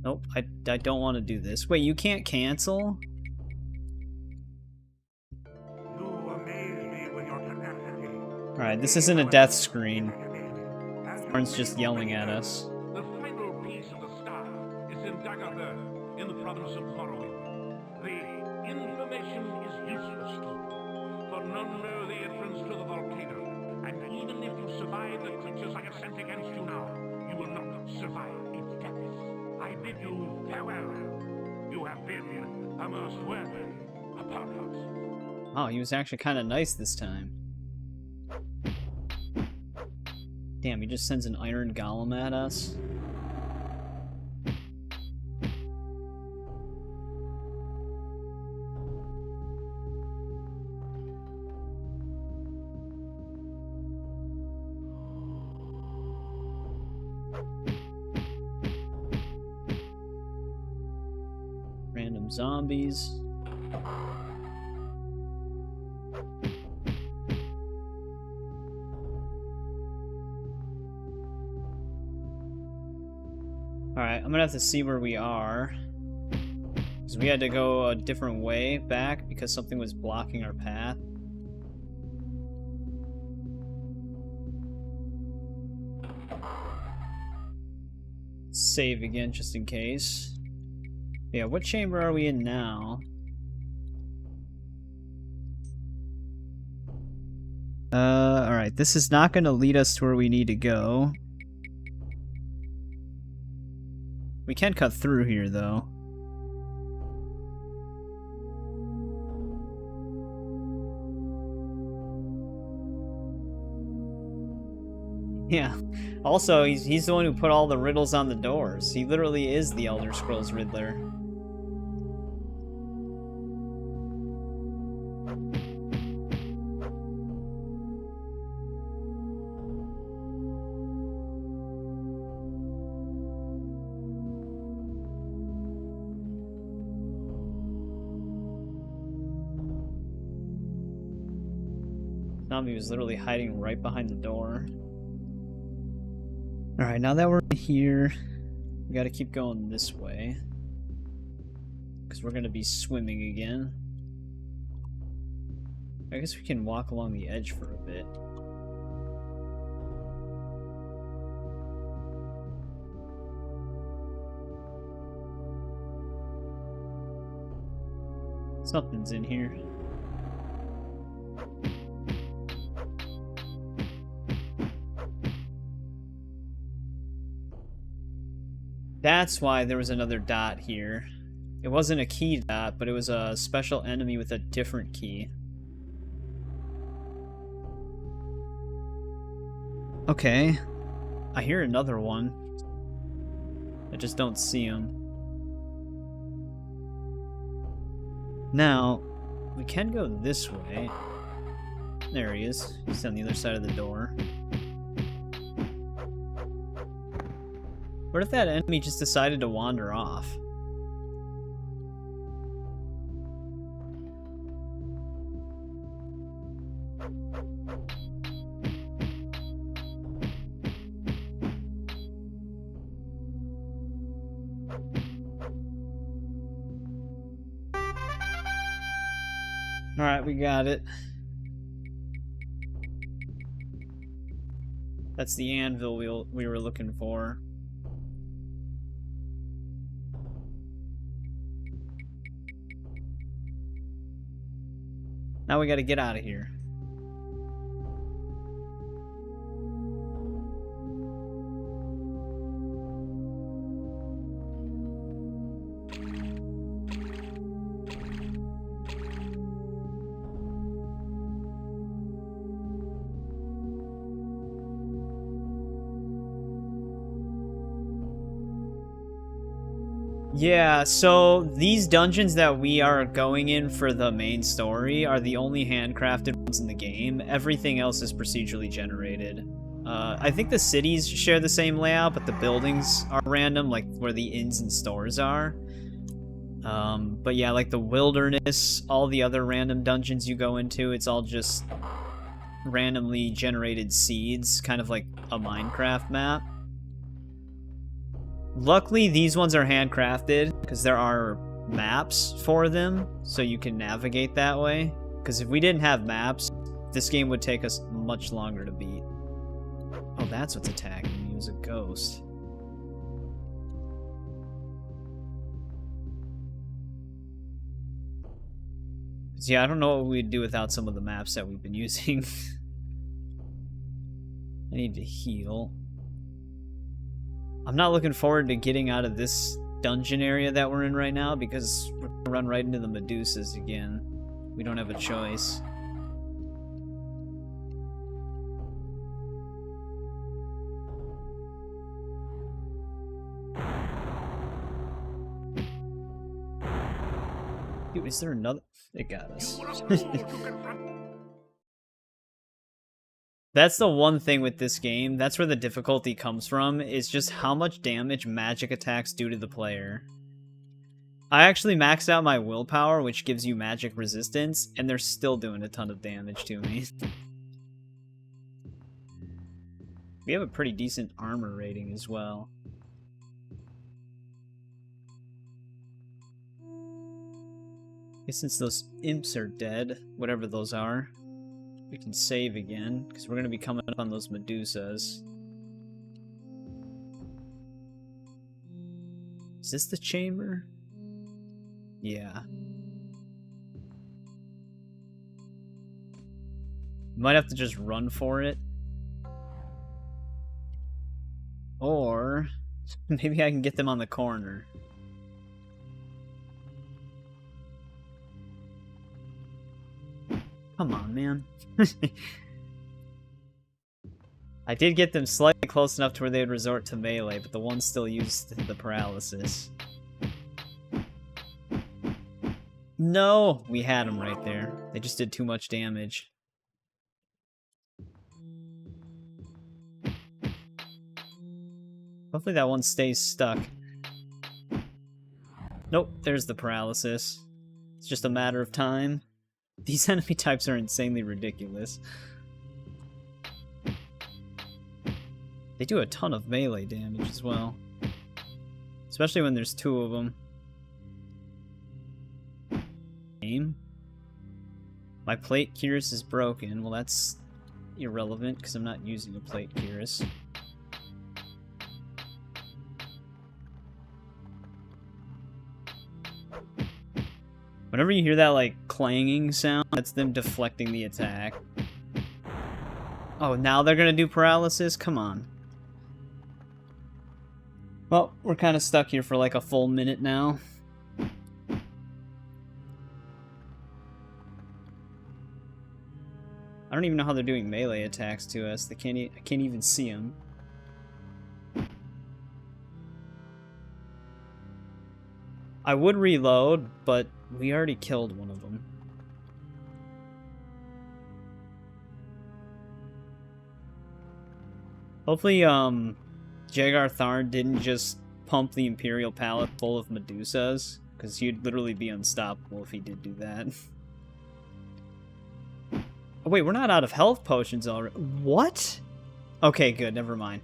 Nope, I don't want to do this. Wait, you can't cancel? Alright, this isn't a death screen. Tharn's just yelling at us. The final piece of the star is in Jagar Tharn, in the province of Morrowind. The information is useless to you, for none know the entrance to the volcano, and even if you survive the creatures I have sent against you now, you will not survive its depths. I bid you farewell. You have been a most worthy apologist. Oh, he was actually kind of nice this time. Damn, he just sends an iron golem at us. Random zombies. Alright, I'm gonna have to see where we are. Because we had to go a different way back because something was blocking our path. Save again just in case. Yeah, what chamber are we in now? Alright, this is not gonna lead us to where we need to go. We can cut through here, though. Yeah. Also, he's the one who put all the riddles on the doors. He literally is the Elder Scrolls Riddler. Zombie was literally hiding right behind the door. Alright, now that we're here, we gotta keep going this way. Because we're gonna be swimming again. I guess we can walk along the edge for a bit. Something's in here. That's why there was another dot here. It wasn't a key dot, but it was a special enemy with a different key. Okay. I hear another one. I just don't see him. Now, we can go this way. There he is. He's on the other side of the door. What if that enemy just decided to wander off? Alright, we got it. That's the anvil we were looking for. Now we gotta get out of here. Yeah, so these dungeons that we are going in for the main story are the only handcrafted ones in the game. Everything else is procedurally generated. I think the cities share the same layout, but the buildings are random, like where the inns and stores are. But yeah, like the wilderness, all the other random dungeons you go into, it's all just randomly generated seeds, kind of like a Minecraft map. Luckily, these ones are handcrafted, because there are maps for them, so you can navigate that way. Because if we didn't have maps, this game would take us much longer to beat. Oh, that's what's attacking me. It was a ghost. Yeah, I don't know what we'd do without some of the maps that we've been using. I need to heal. I'm not looking forward to getting out of this dungeon area that we're in right now because we're gonna run right into the Medusas again. We don't have a choice. Dude, is there another? It got us. That's the one thing with this game. That's where the difficulty comes from, is just how much damage magic attacks do to the player. I actually maxed out my willpower, which gives you magic resistance, and they're still doing a ton of damage to me. We have a pretty decent armor rating as well. Since those imps are dead, whatever those are, we can save again, because we're going to be coming up on those Medusas. Is this the chamber? Yeah. Might have to just run for it. Or maybe I can get them on the corner. Come on, man. I did get them slightly close enough to where they would resort to melee, but the one still used the paralysis. No! We had them right there. They just did too much damage. Hopefully that one stays stuck. Nope, there's the paralysis. It's just a matter of time. These enemy types are insanely ridiculous. They do a ton of melee damage as well. Especially when there's two of them. Aim. My plate cuirass is broken. Well, that's irrelevant because I'm not using a plate cuirass. Whenever you hear that, like, clanging sound, that's them deflecting the attack. Oh, now they're gonna do paralysis? Come on. Well, we're kind of stuck here for like a full minute now. I don't even know how they're doing melee attacks to us. I can't even see them. I would reload, but we already killed one of them. Hopefully, Jagar Tharn didn't just pump the Imperial Palette full of Medusas, because he'd literally be unstoppable if he did do that. Oh, wait, we're not out of health potions already. What? Okay, good, never mind.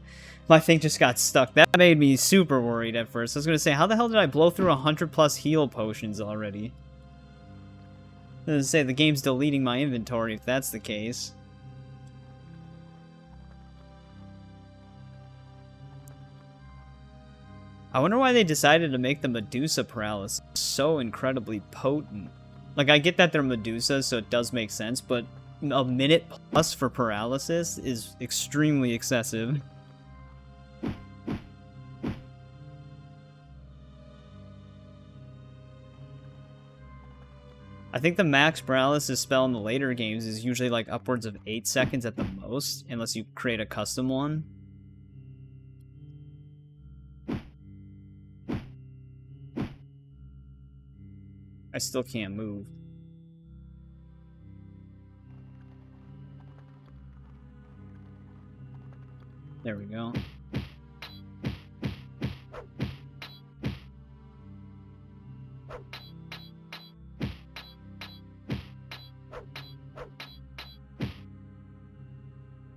My thing just got stuck. That made me super worried at first. I was going to say, how the hell did I blow through 100+ heal potions already? I was going to say, the game's deleting my inventory if that's the case. I wonder why they decided to make the Medusa paralysis so incredibly potent. Like, I get that they're Medusas, so it does make sense, but a minute plus for paralysis is extremely excessive. I think the max paralysis spell in the later games is usually like upwards of 8 seconds at the most, unless you create a custom one. I still can't move. There we go.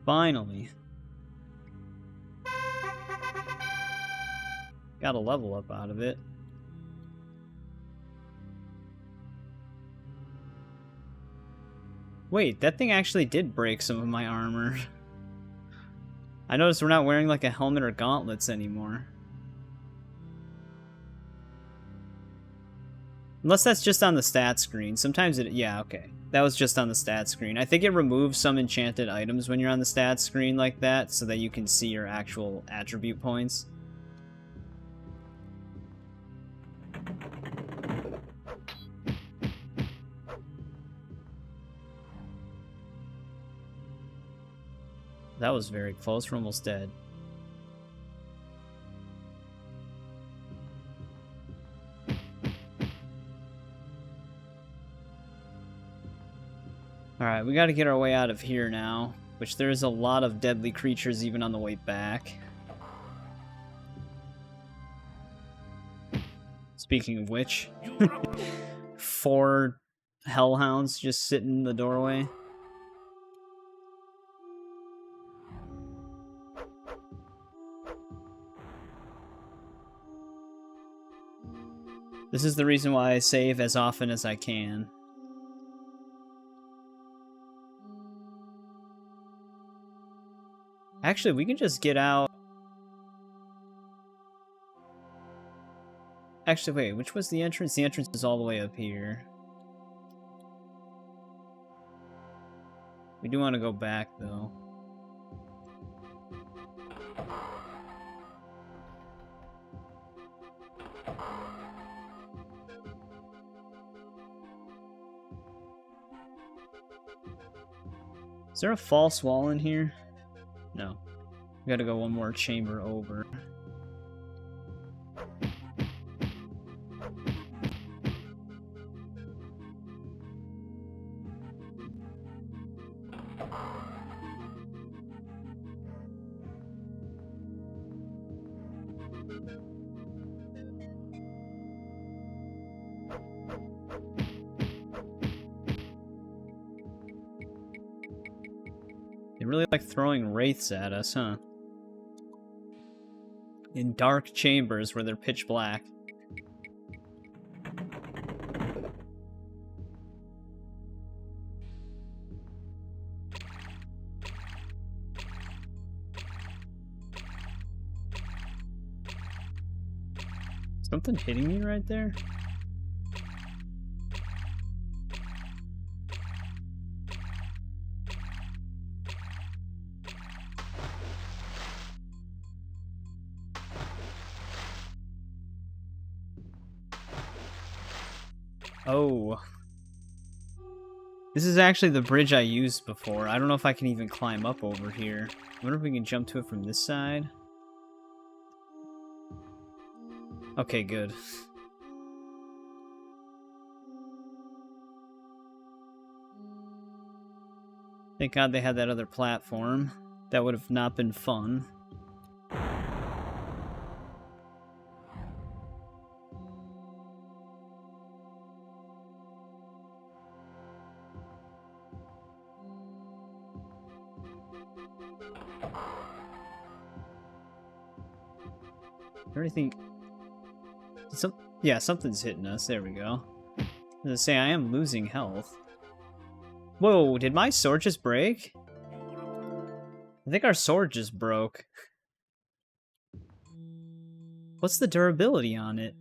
Finally. Got a level up out of it. Wait, that thing actually did break some of my armor. I noticed we're not wearing like a helmet or gauntlets anymore. Unless that's just on the stat screen. Sometimes it... Yeah, okay. That was just on the stat screen. I think it removes some enchanted items when you're on the stat screen like that, so that you can see your actual attribute points. That was very close. We're almost dead. Alright, we gotta get our way out of here now. Which there's a lot of deadly creatures even on the way back. Speaking of which, 4 hellhounds just sitting in the doorway. This is the reason why I save as often as I can. Actually, we can just get out. Actually, wait, which was the entrance? The entrance is all the way up here. We do want to go back, though. Is there a false wall in here? No. We gotta go one more chamber over. They really like throwing wraiths at us, huh? In dark chambers where they're pitch black. Something hitting me right there? Oh. This is actually the bridge I used before. I don't know if I can even climb up over here. I wonder if we can jump to it from this side. Okay, good. Thank God they had that other platform. That would have not been fun. Anything? Yeah, something's hitting us. There we go. I was gonna say, I am losing health. Whoa, did my sword just break? I think our sword just broke. What's the durability on it?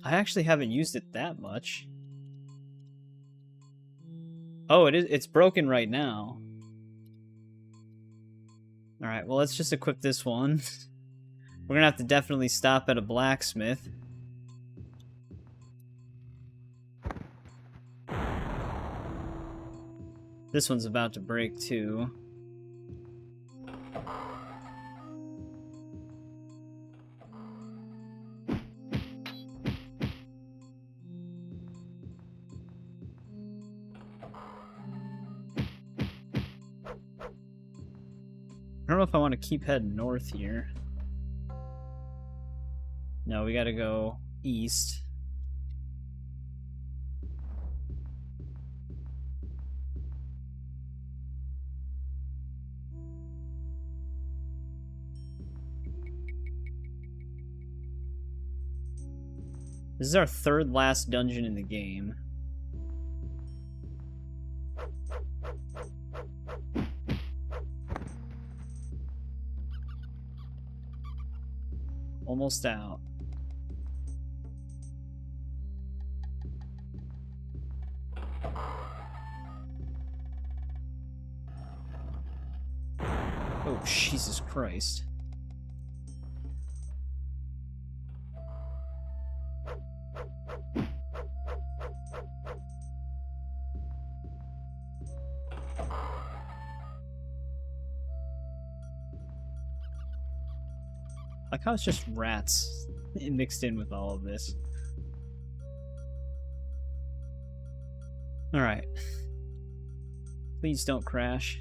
I actually haven't used it that much. Oh, it's broken right now. Alright, well, let's just equip this one. We're gonna have to definitely stop at a blacksmith. This one's about to break too. I don't know if I want to keep heading north here. No, we gotta go east. This is our third last dungeon in the game. Almost out. Oh, Jesus Christ. Like how it's just rats mixed in with all of this. Alright. Please don't crash.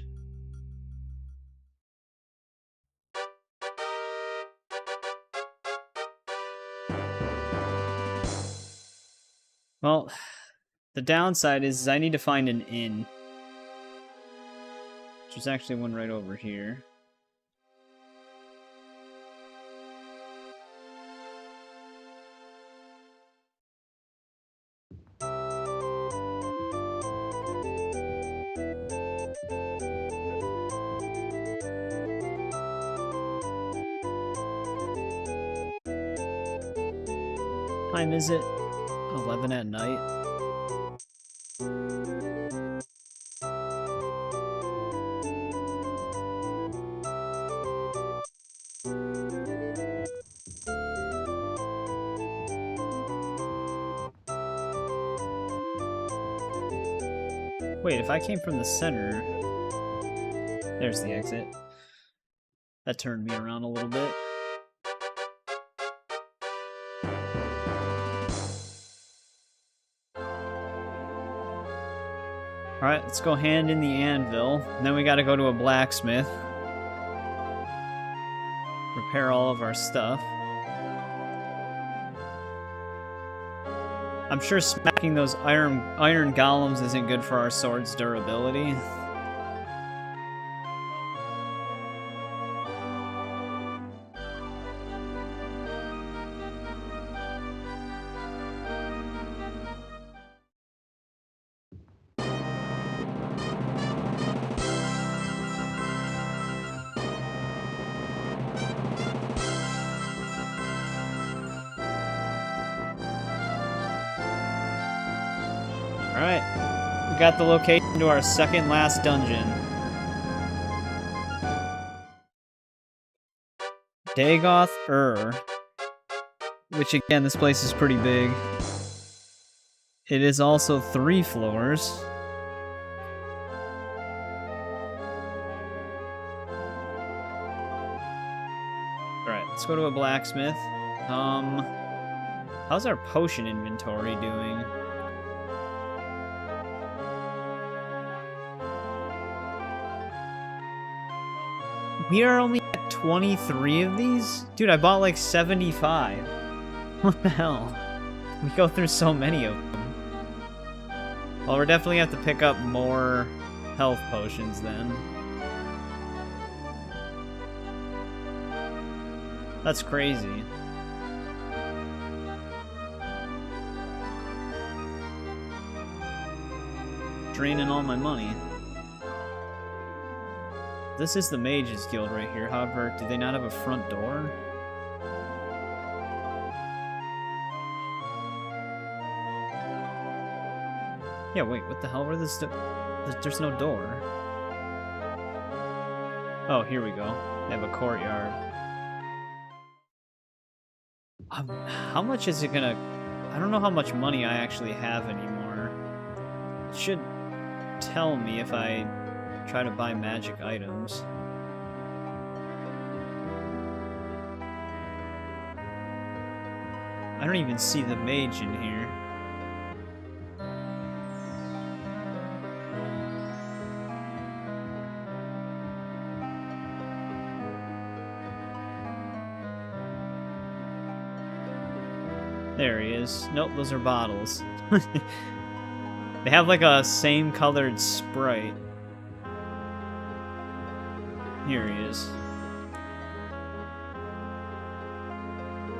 Well, the downside is I need to find an inn. There's actually one right over here. Time is it? 11 at night. Wait, if I came from the center... There's the exit. That turned me around a little bit. Alright, let's go hand in the anvil. And then we gotta go to a blacksmith. Repair all of our stuff. I'm sure smacking those iron golems isn't good for our sword's durability. Alright, we got the location to our second last dungeon. Dagoth which again, this place is pretty big. It is also 3 floors. Alright, let's go to a blacksmith. How's our potion inventory doing? We are only at 23 of these? Dude, I bought like 75. What the hell? We go through so many of them. Well, we're definitely have to pick up more health potions then. That's crazy. Draining all my money. This is the Mages Guild right here. However, do they not have a front door? Yeah, wait, what the hell? Where this? There's no door. Oh, here we go. They have a courtyard. How much is it gonna... I don't know how much money I actually have anymore. It should tell me if I try to buy magic items. I don't even see the mage in here. There he is. Nope, those are bottles. They have like a same colored Sprite. Here he is.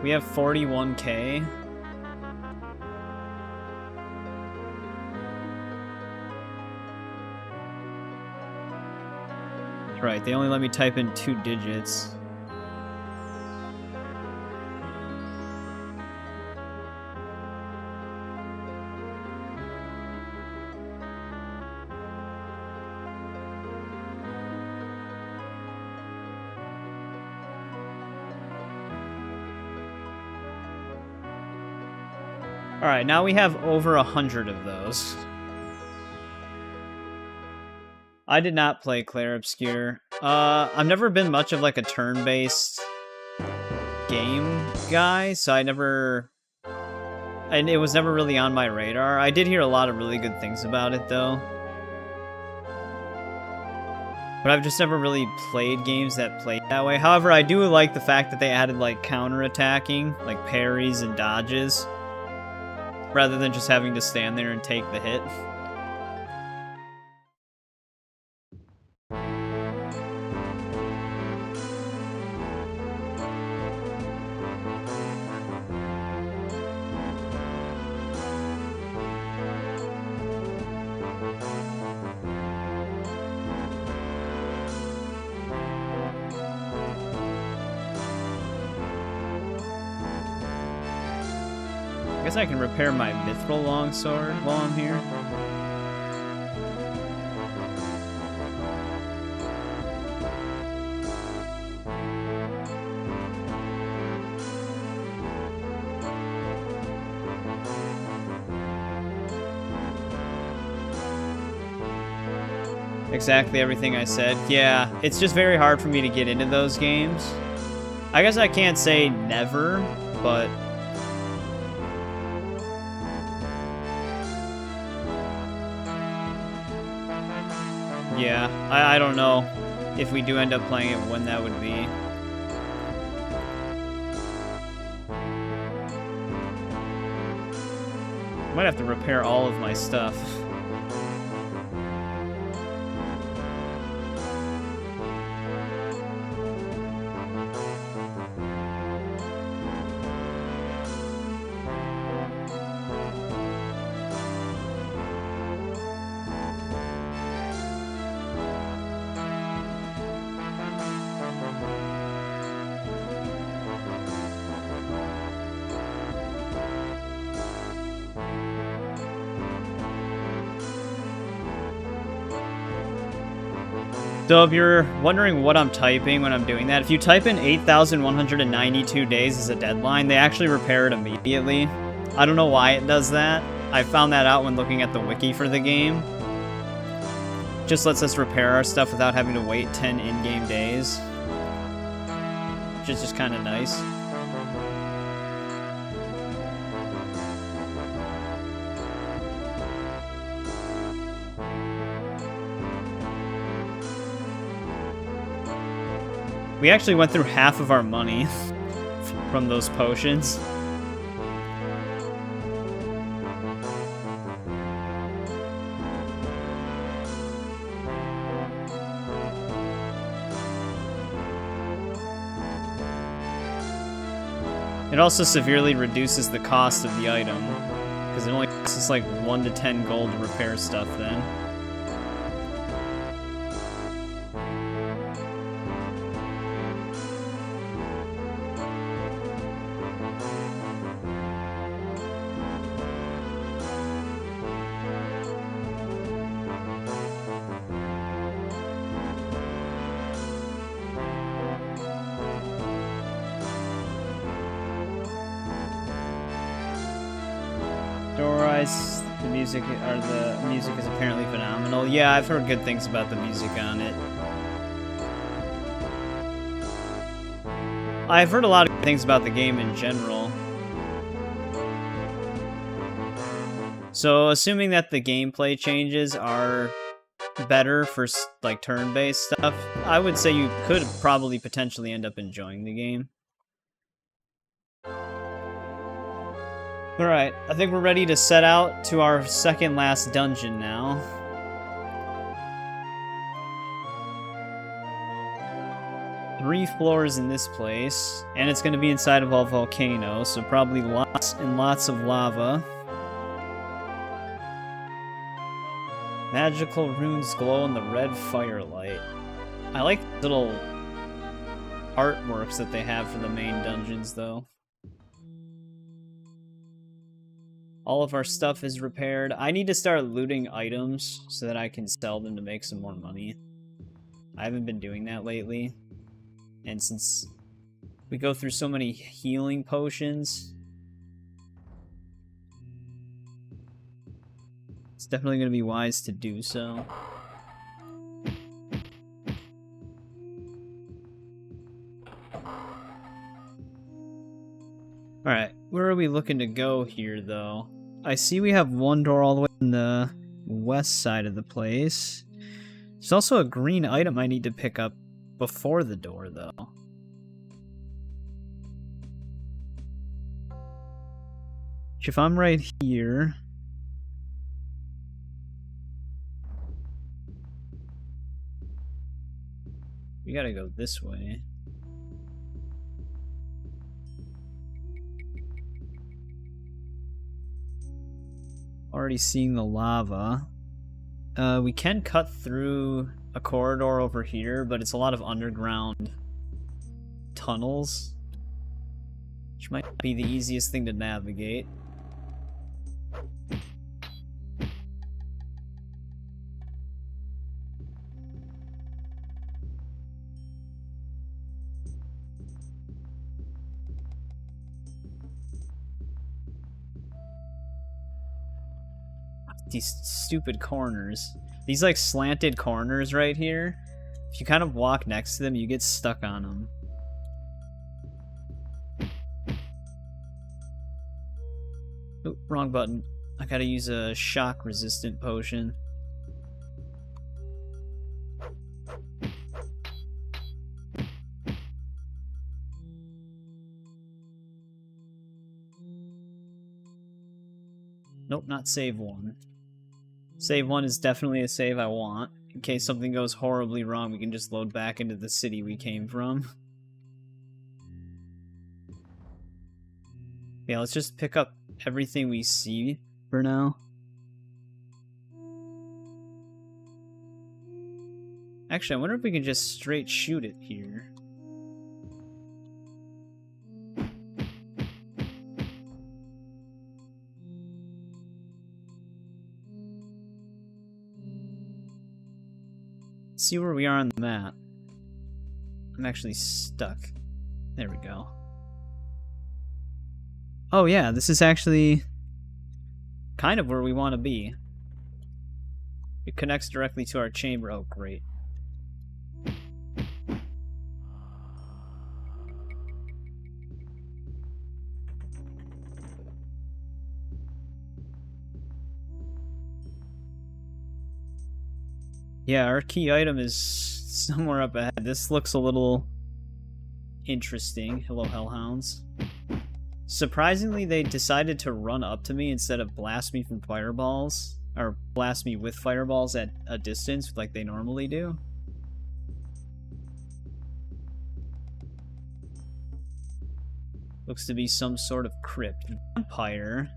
We have 41k. That's right, they only let me type in 2 digits. Alright, now we have over 100 of those. I did not play Clair Obscur. I've never been much of like a turn-based game guy, so and it was never really on my radar. I did hear a lot of really good things about it though. But I've just never really played games that play that way. However, I do like the fact that they added like counter-attacking, like parries and dodges, rather than just having to stand there and take the hit. I guess I can repair my mithril longsword while I'm here. Exactly everything I said. Yeah, it's just very hard for me to get into those games. I guess I can't say never, but yeah, I don't know if we do end up playing it, when that would be. Might have to repair all of my stuff. So if you're wondering what I'm typing when I'm doing that, if you type in 8,192 days as a deadline, they actually repair it immediately. I don't know why it does that. I found that out when looking at the wiki for the game. Just lets us repair our stuff without having to wait 10 in-game days. Which is just kind of nice. We actually went through half of our money from those potions. It also severely reduces the cost of the item, because it only costs us like 1 to 10 gold to repair stuff then. The music is apparently phenomenal. Yeah, I've heard good things about the music on it. I've heard a lot of good things about the game in general. So, assuming that the gameplay changes are better for like turn-based stuff, I would say you could probably potentially end up enjoying the game. Alright, I think we're ready to set out to our second last dungeon now. Three floors in this place, and it's going to be inside of a volcano, so probably lots and lots of lava. Magical runes glow in the red firelight. I like the little artworks that they have for the main dungeons, though. All of our stuff is repaired. I need to start looting items so that I can sell them to make some more money. I haven't been doing that lately. And since we go through so many healing potions, definitely going to be wise to do so. Alright, where are we looking to go here, though? I see we have one door all the way in the west side of the place. There's also a green item I need to pick up before the door, though. If I'm right here... we gotta go this way. Already seeing the lava. We can cut through a corridor over here, but it's a lot of underground tunnels, which might not be the easiest thing to navigate. These stupid corners. These like slanted corners right here. If you kind of walk next to them, you get stuck on them. Oh, wrong button. I gotta use a shock resistant potion. Nope, not save one. Save one is definitely a save I want. In case something goes horribly wrong, we can just load back into the city we came from. Yeah, let's just pick up everything we see for now. Actually, I wonder if we can just straight shoot it here. See where we are on the map. I'm actually stuck. There we go. Oh yeah, this is actually kind of where we want to be. It connects directly to our chamber. Oh, great. Yeah, our key item is somewhere up ahead. This looks a little interesting. Hello, hellhounds. Surprisingly, they decided to run up to me instead of blast me from fireballs. Or blast me with fireballs at a distance like they normally do. Looks to be some sort of crypt. Vampire.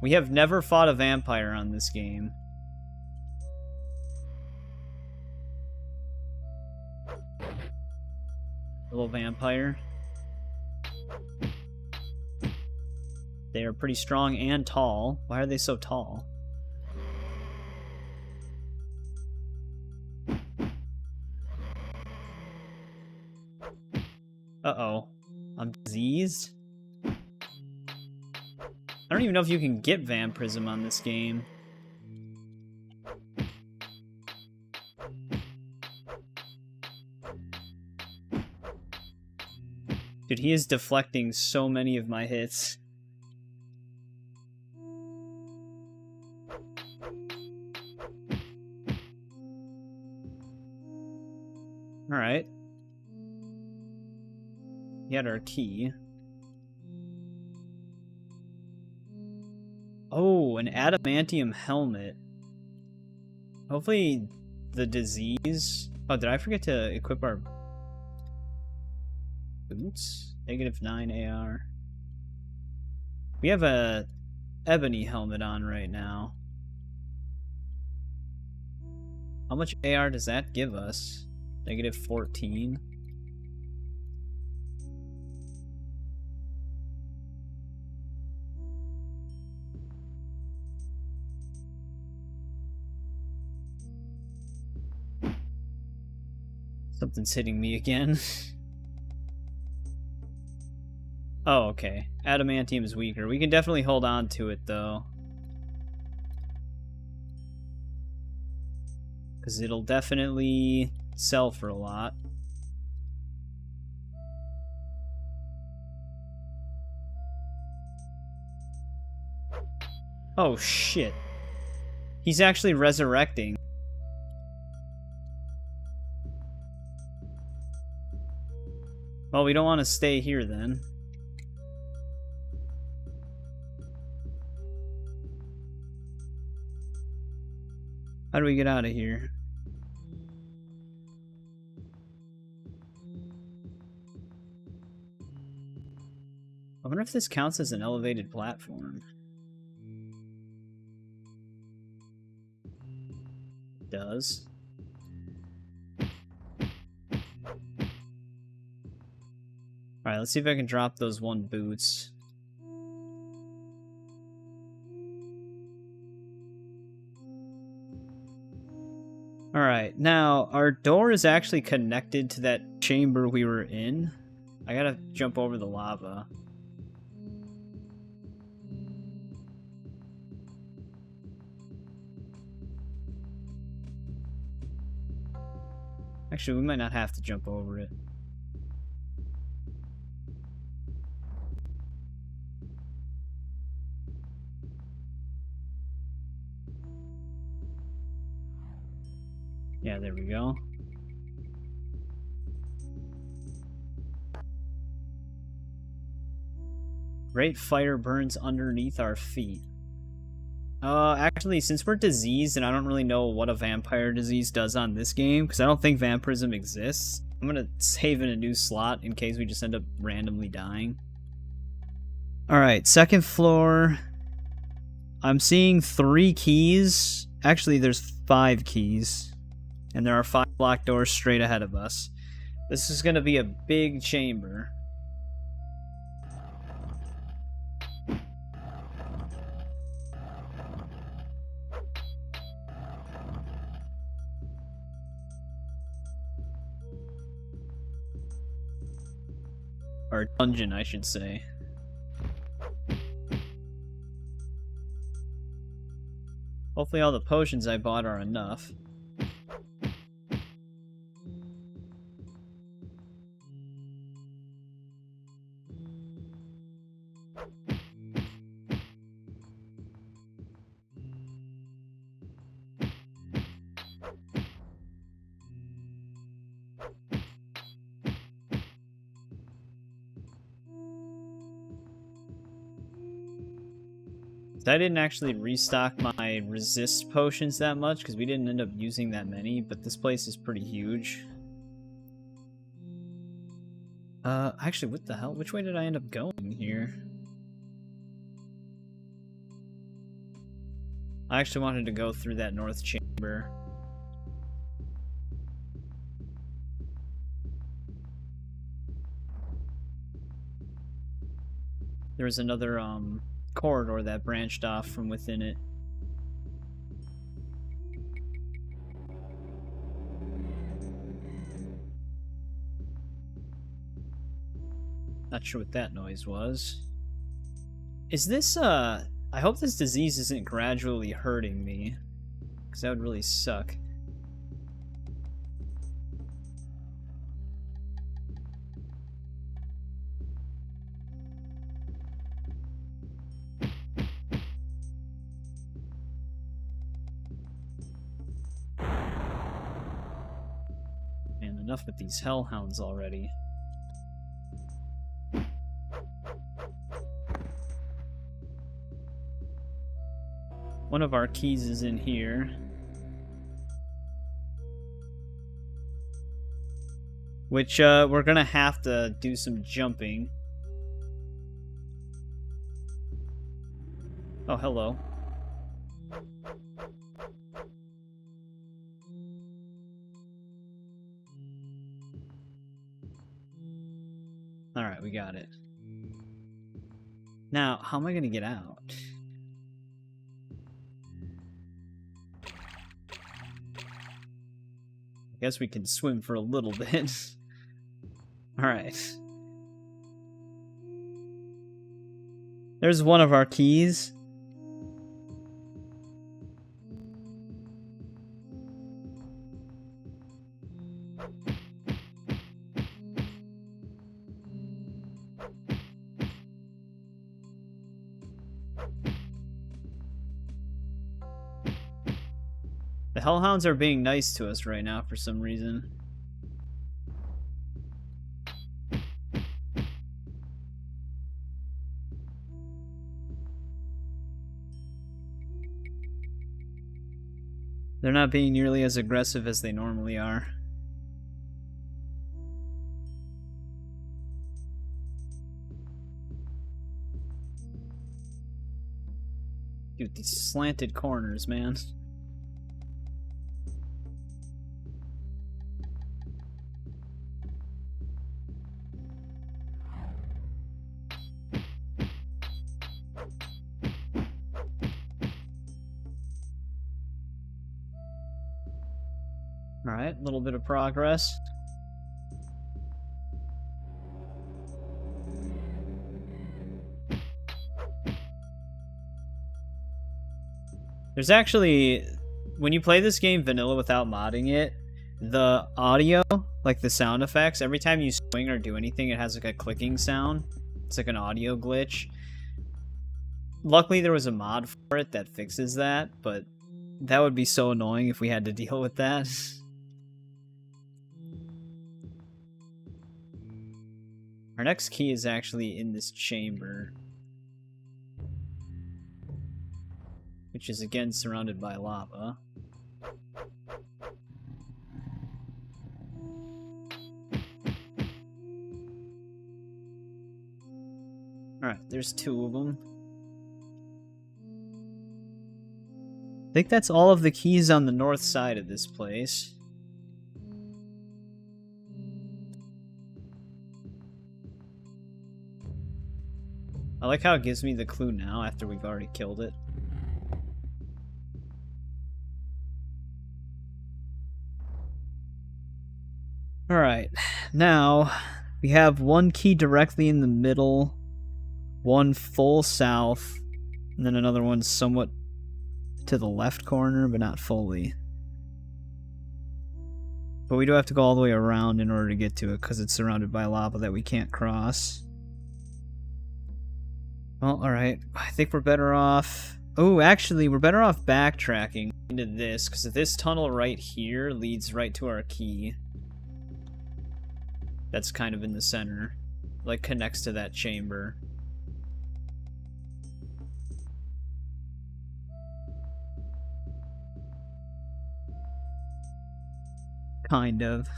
We have never fought a vampire on this game. Little vampire. They are pretty strong and tall. Why are they so tall? Uh-oh. I'm diseased? I don't even know if you can get vampirism on this game. Dude, he is deflecting so many of my hits. Alright. Get our key. Oh, an adamantium helmet. Hopefully the disease... Oh, did I forget to equip our... boots? -9 AR. We have a ebony helmet on right now. How much AR does that give us? -14. Something's hitting me again. Oh, okay. Adamantium is weaker. We can definitely hold on to it, though. Because it'll definitely sell for a lot. Oh shit. He's actually resurrecting. Well, we don't want to stay here then. How do we get out of here? I wonder if this counts as an elevated platform. It does. Alright, let's see if I can drop those 1 boots. Alright, now, our door is actually connected to that chamber we were in. I gotta jump over the lava. Actually, we might not have to jump over it. Yeah, there we go. Great fire burns underneath our feet. Actually, since we're diseased and I don't really know what a vampire disease does on this game, because I don't think vampirism exists, I'm gonna save in a new slot in case we just end up randomly dying. Alright, 2nd floor. I'm seeing 3 keys. Actually, there's 5 keys. And there are 5 locked doors straight ahead of us. This is gonna be a big chamber. Or dungeon, I should say. Hopefully all the potions I bought are enough. I didn't actually restock my resist potions that much because we didn't end up using that many, but this place is pretty huge. Actually, what the hell? Which way did I end up going here? I actually wanted to go through that north chamber. There was another, corridor that branched off from within it. Not sure what that noise was. Is this, I hope this disease isn't gradually hurting me, because that would really suck. Enough with these hellhounds already. One of our keys is in here. Which, we're gonna have to do some jumping. Oh, hello. Alright, we got it. Now, how am I gonna get out? I guess we can swim for a little bit. Alright. There's one of our keys. hellhounds are being nice to us right now for some reason. They're not being nearly as aggressive as they normally are. Dude, these slanted corners, man. Alright, a little bit of progress. There's actually, when you play this game vanilla without modding it, the audio, like the sound effects, every time you swing or do anything, it has like a clicking sound. It's like an audio glitch. Luckily, there was a mod for it that fixes that, but that would be so annoying if we had to deal with that. Our next key is actually in this chamber, which is again surrounded by lava. Alright, there's 2 of them. I think that's all of the keys on the north side of this place. I like how it gives me the clue now after we've already killed it. Alright, now we have 1 key directly in the middle, 1 full south, and then another one somewhat to the left corner, but not fully. But we do have to go all the way around in order to get to it, because it's surrounded by lava that we can't cross. Well, alright. I think we're better off... Oh, actually, we're better off backtracking into this, because this tunnel right here leads right to our key. That's kind of in the center. Like, connects to that chamber. Kind of.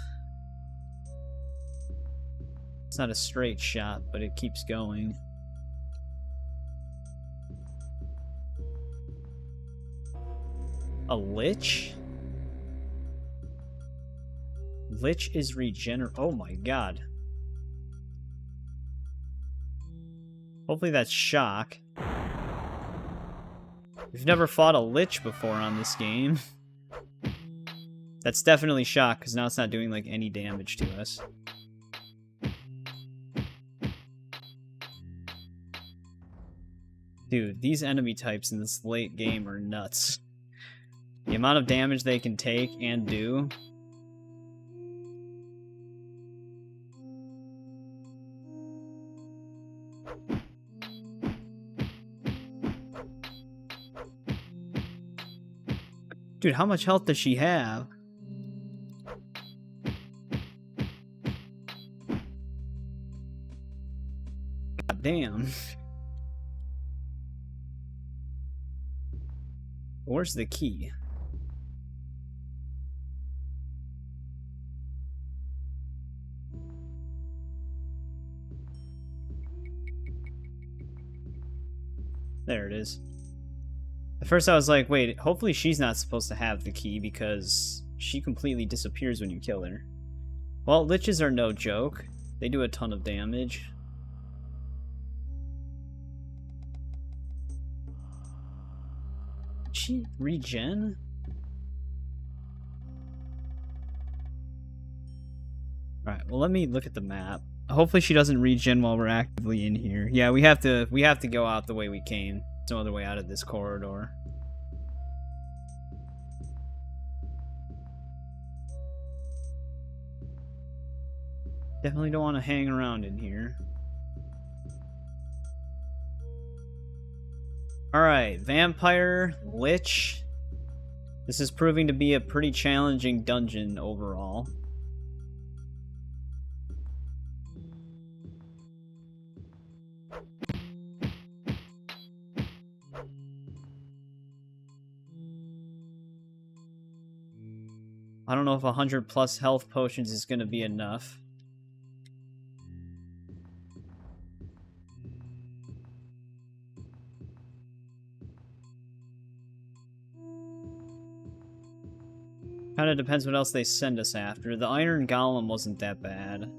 It's not a straight shot, but it keeps going. A lich? Lich is oh my god. Hopefully that's shock. We've never fought a lich before on this game. That's definitely shock, because now it's not doing like any damage to us. Dude, these enemy types in this late game are nuts. The amount of damage they can take and do. Dude, how much health does she have? God damn. Where's the key? There it is. At first I was like, wait, hopefully she's not supposed to have the key because she completely disappears when you kill her. Well, liches are no joke. They do a ton of damage. Did she regen? Alright, well let me look at the map. Hopefully she doesn't regen while we're actively in here. Yeah, we have to go out the way we came. There's no other way out of this corridor. Definitely don't want to hang around in here. Alright, vampire, lich. This is proving to be a pretty challenging dungeon overall. I don't know if 100 plus health potions is gonna be enough. Kinda depends what else they send us after. The Iron Golem wasn't that bad.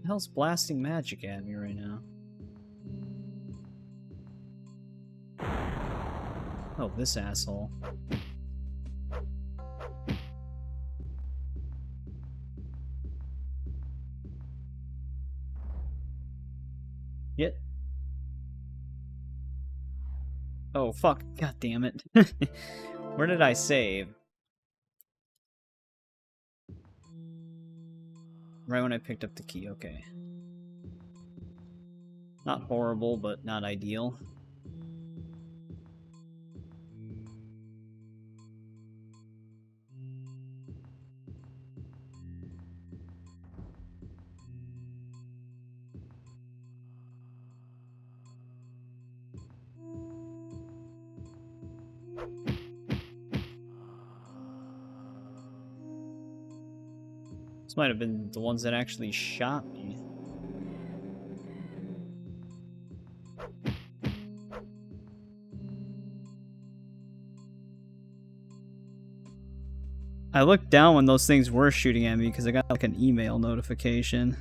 The hell's blasting magic at me right now? Oh, this asshole. Get. Oh, fuck. God damn it. Where did I save? Right when I picked up the key, okay. Not horrible, but not ideal. This might have been the ones that actually shot me. I looked down when those things were shooting at me because I got like an email notification.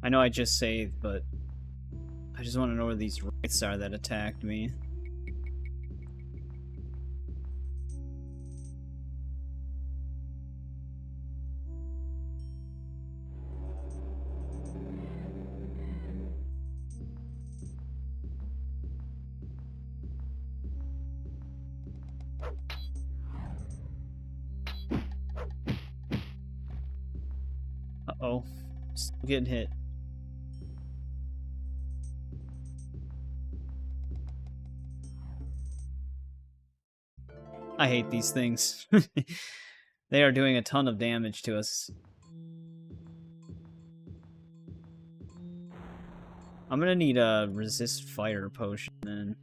I know I just saved, but I just want to know where these wraiths are that attacked me. Uh-oh. Still getting hit. I hate these things. They are doing a ton of damage to us. I'm gonna need a resist fire potion then.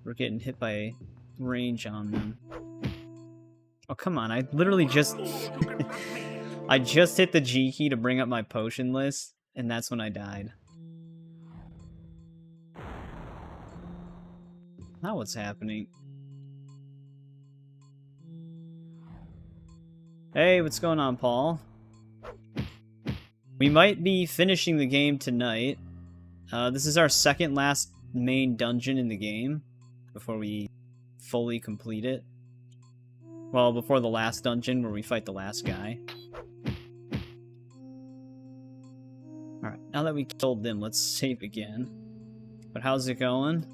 We're getting hit by range on them. Oh, come on. I literally just... I just hit the G key to bring up my potion list, and that's when I died. Now what's happening? Hey, what's going on, Paul? We might be finishing the game tonight. This is our second last main dungeon in the game before we fully complete it. Well, before the last dungeon where we fight the last guy. Alright, now that we killed them, let's save again. But how's it going?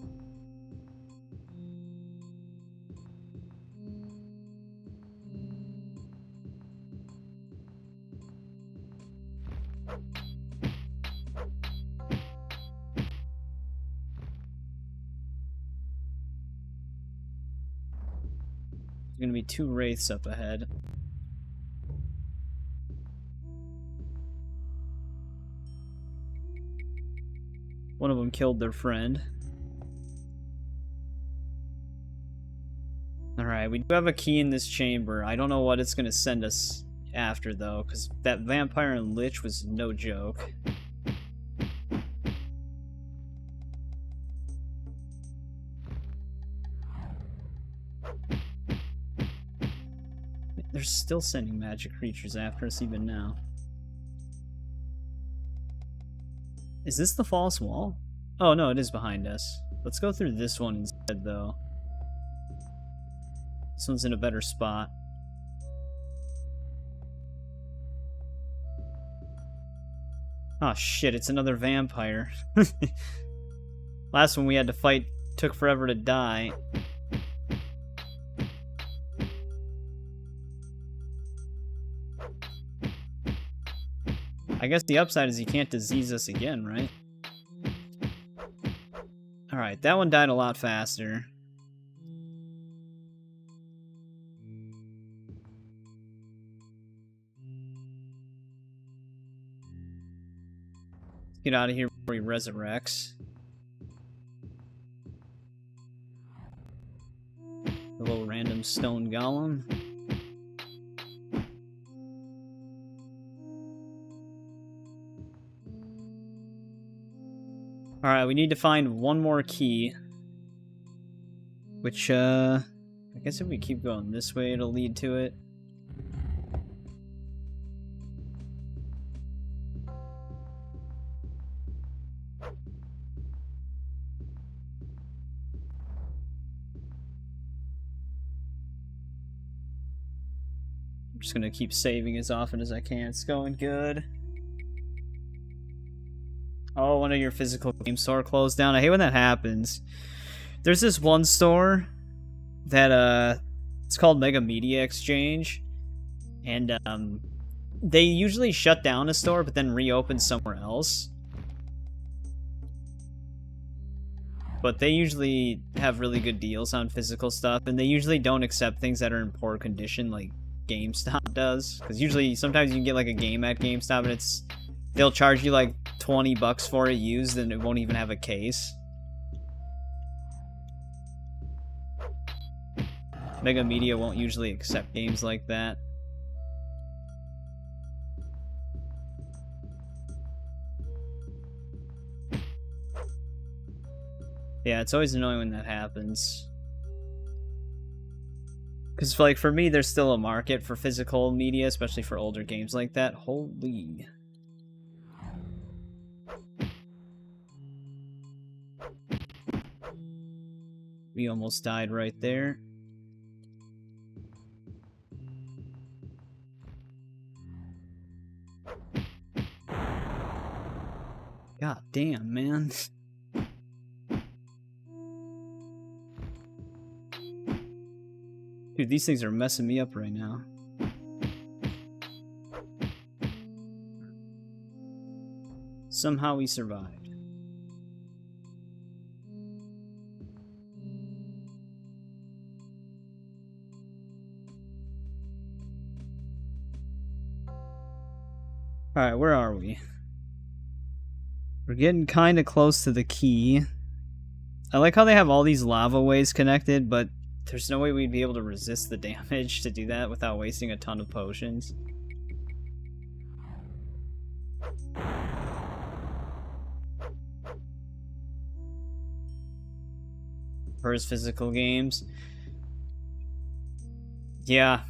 There's gonna be 2 wraiths up ahead. One of them killed their friend. Alright, we do have a key in this chamber. I don't know what it's gonna send us after, though, because that vampire and lich was no joke. They're still sending magic creatures after us even now. Is this the false wall? Oh no, it is behind us. Let's go through this one instead, though. This one's in a better spot. Oh shit, it's another vampire. Last one we had to fight took forever to die. I guess the upside is he can't disease us again, right? Alright, that one died a lot faster. Let's get out of here before he resurrects. A little random stone golem. Alright, we need to find one more key. Which, I guess if we keep going this way, it'll lead to it. I'm just gonna keep saving as often as I can. It's going good. Oh, one of your physical game store closed down. I hate when that happens. There's this one store that, it's called Mega Media Exchange. And, they usually shut down a store, but then reopen somewhere else. But they usually have really good deals on physical stuff, and they usually don't accept things that are in poor condition, like GameStop does. Because usually, sometimes you can get like a game at GameStop, and they'll charge you like $20 for it used, and it won't even have a case. Mega Media won't usually accept games like that. Yeah, it's always annoying when that happens. Because, like, for me, there's still a market for physical media, especially for older games like that. Holy... We almost died right there. God damn, man. Dude, these things are messing me up right now. Somehow we survived. Alright, where are we? We're getting kind of close to the key. I like how they have all these lava ways connected, but there's no way we'd be able to resist the damage to do that without wasting a ton of potions. For his physical games. Yeah.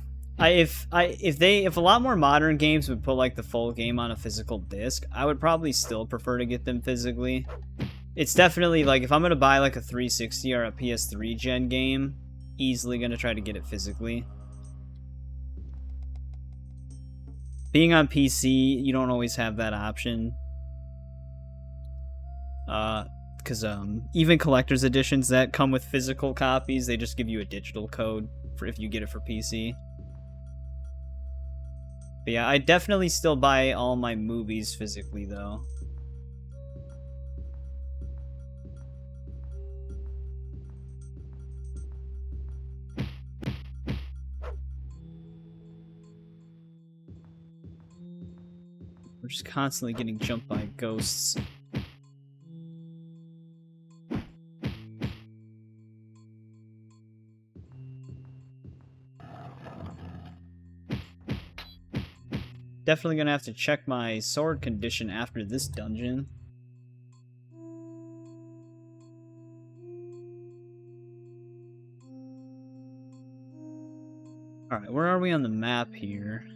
If a lot more modern games would put like the full game on a physical disc, I would probably still prefer to get them physically. It's definitely like if I'm gonna buy like a 360 or a PS3 gen game, easily gonna try to get it physically. Being on PC, you don't always have that option. Because even collector's editions that come with physical copies, they just give you a digital code for if you get it for PC. But yeah, I definitely still buy all my movies physically, though. We're just constantly getting jumped by ghosts. Definitely gonna have to check my sword condition after this dungeon. Alright, where are we on the map here?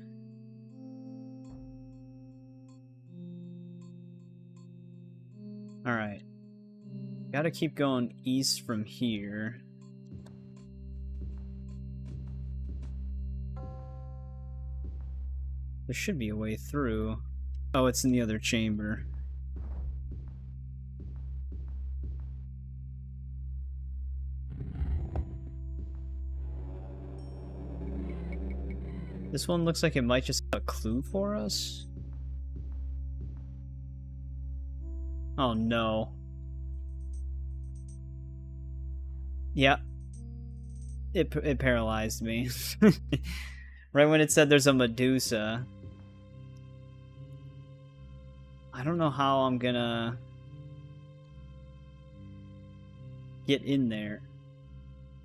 Alright. Gotta keep going east from here. There should be a way through. Oh, it's in the other chamber. This one looks like it might just have a clue for us. Oh no. Yeah. It paralyzed me. Right when it said there's a Medusa. I don't know how I'm gonna get in there.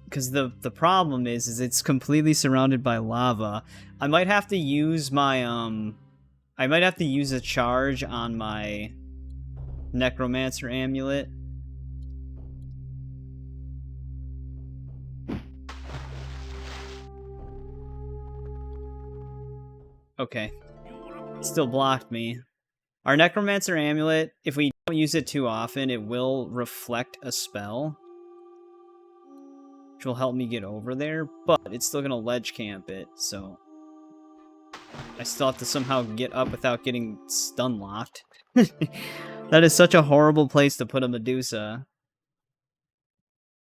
Because the problem is it's completely surrounded by lava. I might have to use my I might have to use a charge on my Necromancer amulet. Okay. Still blocked me. Our Necromancer amulet, if we don't use it too often, it will reflect a spell, which will help me get over there, but it's still gonna ledge camp it, so I still have to somehow get up without getting stun locked. That is such a horrible place to put a Medusa,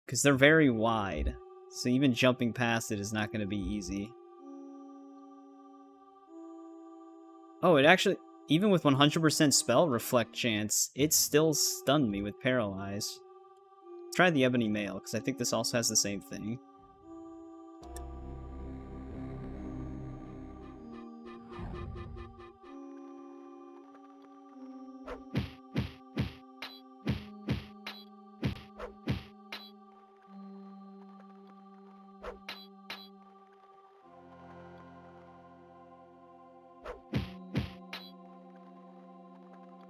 because they're very wide, so even jumping past it is not going to be easy. Oh, it actually, even with 100% spell reflect chance, it still stunned me with Paralyze. Let's try the Ebony Mail, because I think this also has the same thing.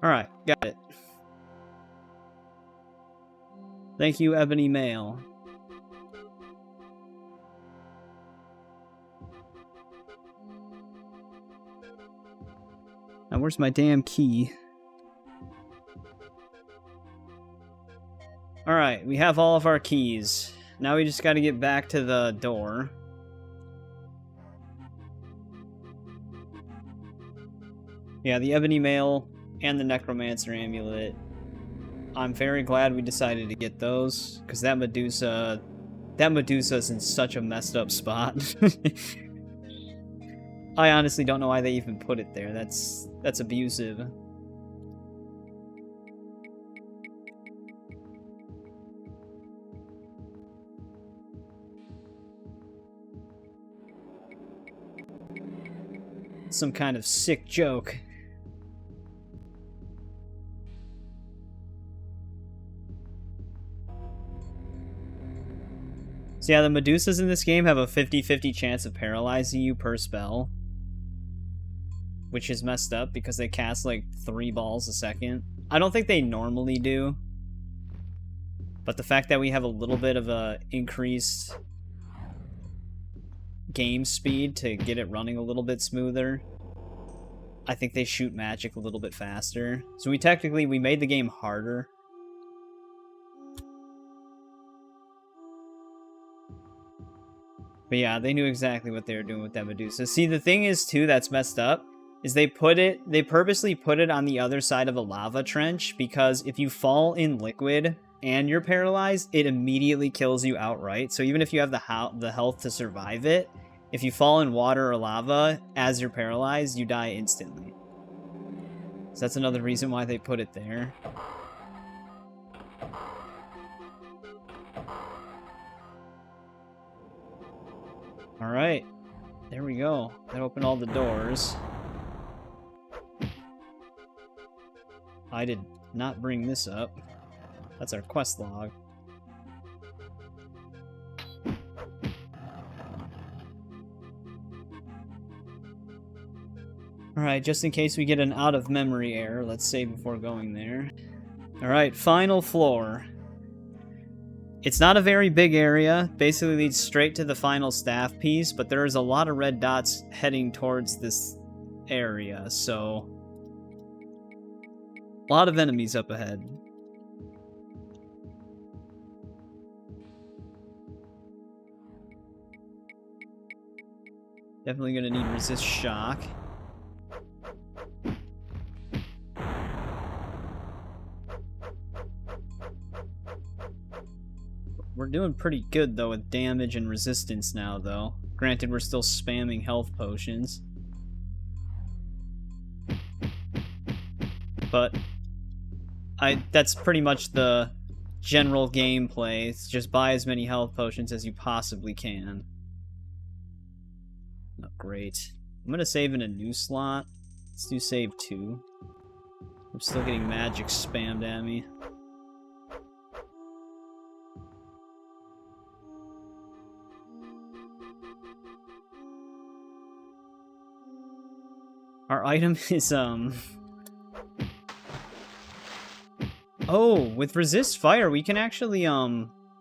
Alright, got it. Thank you, Ebony Mail. Now, where's my damn key? Alright, we have all of our keys. Now we just gotta get back to the door. Yeah, the Ebony Mail and the Necromancer amulet. I'm very glad we decided to get those, because that Medusa's in such a messed up spot. I honestly don't know why they even put it there. That's abusive. Some kind of sick joke. So yeah, the Medusas in this game have a 50-50 chance of paralyzing you per spell, which is messed up because they cast like 3 balls a second. I don't think they normally do, but the fact that we have a little bit of a increased game speed to get it running a little bit smoother, I think they shoot magic a little bit faster. So we made the game harder. But yeah, they knew exactly what they were doing with that Medusa. See, the thing is, too, that's messed up, is they purposely put it on the other side of a lava trench, because if you fall in liquid and you're paralyzed, it immediately kills you outright. So even if you have the health to survive it, if you fall in water or lava as you're paralyzed, you die instantly. So that's another reason why they put it there. Alright, there we go. That opened all the doors. I did not bring this up. That's our quest log. Alright, just in case we get an out-of-memory error, let's save before going there. Alright, final floor. It's not a very big area, basically leads straight to the final staff piece, but there is a lot of red dots heading towards this area, so a lot of enemies up ahead. Definitely gonna need resist shock. We're doing pretty good, though, with damage and resistance now, though. Granted, we're still spamming health potions. But that's pretty much the general gameplay. It's just buy as many health potions as you possibly can. Oh, great. I'm gonna save in a new slot. Let's do save 2. I'm still getting magic spammed at me. Our item is, Oh, with resist fire, we can actually,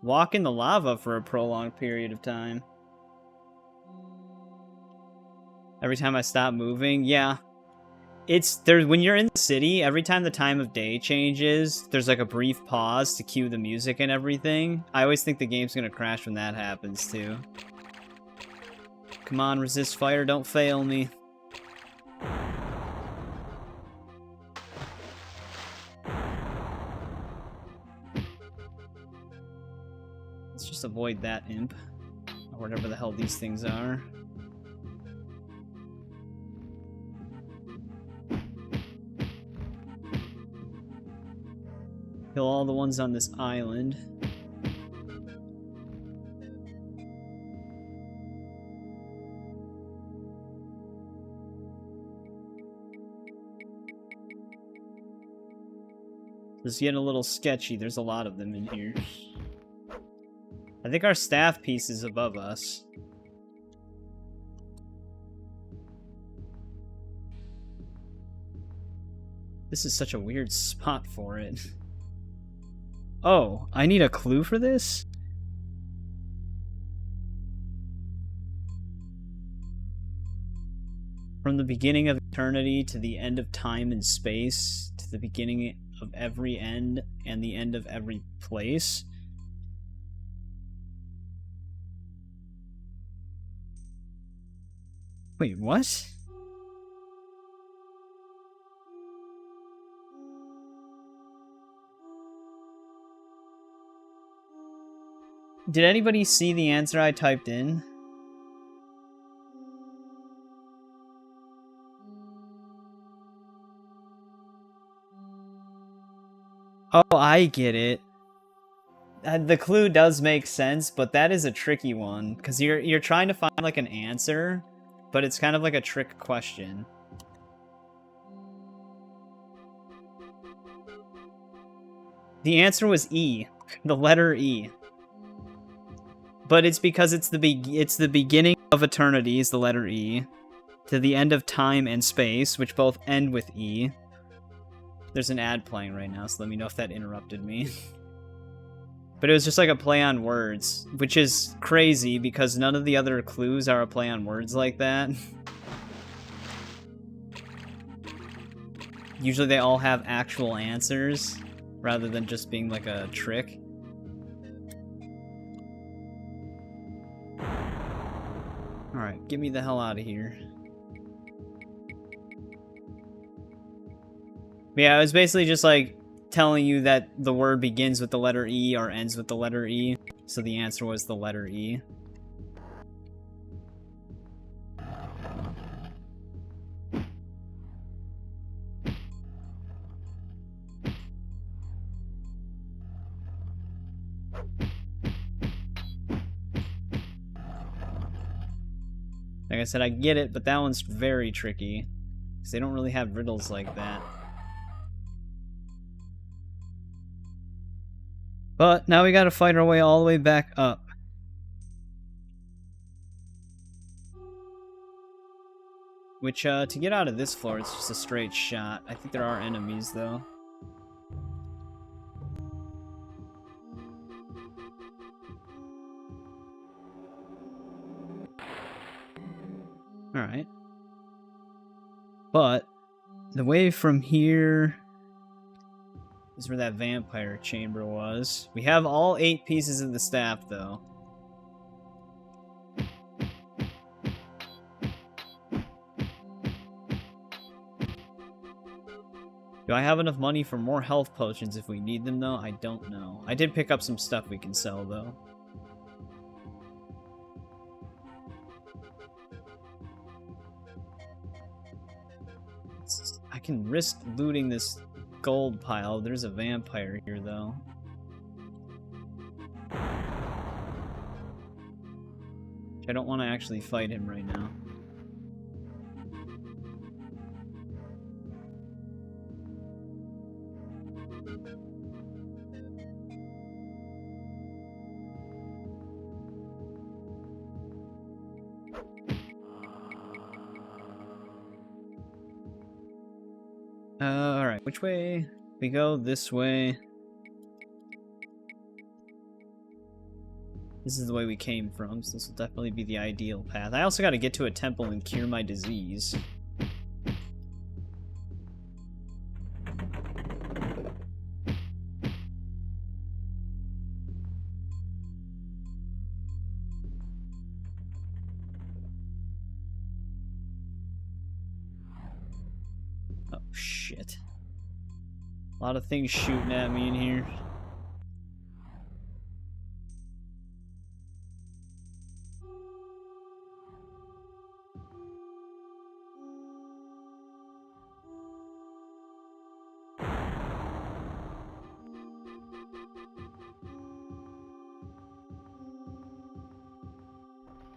walk in the lava for a prolonged period of time. Every time I stop moving, yeah. When you're in the city, every time the time of day changes, there's like a brief pause to cue the music and everything. I always think the game's gonna crash when that happens, too. Come on, resist fire, don't fail me. Let's just avoid that imp. Or whatever the hell these things are. Kill all the ones on this island. This is getting a little sketchy. There's a lot of them in here. I think our staff piece is above us. This is such a weird spot for it. Oh, I need a clue for this? From the beginning of eternity to the end of time and space, to the beginning of every end and the end of every place. Wait, what? Did anybody see the answer I typed in? Oh, I get it. The clue does make sense, but that is a tricky one, because you're trying to find like an answer, but it's kind of like a trick question. The answer was E, the letter E. But it's because it's the beginning of eternity is the letter E, to the end of time and space, which both end with E. There's an ad playing right now, so let me know if that interrupted me. But it was just like a play on words, which is crazy because none of the other clues are a play on words like that. Usually they all have actual answers, rather than just being like a trick. Alright, get me the hell out of here. Yeah, it was basically just like telling you that the word begins with the letter E or ends with the letter E. So the answer was the letter E. Like I said, I get it, but that one's very tricky. Because they don't really have riddles like that. But now we gotta fight our way all the way back up. Which, to get out of this floor, it's just a straight shot. I think there are enemies, though. Alright. But, the way from here is where that vampire chamber was. We have all 8 pieces of the staff, though. Do I have enough money for more health potions if we need them, though? I don't know. I did pick up some stuff we can sell, though. I can risk looting this gold pile. There's a vampire here, though. I don't want to actually fight him right now. Alright, which way? We go this way. This is the way we came from, so this will definitely be the ideal path. I also gotta get to a temple and cure my disease. Oh, shit. A lot of things shooting at me in here.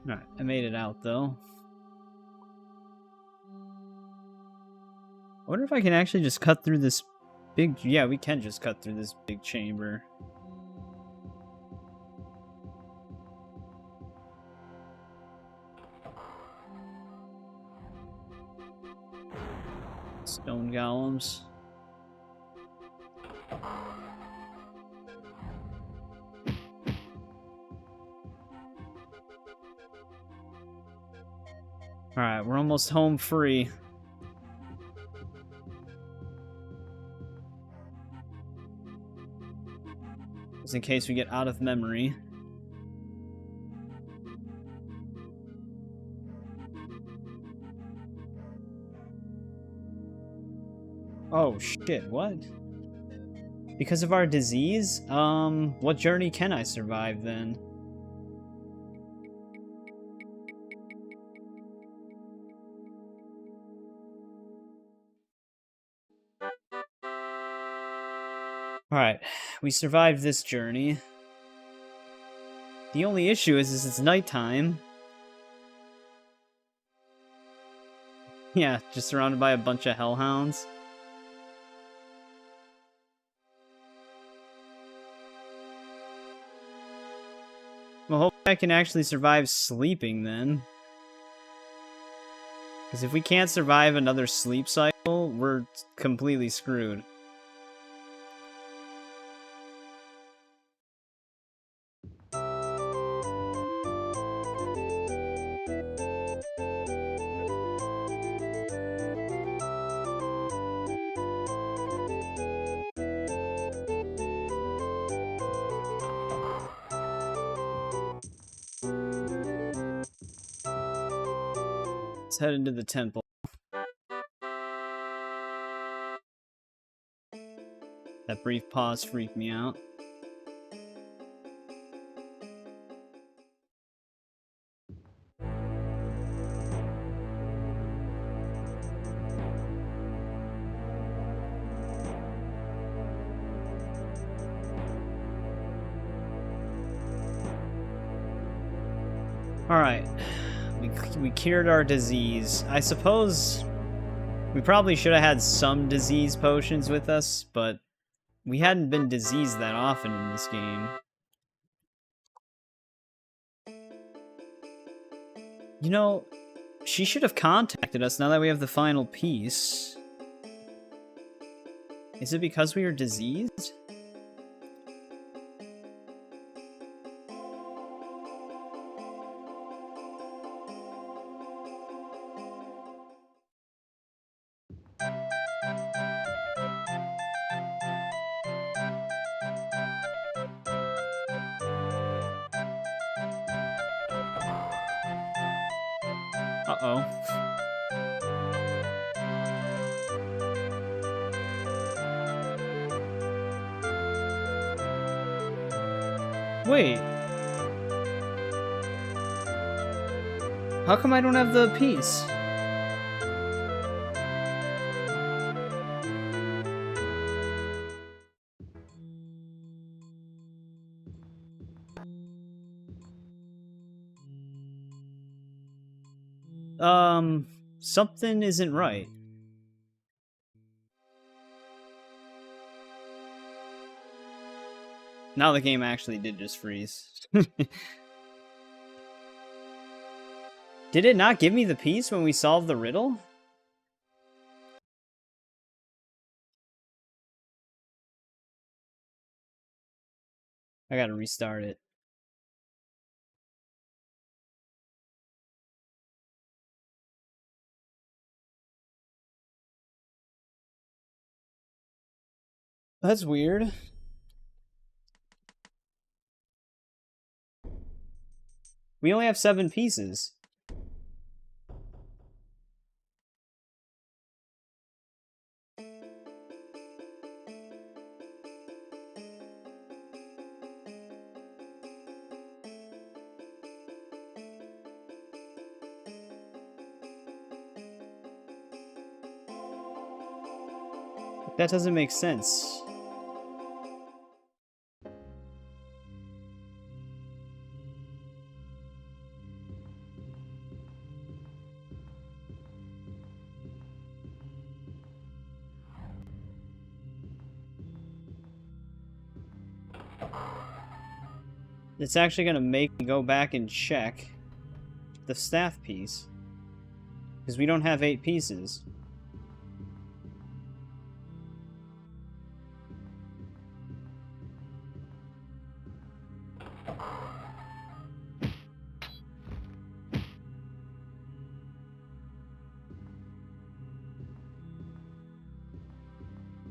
Alright, I made it out, though. I wonder if I can actually just cut through this big... Yeah, we can just cut through this big chamber. Stone golems. Alright, we're almost home free. Just in case we get out of memory. Oh shit, what? Because of our disease? What journey can I survive then? Alright, we survived this journey. The only issue is it's nighttime. Yeah, just surrounded by a bunch of hellhounds. Well, hopefully I can actually survive sleeping then. Because if we can't survive another sleep cycle, we're completely screwed. Let's head into the temple. That brief pause freaked me out. Alright. We cured our disease. I suppose we probably should have had some disease potions with us, but we hadn't been diseased that often in this game. You know, she should have contacted us now that we have the final piece. Is it because we are diseased? Uh-oh. Wait. How come I don't have the piece? something isn't right. Now the game actually did just freeze. Did it not give me the piece when we solved the riddle? I gotta restart it. That's weird. We only have 7 pieces. That doesn't make sense. It's actually gonna make me go back and check the staff piece. Because we don't have 8 pieces.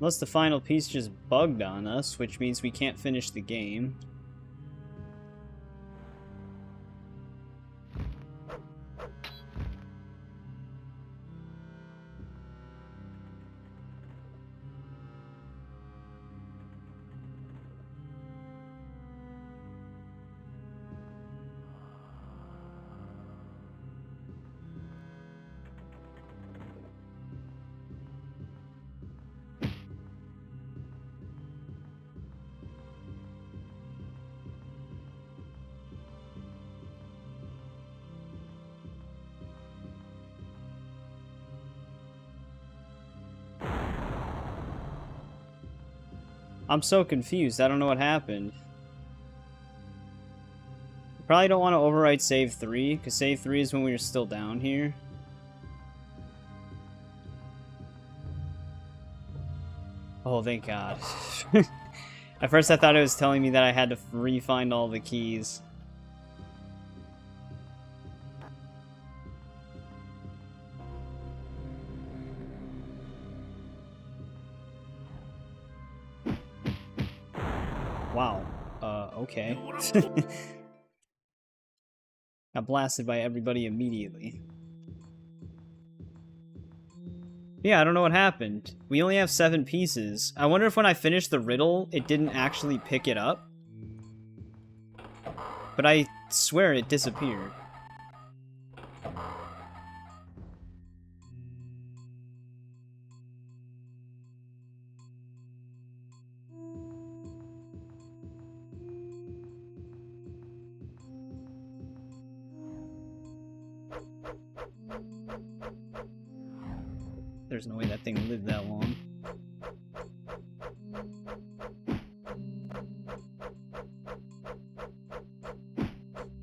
Unless the final piece just bugged on us, which means we can't finish the game. I'm so confused. I don't know what happened. Probably don't want to overwrite save 3, because save 3 is when we were still down here. Oh, thank God. At first I thought it was telling me that I had to re-find all the keys. Wow. Okay. Got blasted by everybody immediately. Yeah, I don't know what happened. We only have 7 pieces. I wonder if when I finished the riddle, it didn't actually pick it up. But I swear it disappeared. There's no way that thing lived that long.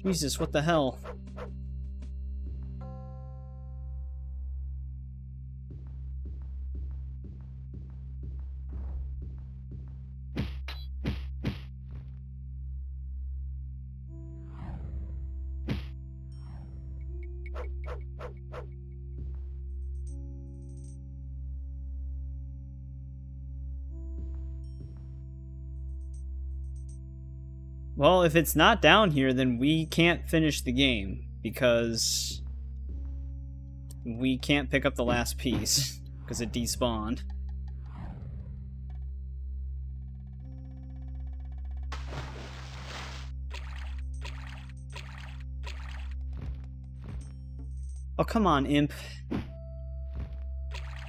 Jesus, what the hell? Well, if it's not down here, then we can't finish the game, because we can't pick up the last piece, because it despawned. Oh, come on, imp.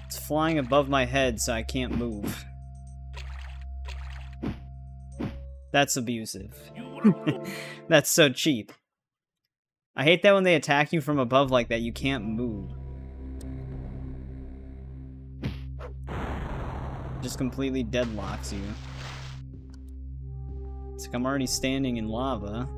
It's flying above my head, so I can't move. That's abusive. That's so cheap. I hate that when they attack you from above like that, you can't move. Just completely deadlocks you. It's like I'm already standing in lava.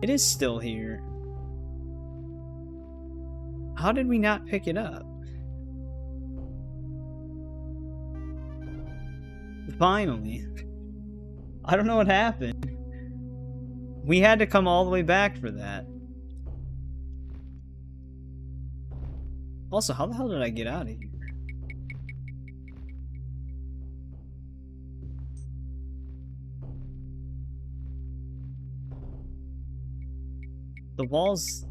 It is still here. How did we not pick it up? Finally. I don't know what happened. We had to come all the way back for that. Also, how the hell did I get out of here? The walls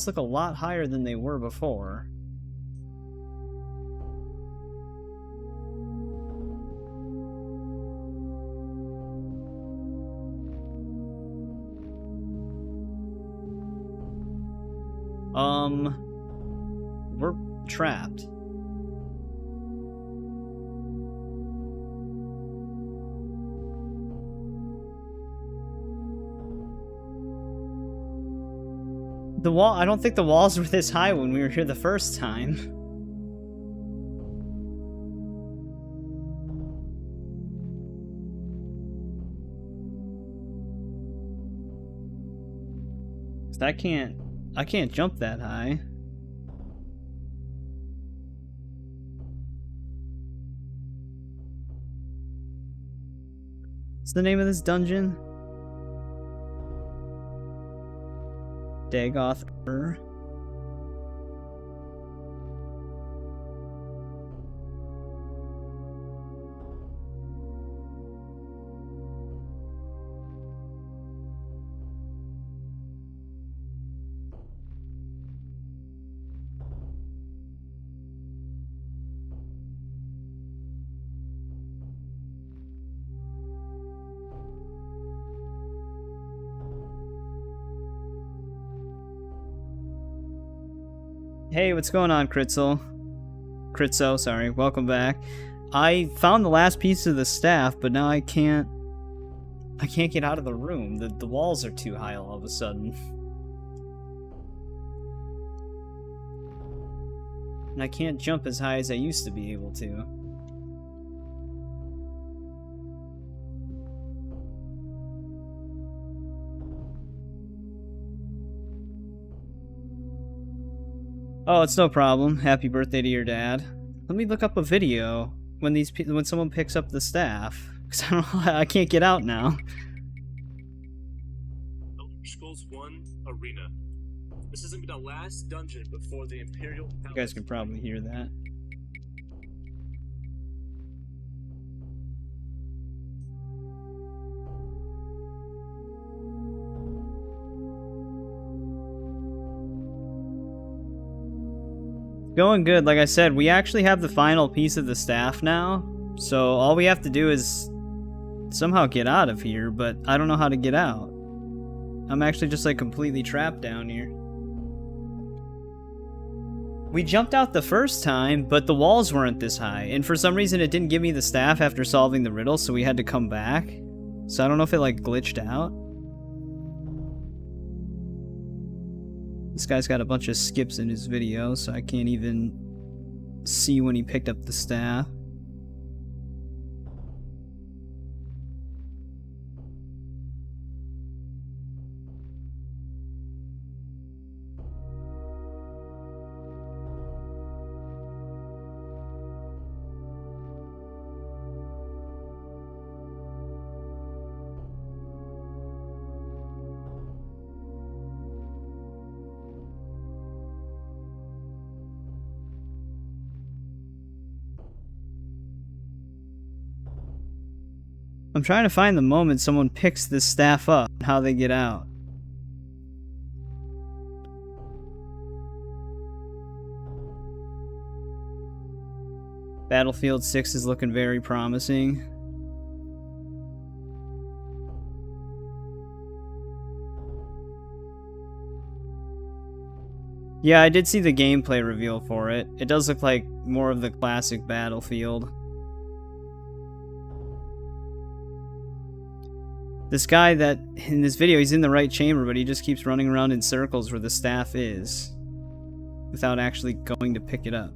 look a lot higher than they were before. We're trapped. The wall, I don't think the walls were this high when we were here the first time. I can't jump that high. What's the name of this dungeon? Jagar Tharn. Hey, what's going on, Critzo, sorry. Welcome back. I found the last piece of the staff, but now I can't get out of the room. The walls are too high all of a sudden. And I can't jump as high as I used to be able to. Oh, it's no problem. Happy birthday to your dad. Let me look up a video when someone picks up the staff, because I can't get out now. Elder Scrolls 1 Arena. This is gonna be the last dungeon before the Imperial Palace. You guys can probably hear that. Going good. Like I said, we actually have the final piece of the staff now, so all we have to do is somehow get out of here, but I don't know how to get out. I'm actually just like completely trapped down here. We jumped out the first time, but the walls weren't this high, and for some reason it didn't give me the staff after solving the riddle, so we had to come back. So I don't know if it like glitched out. This guy's got a bunch of skips in his video, so I can't even see when he picked up the staff. I'm trying to find the moment someone picks this staff up and how they get out. Battlefield 6 is looking very promising. Yeah, I did see the gameplay reveal for it. It does look like more of the classic Battlefield. This guy that, in this video, he's in the right chamber, but he just keeps running around in circles where the staff is, without actually going to pick it up.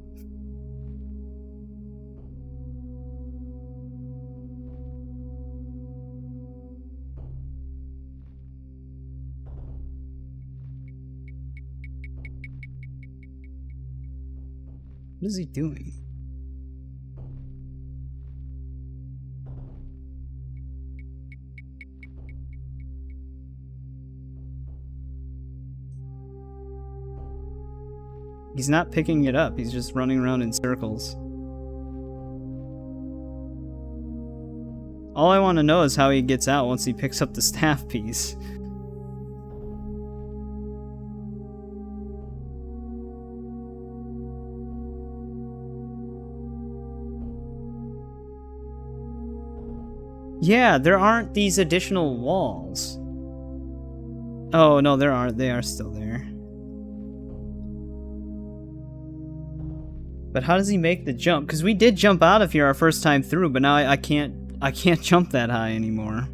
What is he doing? He's not picking it up, he's just running around in circles. All I want to know is how he gets out once he picks up the staff piece. Yeah, there aren't these additional walls. Oh, no, there aren't. They are still there. But how does he make the jump? Because we did jump out of here our first time through, but now I can't jump that high anymore.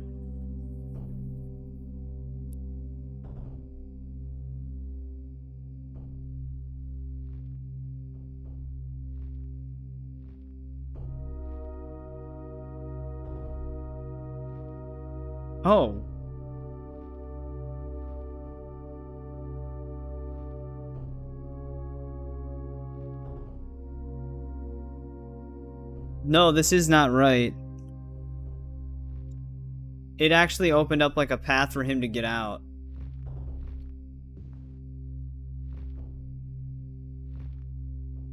Oh. No, this is not right. It actually opened up like a path for him to get out.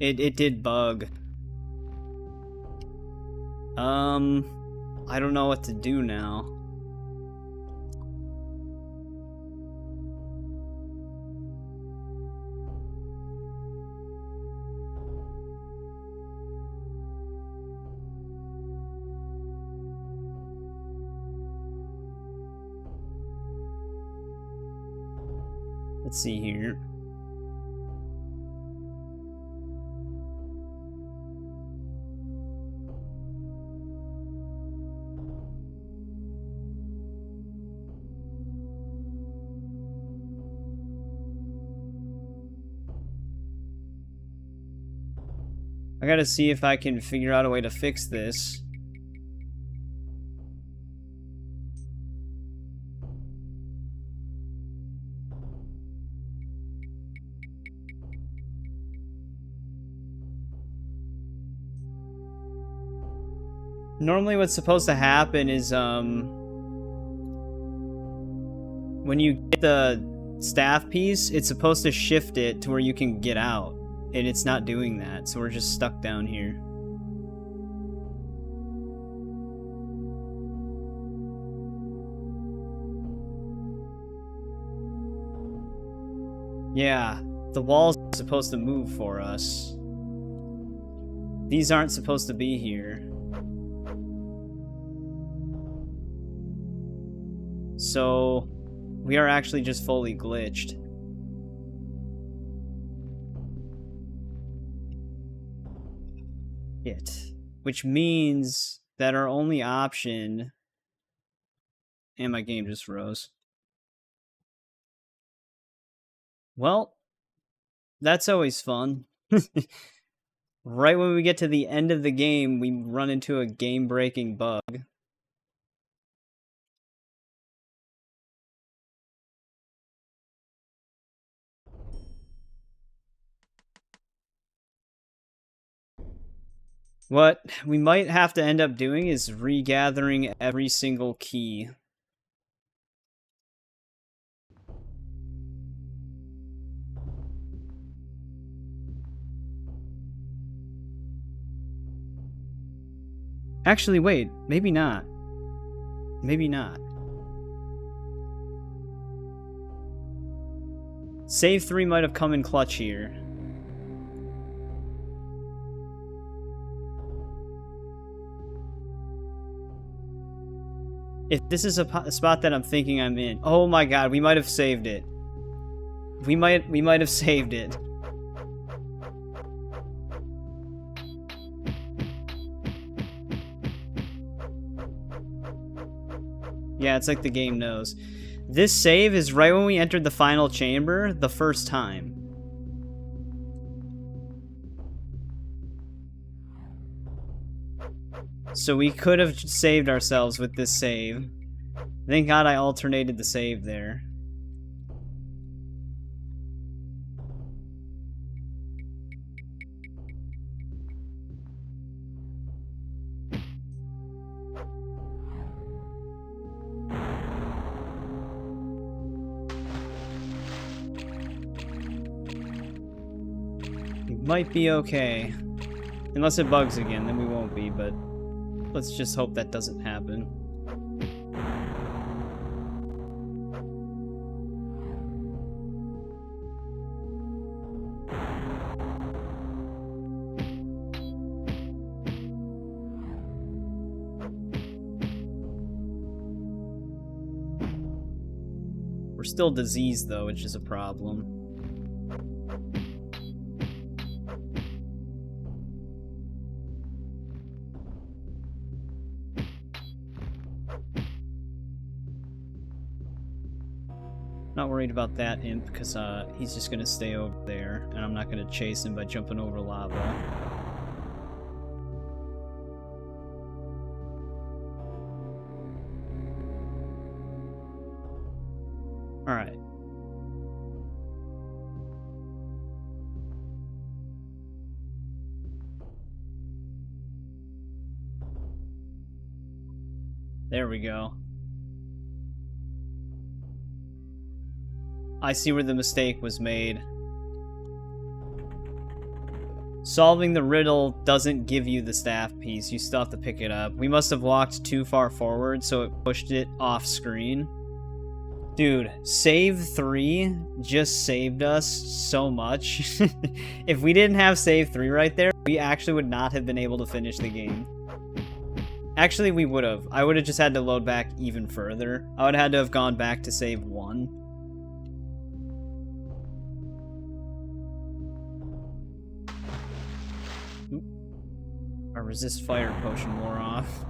It did bug. I don't know what to do now. Let's see here. I gotta see if I can figure out a way to fix this. Normally what's supposed to happen is, when you get the staff piece, it's supposed to shift it to where you can get out. And it's not doing that, so we're just stuck down here. Yeah, the walls are supposed to move for us. These aren't supposed to be here. So, we are actually just fully glitched. Which means that our only option... And my game just froze. Well, that's always fun. Right when we get to the end of the game, we run into a game-breaking bug. What we might have to end up doing is regathering every single key. Actually, wait, maybe not. Maybe not. Save 3 might have come in clutch here. If this is a spot that I'm thinking I'm in, oh my god, we might have saved it. We might have saved it. Yeah, it's like the game knows. This save is right when we entered the final chamber the first time. So we could have saved ourselves with this save. Thank God I alternated the save there. We might be okay. Unless it bugs again, then we won't be, but let's just hope that doesn't happen. We're still diseased though, which is a problem. Not worried about that imp, because he's just gonna stay over there, and I'm not gonna chase him by jumping over lava. Alright. There we go. I see where the mistake was made. Solving the riddle doesn't give you the staff piece. You still have to pick it up. We must have walked too far forward, so it pushed it off screen. Dude, save 3 just saved us so much. If we didn't have save 3 right there, we actually would not have been able to finish the game. Actually, we would have. I would have just had to load back even further. I would have had to have gone back to save 1. Our resist fire potion wore off.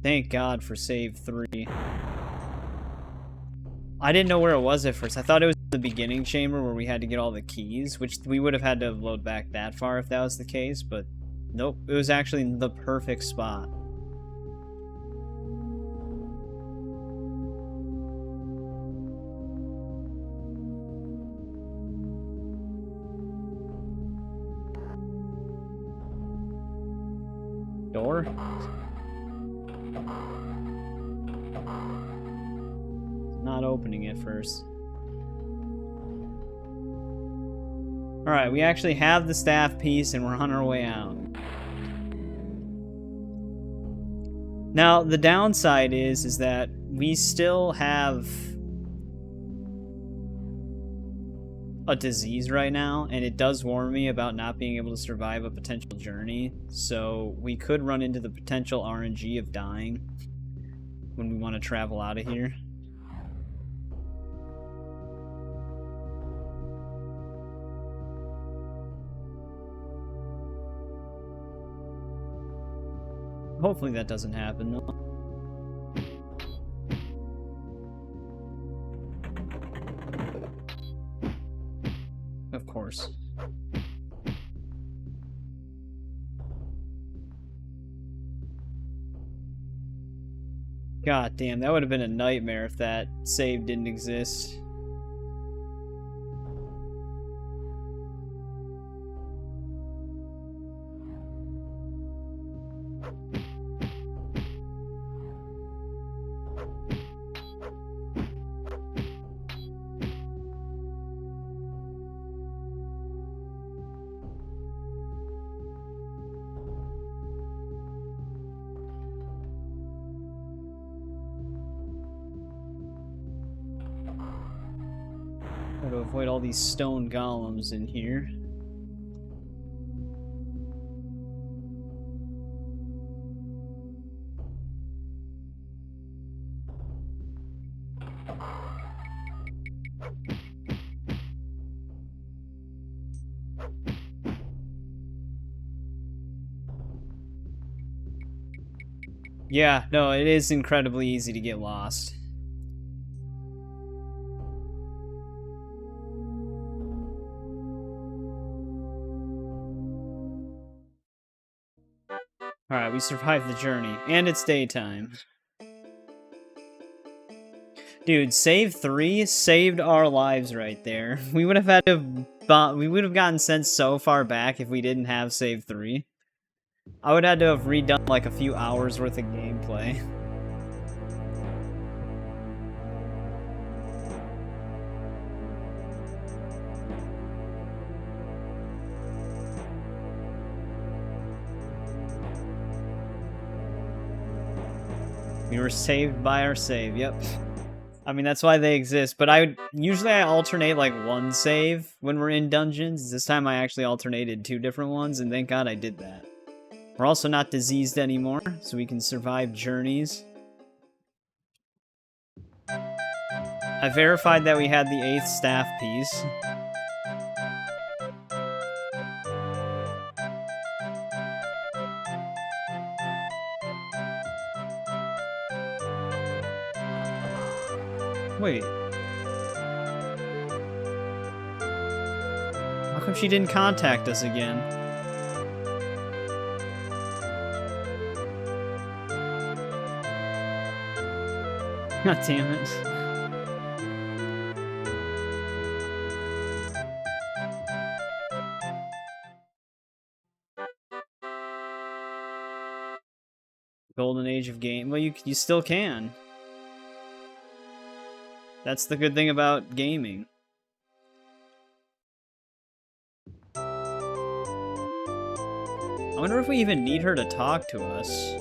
Thank God for save 3. I didn't know where it was at first. I thought it was the beginning chamber where we had to get all the keys, which we would have had to load back that far if that was the case, but nope, it was actually the perfect spot. Door? Not opening it first. Alright, we actually have the staff piece and we're on our way out. Now, the downside is that we still have a disease right now, and it does warn me about not being able to survive a potential journey, so we could run into the potential RNG of dying when we want to travel out of here. Hopefully that doesn't happen, though. Of course. God damn, that would have been a nightmare if that save didn't exist. Avoid all these stone golems in here. Yeah, no, it is incredibly easy to get lost. Alright, we survived the journey, and it's daytime. Dude, save 3 saved our lives right there. We would have had to we would have gotten sent so far back if we didn't have save 3. I would have had to have redone like a few hours worth of gameplay. We were saved by our save, yep. I mean, that's why they exist, but usually I alternate like one save when we're in dungeons. This time I actually alternated 2 different ones, and thank God I did that. We're also not diseased anymore, so we can survive journeys. I verified that we had the 8th staff piece. Wait. How come she didn't contact us again? God damn it. Golden age of game. Well, you still can. That's the good thing about gaming. I wonder if we even need her to talk to us.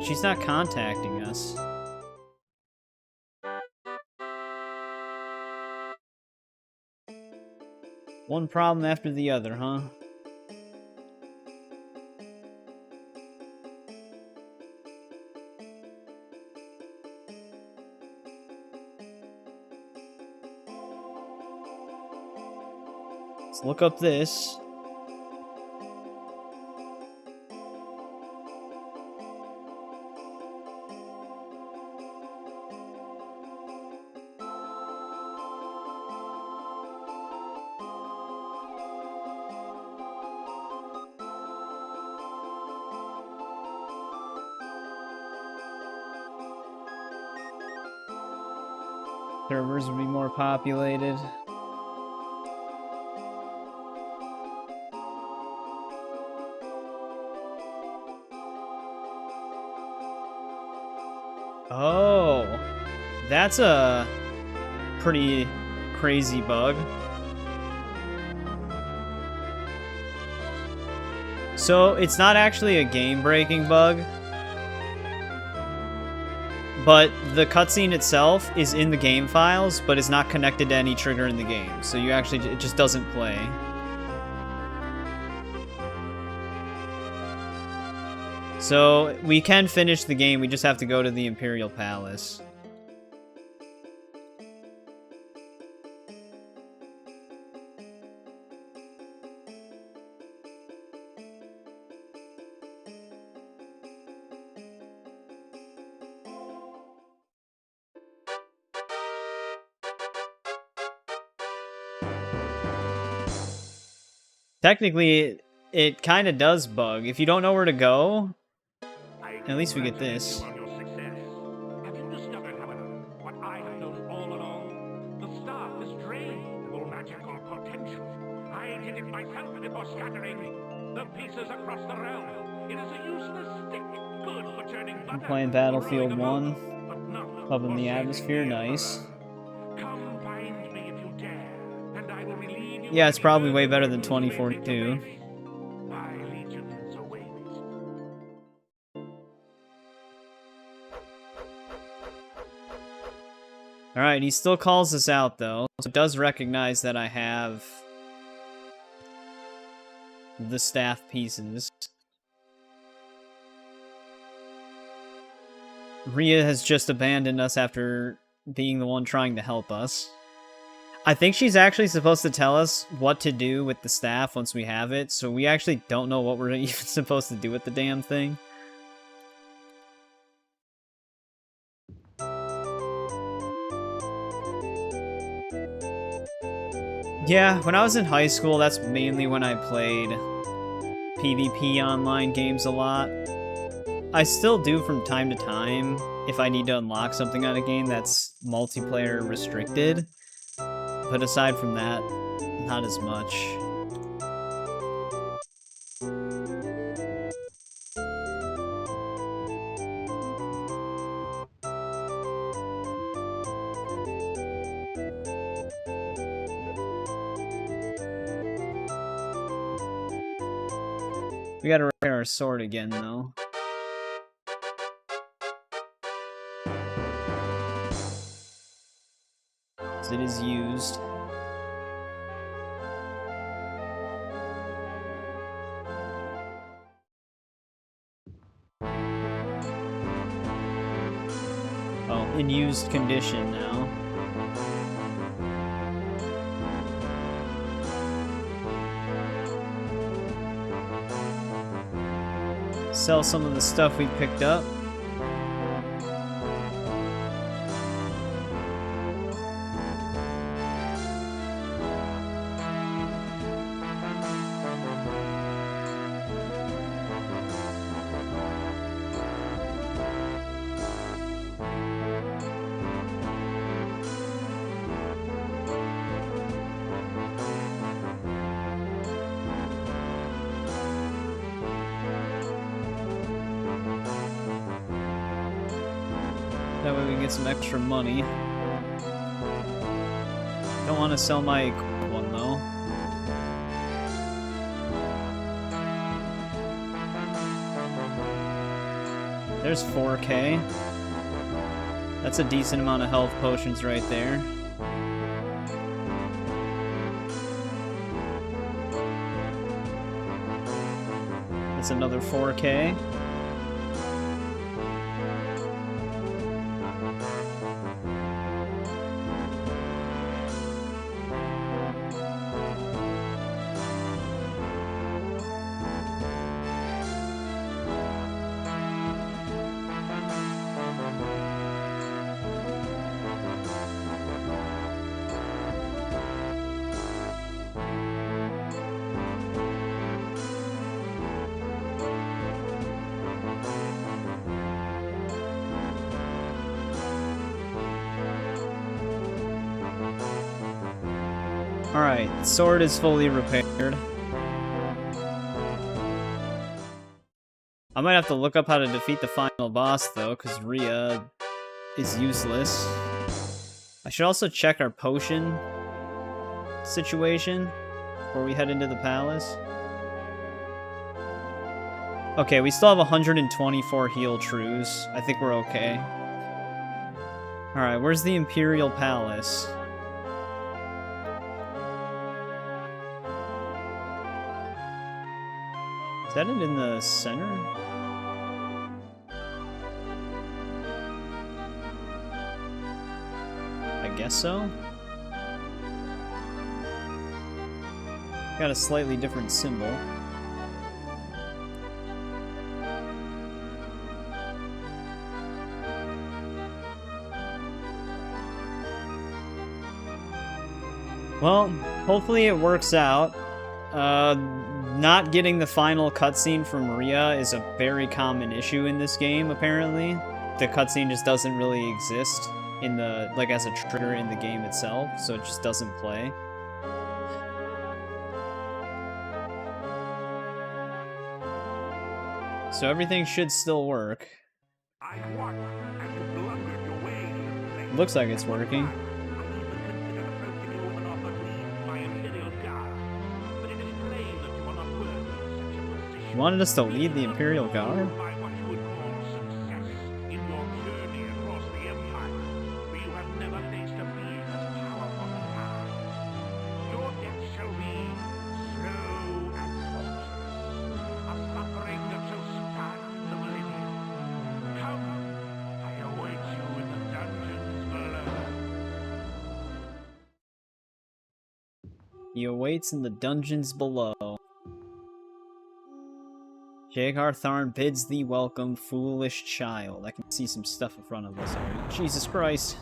She's not contacting us. One problem after the other, huh? Let's look up this. Servers would be more populated. Oh, that's a pretty crazy bug. So it's not actually a game-breaking bug, but the cutscene itself is in the game files, but it's not connected to any trigger in the game. So it just doesn't play. So we can finish the game, we just have to go to the Imperial Palace. Technically, it kind of does bug. If you don't know where to go, at least we get this. On your success. Have you discovered, however, what I have known all along? The star is drained of all magical potential. I did it myself before scattering the pieces across the realm. It is a useless stick, good for turning butter. I'm playing Battlefield 1. But not Up in for the saving atmosphere, the nice. Emperor. Come find me if you dare, and I will Yeah, it's probably way better than 2042. My legions await. Alright, he still calls us out, though. So it does recognize that I have the staff pieces. Rhea has just abandoned us after being the one trying to help us. I think she's actually supposed to tell us what to do with the staff once we have it, so we actually don't know what we're even supposed to do with the damn thing. Yeah, when I was in high school, that's mainly when I played PvP online games a lot. I still do from time to time if I need to unlock something on a game that's multiplayer restricted. But aside from that, not as much. We gotta repair our sword again, though. It is used. Oh, in used condition now. Sell some of the stuff we picked up. That way we can get some extra money. Don't want to sell my equipped one, though. There's 4K. That's a decent amount of health potions right there. That's another 4K. Alright, sword is fully repaired. I might have to look up how to defeat the final boss, though, because Rhea is useless. I should also check our potion situation before we head into the palace. Okay, we still have 124 heal trues. I think we're okay. Alright, where's the Imperial Palace? Is that it in the center? I guess so. Got a slightly different symbol. Well, hopefully it works out. Not getting the final cutscene from Rhea is a very common issue in this game, apparently. The cutscene just doesn't really exist in the, like, as a trigger in the game itself, so it just doesn't play. So everything should still work. I watched as you blundered your way to this place. Looks like it's working. I even considered approaching you with an offer to lead my Imperial Guard. You wanted us to lead the Imperial Guard? By what you would call success in your journey across the Empire, where you have never faced a being as powerful as I. Your death shall be slow and torturous, a suffering that shall span the millennium. Come, I await you in the dungeons below. He awaits in the dungeons below. Jagar Tharn bids thee welcome, foolish child. I can see some stuff in front of us already. Jesus Christ.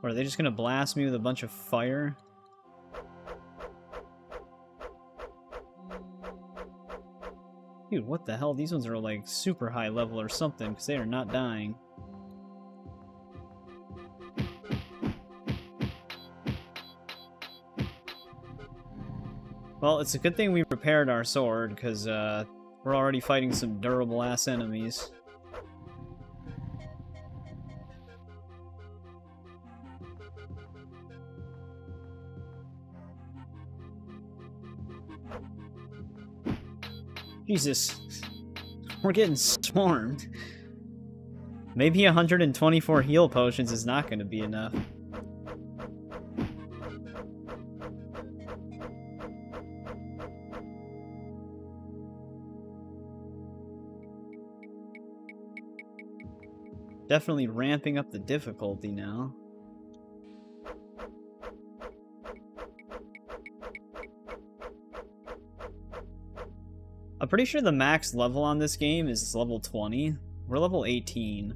Or are they just gonna blast me with a bunch of fire? Dude, what the hell? These ones are like super high level or something, because they are not dying. Well, it's a good thing we repaired our sword, because we're already fighting some durable-ass enemies. Jesus. We're getting swarmed. Maybe 124 heal potions is not going to be enough. Definitely ramping up the difficulty now. I'm pretty sure the max level on this game is level 20. We're level 18.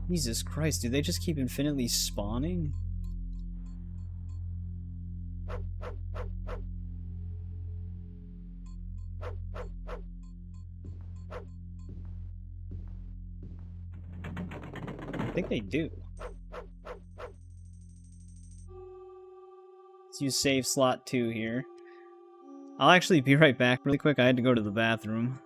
Jesus Christ, do they just keep infinitely spawning? I think they do. Let's use save slot 2 here. I'll actually be right back really quick. I had to go to the bathroom.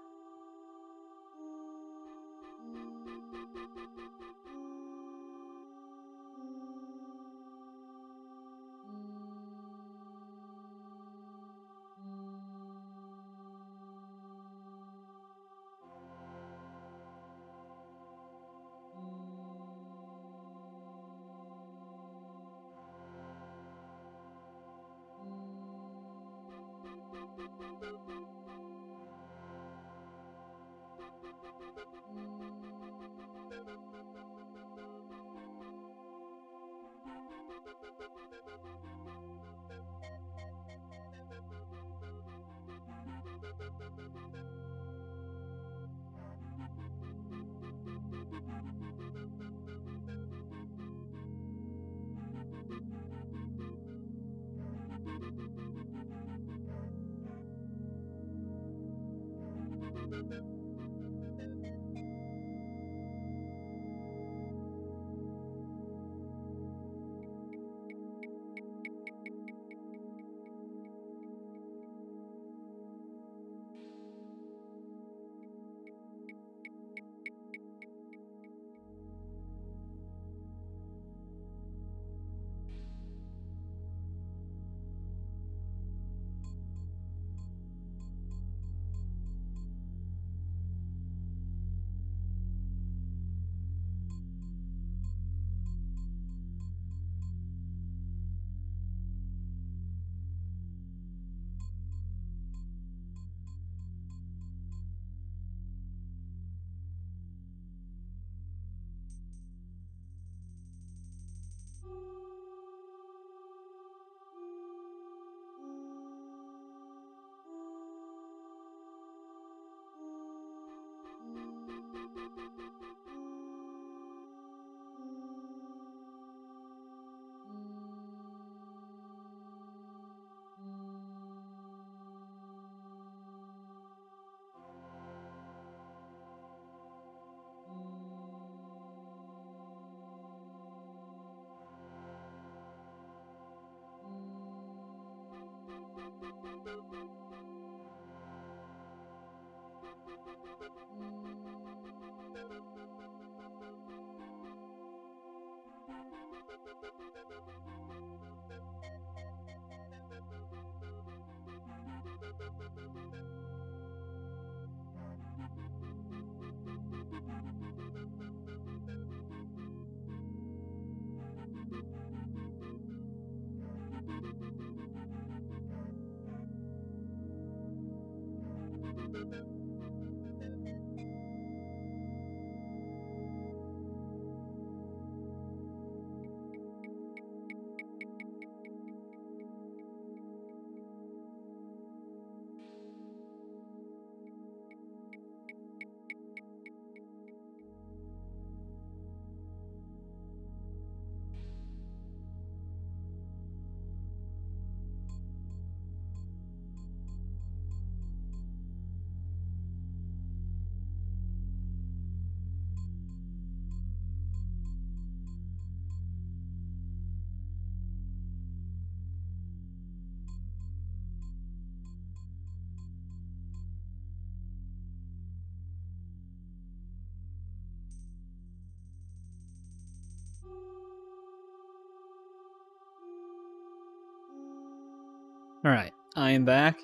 Alright, I am back.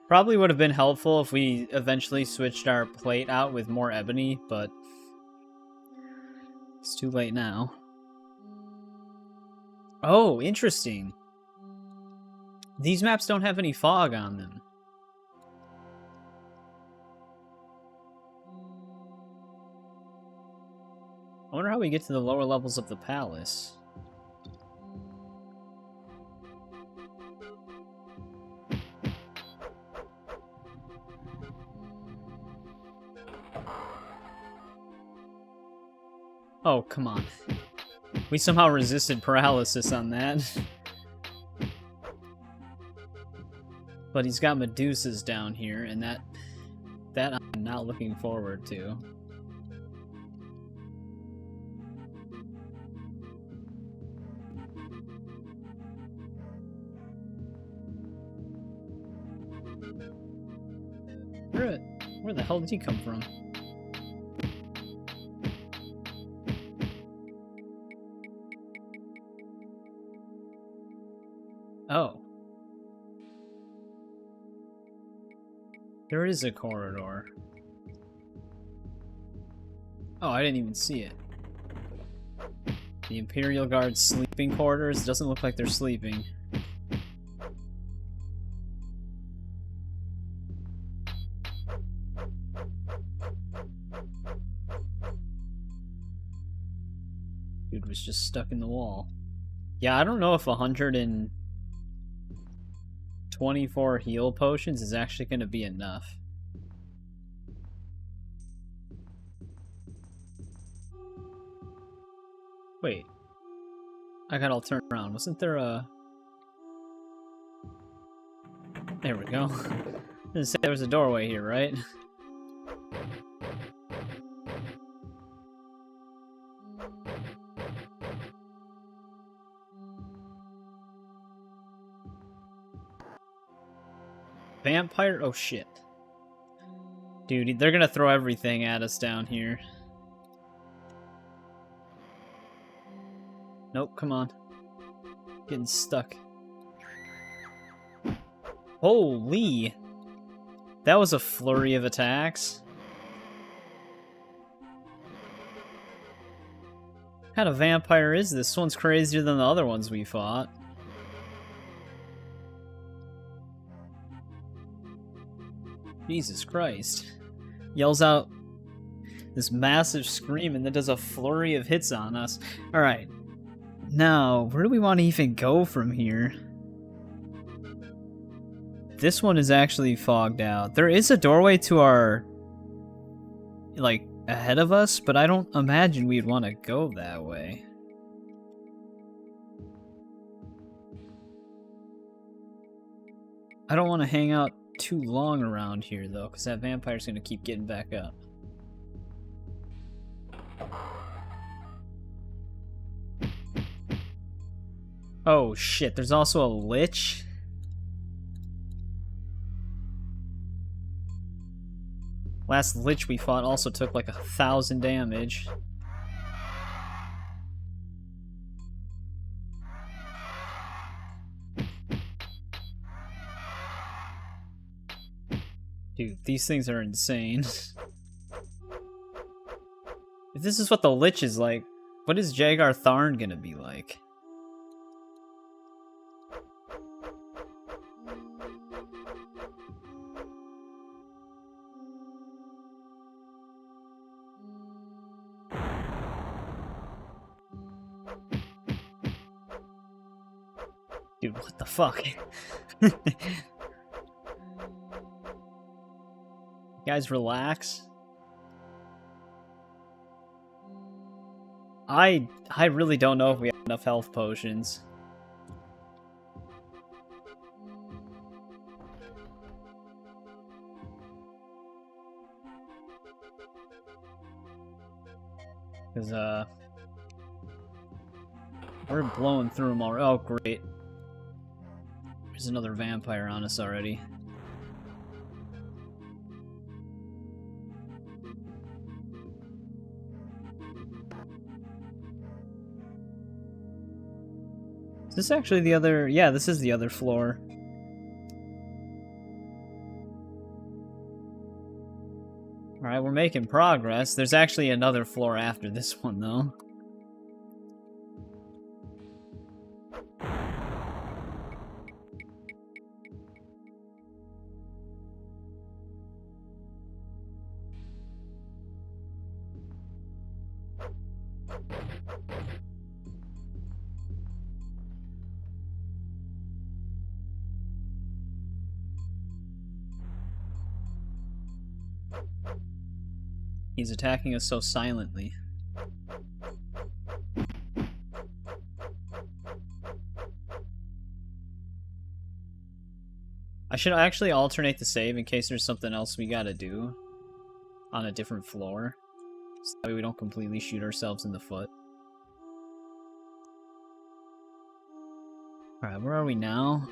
Probably would have been helpful if we eventually switched our plate out with more ebony, but it's too late now. Oh, interesting. These maps don't have any fog on them. I wonder how we get to the lower levels of the palace. Oh, come on. We somehow resisted paralysis on that. But he's got Medusas down here, and that I'm not looking forward to. Where the hell did he come from? Oh. There is a corridor. Oh, I didn't even see it. The Imperial Guard's sleeping quarters? Doesn't look like they're sleeping. Dude was just stuck in the wall. Yeah, I don't know if 124 heal potions is actually going to be enough. Wait. I gotta all turn around. Wasn't there a... There we go. I didn't say there was a doorway here, right? Vampire? Oh shit. Dude, they're gonna throw everything at us down here. Nope, come on. Getting stuck. Holy! That was a flurry of attacks. What kind of vampire is this? This one's crazier than the other ones we fought. Jesus Christ. Yells out this massive scream and then does a flurry of hits on us. Alright. Now, where do we want to even go from here? This one is actually fogged out. There is a doorway to our... like, ahead of us, but I don't imagine we'd want to go that way. I don't want to hang out too long around here, though, because that vampire's going to keep getting back up. Oh, shit. There's also a lich? Last Lich we fought also took like 1,000 damage. Dude, these things are insane. If this is what the Lich is like, what is Jagar Tharn gonna be like? Dude, what the fuck? Guys, relax. I really don't know if we have enough health potions. Because, we're blowing through them already. Oh, great. There's another vampire on us already. Is this actually the other... Yeah, this is the other floor. Alright, we're making progress. There's actually another floor after this one, though. He's attacking us so silently. I should actually alternate the save in case there's something else we gotta do on a different floor, so that way we don't completely shoot ourselves in the foot. Alright, where are we now?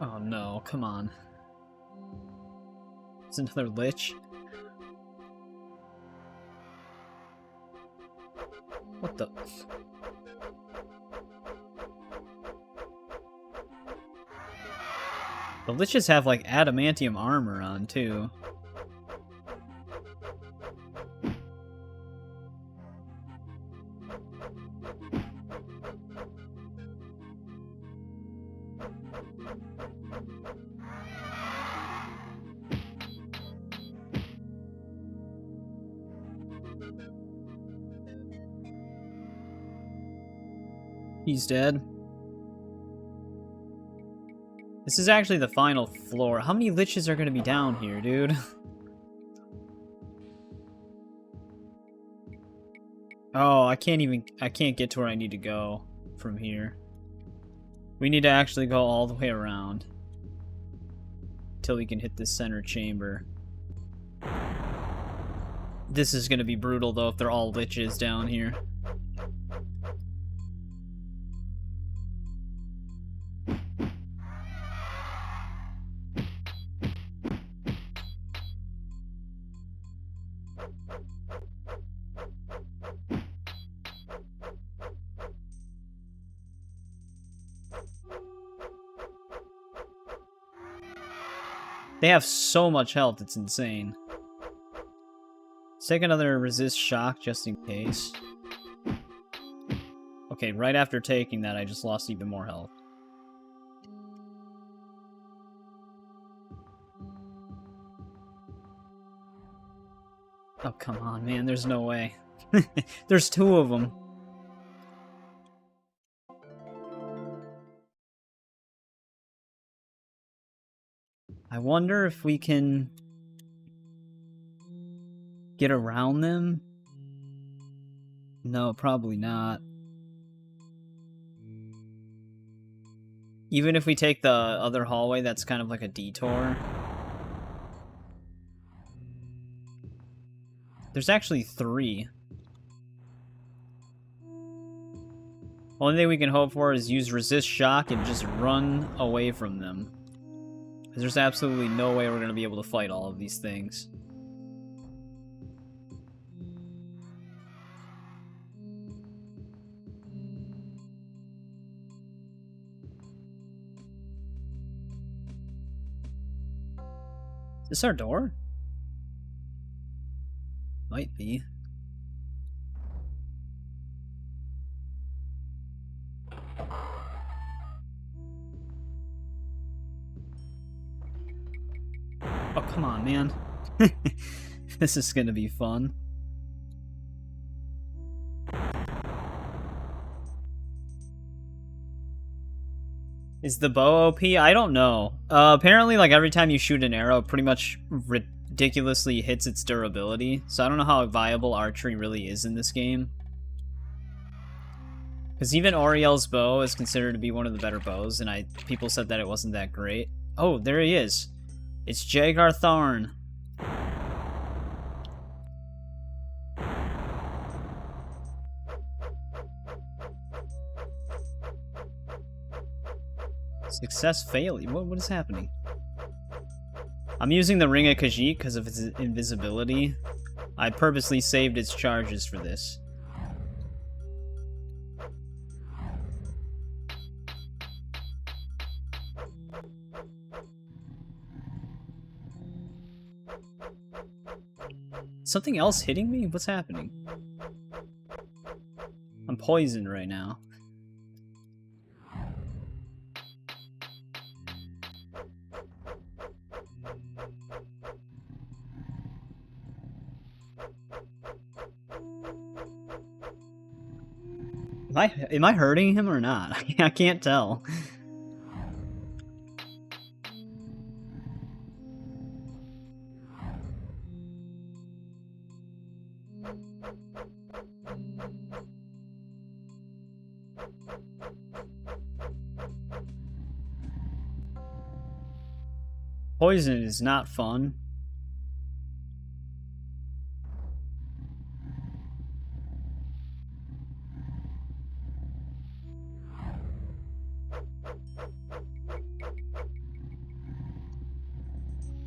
Oh no, come on. It's another Lich. What the... The Liches have, like, adamantium armor on, too. He's dead. This is actually the final floor. How many Liches are gonna be down here, dude? Oh, I can't get to where I need to go from here. We need to actually go all the way around till we can hit this center chamber. This is gonna be brutal though if they're all Liches down here. They have so much health, it's insane. Let's take another resist shock just in case. Okay, right after taking that, I just lost even more health. Oh, come on, man, there's no way. There's two of them. I wonder if we can get around them? No, probably not. Even if we take the other hallway, that's kind of like a detour. There's actually 3. Only thing we can hope for is use resist shock and just run away from them. Because there's absolutely no way we're going to be able to fight all of these things. Is this our door? Might be. Oh, come on, man. This is gonna be fun. Is the bow OP? I don't know. Apparently, like, every time you shoot an arrow, it pretty much ridiculously hits its durability. So I don't know how viable archery really is in this game. Because even Uriel's bow is considered to be one of the better bows, and people said that it wasn't that great. Oh, there he is. It's Jagar Tharn. Success failure. What is happening? I'm using the Ring of Khajiit because of its invisibility. I purposely saved its charges for this. Something else hitting me? What's happening? I'm poisoned right now. Am I hurting him or not? I can't tell. Poison is not fun.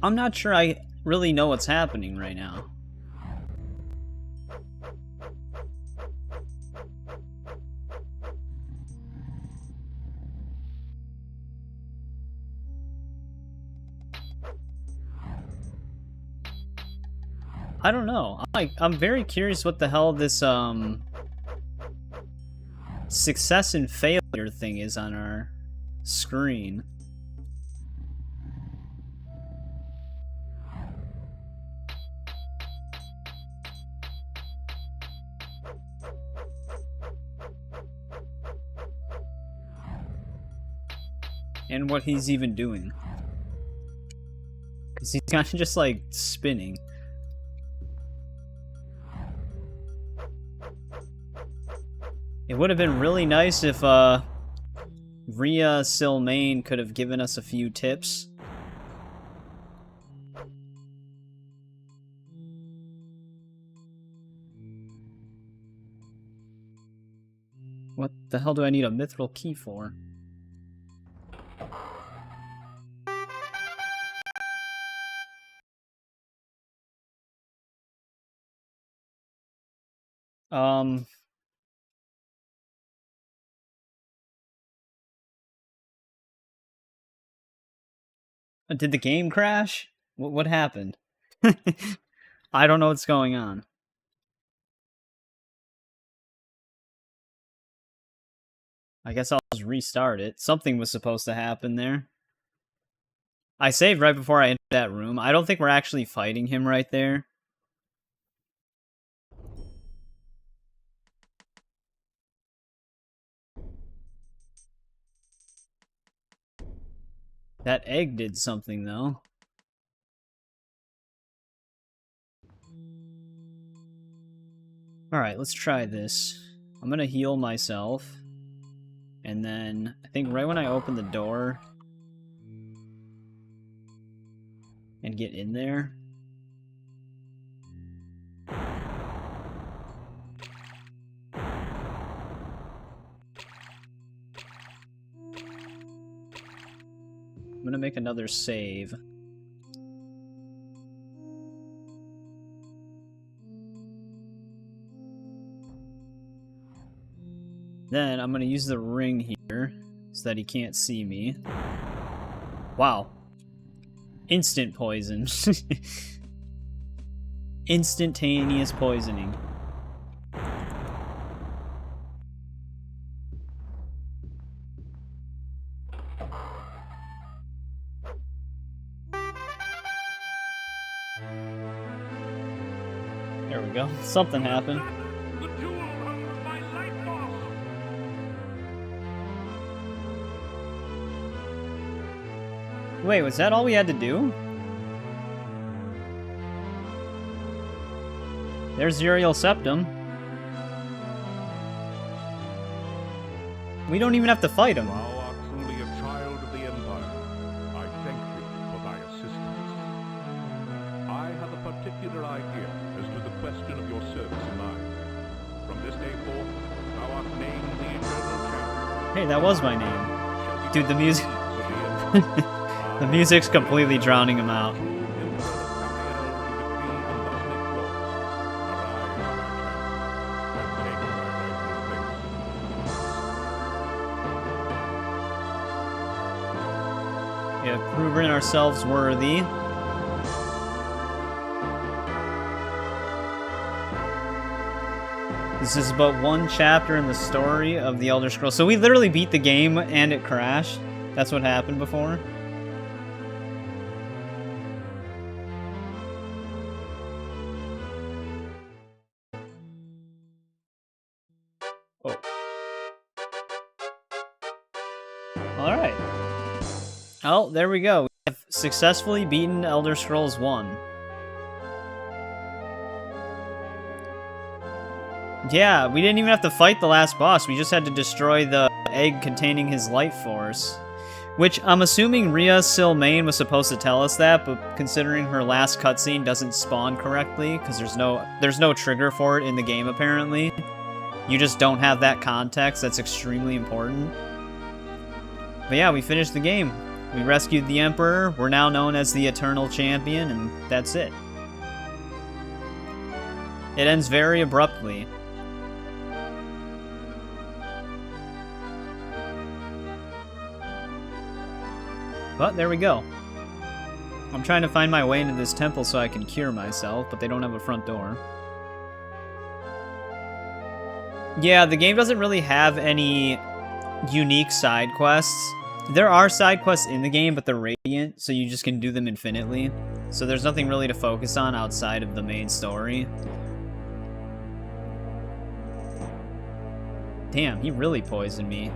I'm not sure I really know what's happening right now. I don't know. I'm very curious what the hell this success and failure thing is on our screen. And what he's even doing. Because he's kind of just like spinning. It would have been really nice if Ria Silmain could have given us a few tips. What the hell do I need a mithril key for? Did the game crash? What happened? I don't know what's going on. I guess I'll just restart it. Something was supposed to happen there. I saved right before I entered that room. I don't think we're actually fighting him right there. That egg did something, though. Alright, let's try this. I'm gonna heal myself. And then, I think right when I open the door and get in there... I'm gonna make another save. Then I'm gonna use the ring here so that he can't see me. Wow. Instant poison. Instantaneous poisoning. There we go. Something happened. The jewel of my life force! Wait, was that all we had to do? There's Uriel Septim. We don't even have to fight him. Thou art truly a child of the Empire. I thank thee for thy assistance. I have a particular idea as to the question of your service in mine. From this day forth, thou art named the Eternal Champion. Hey, that was my name. Dude, the music... Of the Empire. The music's completely drowning him out. True Emperor of Camiel, we decree and thus make law. Arise, my champion, and take thy rightful place. We have proven ourselves worthy. This is but one chapter in the story of the Elder Scrolls. So we literally beat the game and it crashed. That's what happened before. Oh. Alright. Oh, there we go. We have successfully beaten Elder Scrolls 1. Yeah, we didn't even have to fight the last boss. We just had to destroy the egg containing his life force. Which, I'm assuming Ria Silmain was supposed to tell us that, but considering her last cutscene doesn't spawn correctly, because there's no trigger for it in the game, apparently. You just don't have that context. That's extremely important. But yeah, we finished the game. We rescued the Emperor. We're now known as the Eternal Champion, and that's it. It ends very abruptly. But there we go. I'm trying to find my way into this temple so I can cure myself, but they don't have a front door. Yeah, the game doesn't really have any unique side quests. There are side quests in the game, but they're radiant, so you just can do them infinitely. So there's nothing really to focus on outside of the main story. Damn, he really poisoned me.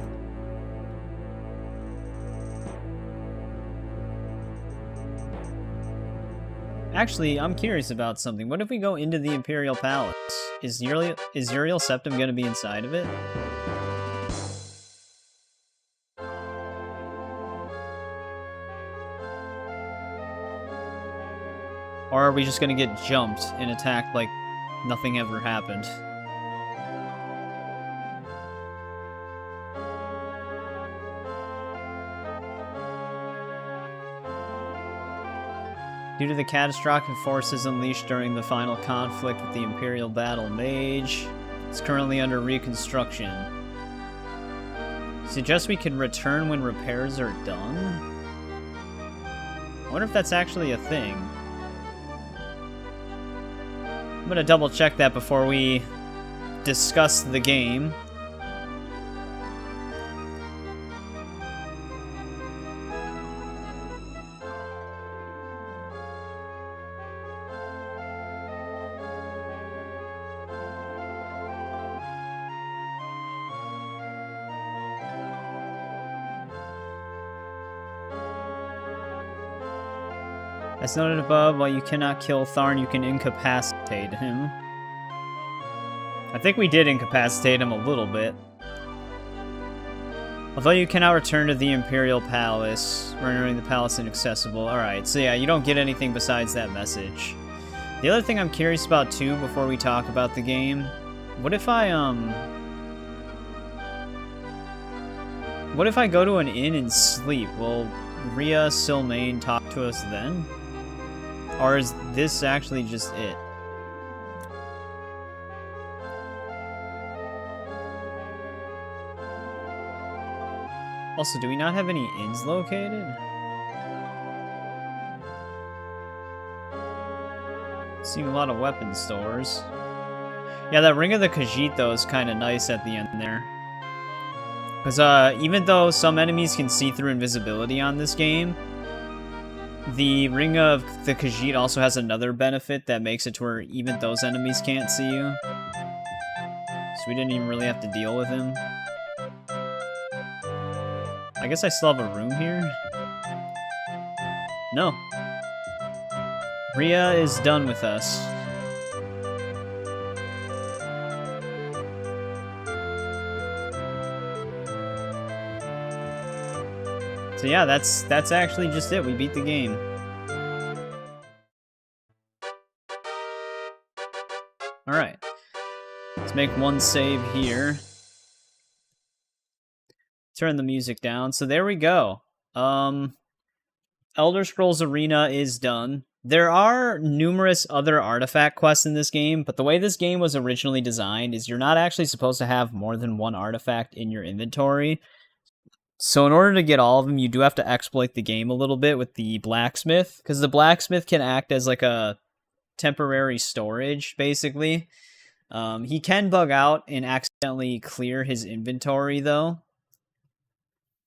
Actually, I'm curious about something. What if we go into the Imperial Palace? Is Uriel Septim gonna be inside of it? Or are we just gonna get jumped and attacked like nothing ever happened? Due to the catastrophic forces unleashed during the final conflict with the Imperial Battle Mage, it's currently under reconstruction. Suggest we can return when repairs are done? I wonder if that's actually a thing. I'm gonna double check that before we discuss the game. As noted above, while you cannot kill Tharn, you can incapacitate him. I think we did incapacitate him a little bit. Although you cannot return to the Imperial Palace, rendering the palace inaccessible. Alright, so yeah, you don't get anything besides that message. The other thing I'm curious about too, before we talk about the game, what if I go to an inn and sleep? Will Rhea Silmaine talk to us then? Or is this actually just it? Also, do we not have any inns located? Seeing a lot of weapon stores. Yeah, that Ring of the Khajiit, though, is kind of nice at the end there. Because even though some enemies can see through invisibility on this game, the Ring of the Khajiit also has another benefit that makes it to where even those enemies can't see you. So we didn't even really have to deal with him. I guess I still have a room here? No. Rhea is done with us. So yeah, that's actually just it. We beat the game. Alright. Let's make one save here. Turn the music down. So there we go. Elder Scrolls Arena is done. There are numerous other artifact quests in this game, but the way this game was originally designed is you're not actually supposed to have more than one artifact in your inventory. So in order to get all of them, you do have to exploit the game a little bit with the blacksmith, because the blacksmith can act as like a temporary storage, basically. He can bug out and accidentally clear his inventory, though.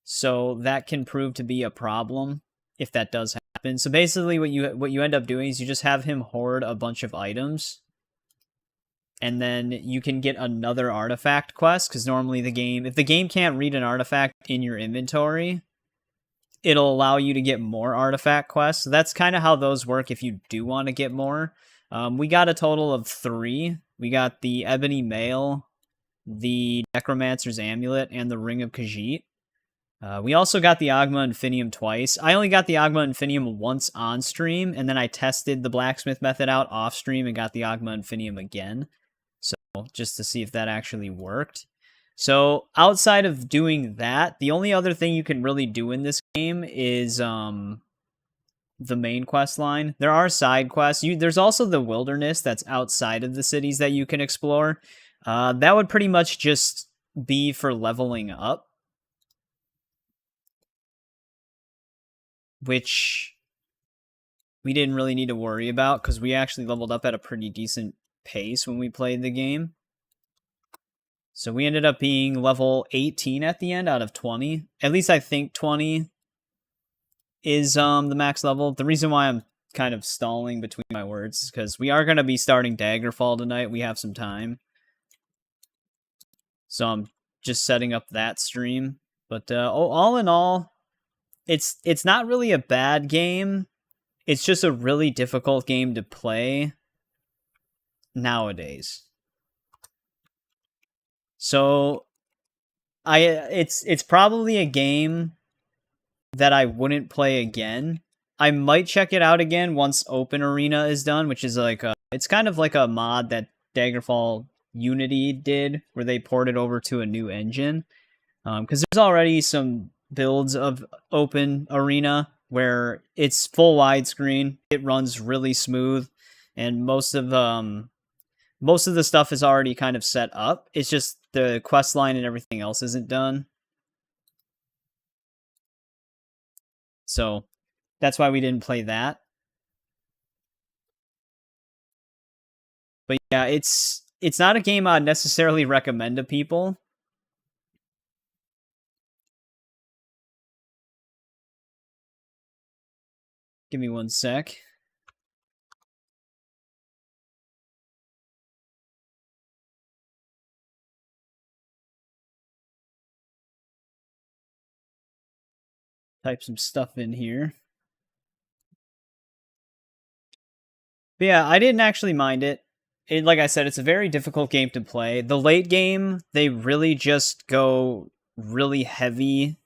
So that can prove to be a problem if that does happen. So basically what you end up doing is you just have him hoard a bunch of items. And then you can get another artifact quest, because normally if the game can't read an artifact in your inventory, it'll allow you to get more artifact quests. So that's kind of how those work if you do want to get more. We got a total of 3. We got the Ebony Mail, the Necromancer's Amulet, and the Ring of Khajiit. We also got the Agma Infinium twice. I only got the Agma Infinium once on stream, and then I tested the blacksmith method out off stream and got the Agma Infinium again. So, just to see if that actually worked. So, outside of doing that, the only other thing you can really do in this game is the main quest line. There are side quests. There's also the wilderness that's outside of the cities that you can explore. That would pretty much just be for leveling up, which we didn't really need to worry about because we actually leveled up at a pretty decent pace when we played the game. So we ended up being level 18 at the end out of 20. At least I think 20 is the max level. The reason why I'm kind of stalling between my words is because we are going to be starting Daggerfall tonight. We have some time. So I'm just setting up that stream. But all in all, it's not really a bad game. It's just a really difficult game to play nowadays. So it's probably a game that I wouldn't play again. I might check it out again once Open Arena is done, which is like it's kind of like a mod that Daggerfall Unity did, where they ported over to a new engine. Because there's already some builds of Open Arena where it's full widescreen, it runs really smooth, and most of the stuff is already kind of set up. It's just the quest line and everything else isn't done. So that's why we didn't play that. But yeah, it's not a game I'd necessarily recommend to people. Give me one sec. Type some stuff in here. But yeah, I didn't actually mind it. Like I said, it's a very difficult game to play. The late game, they really just go really heavy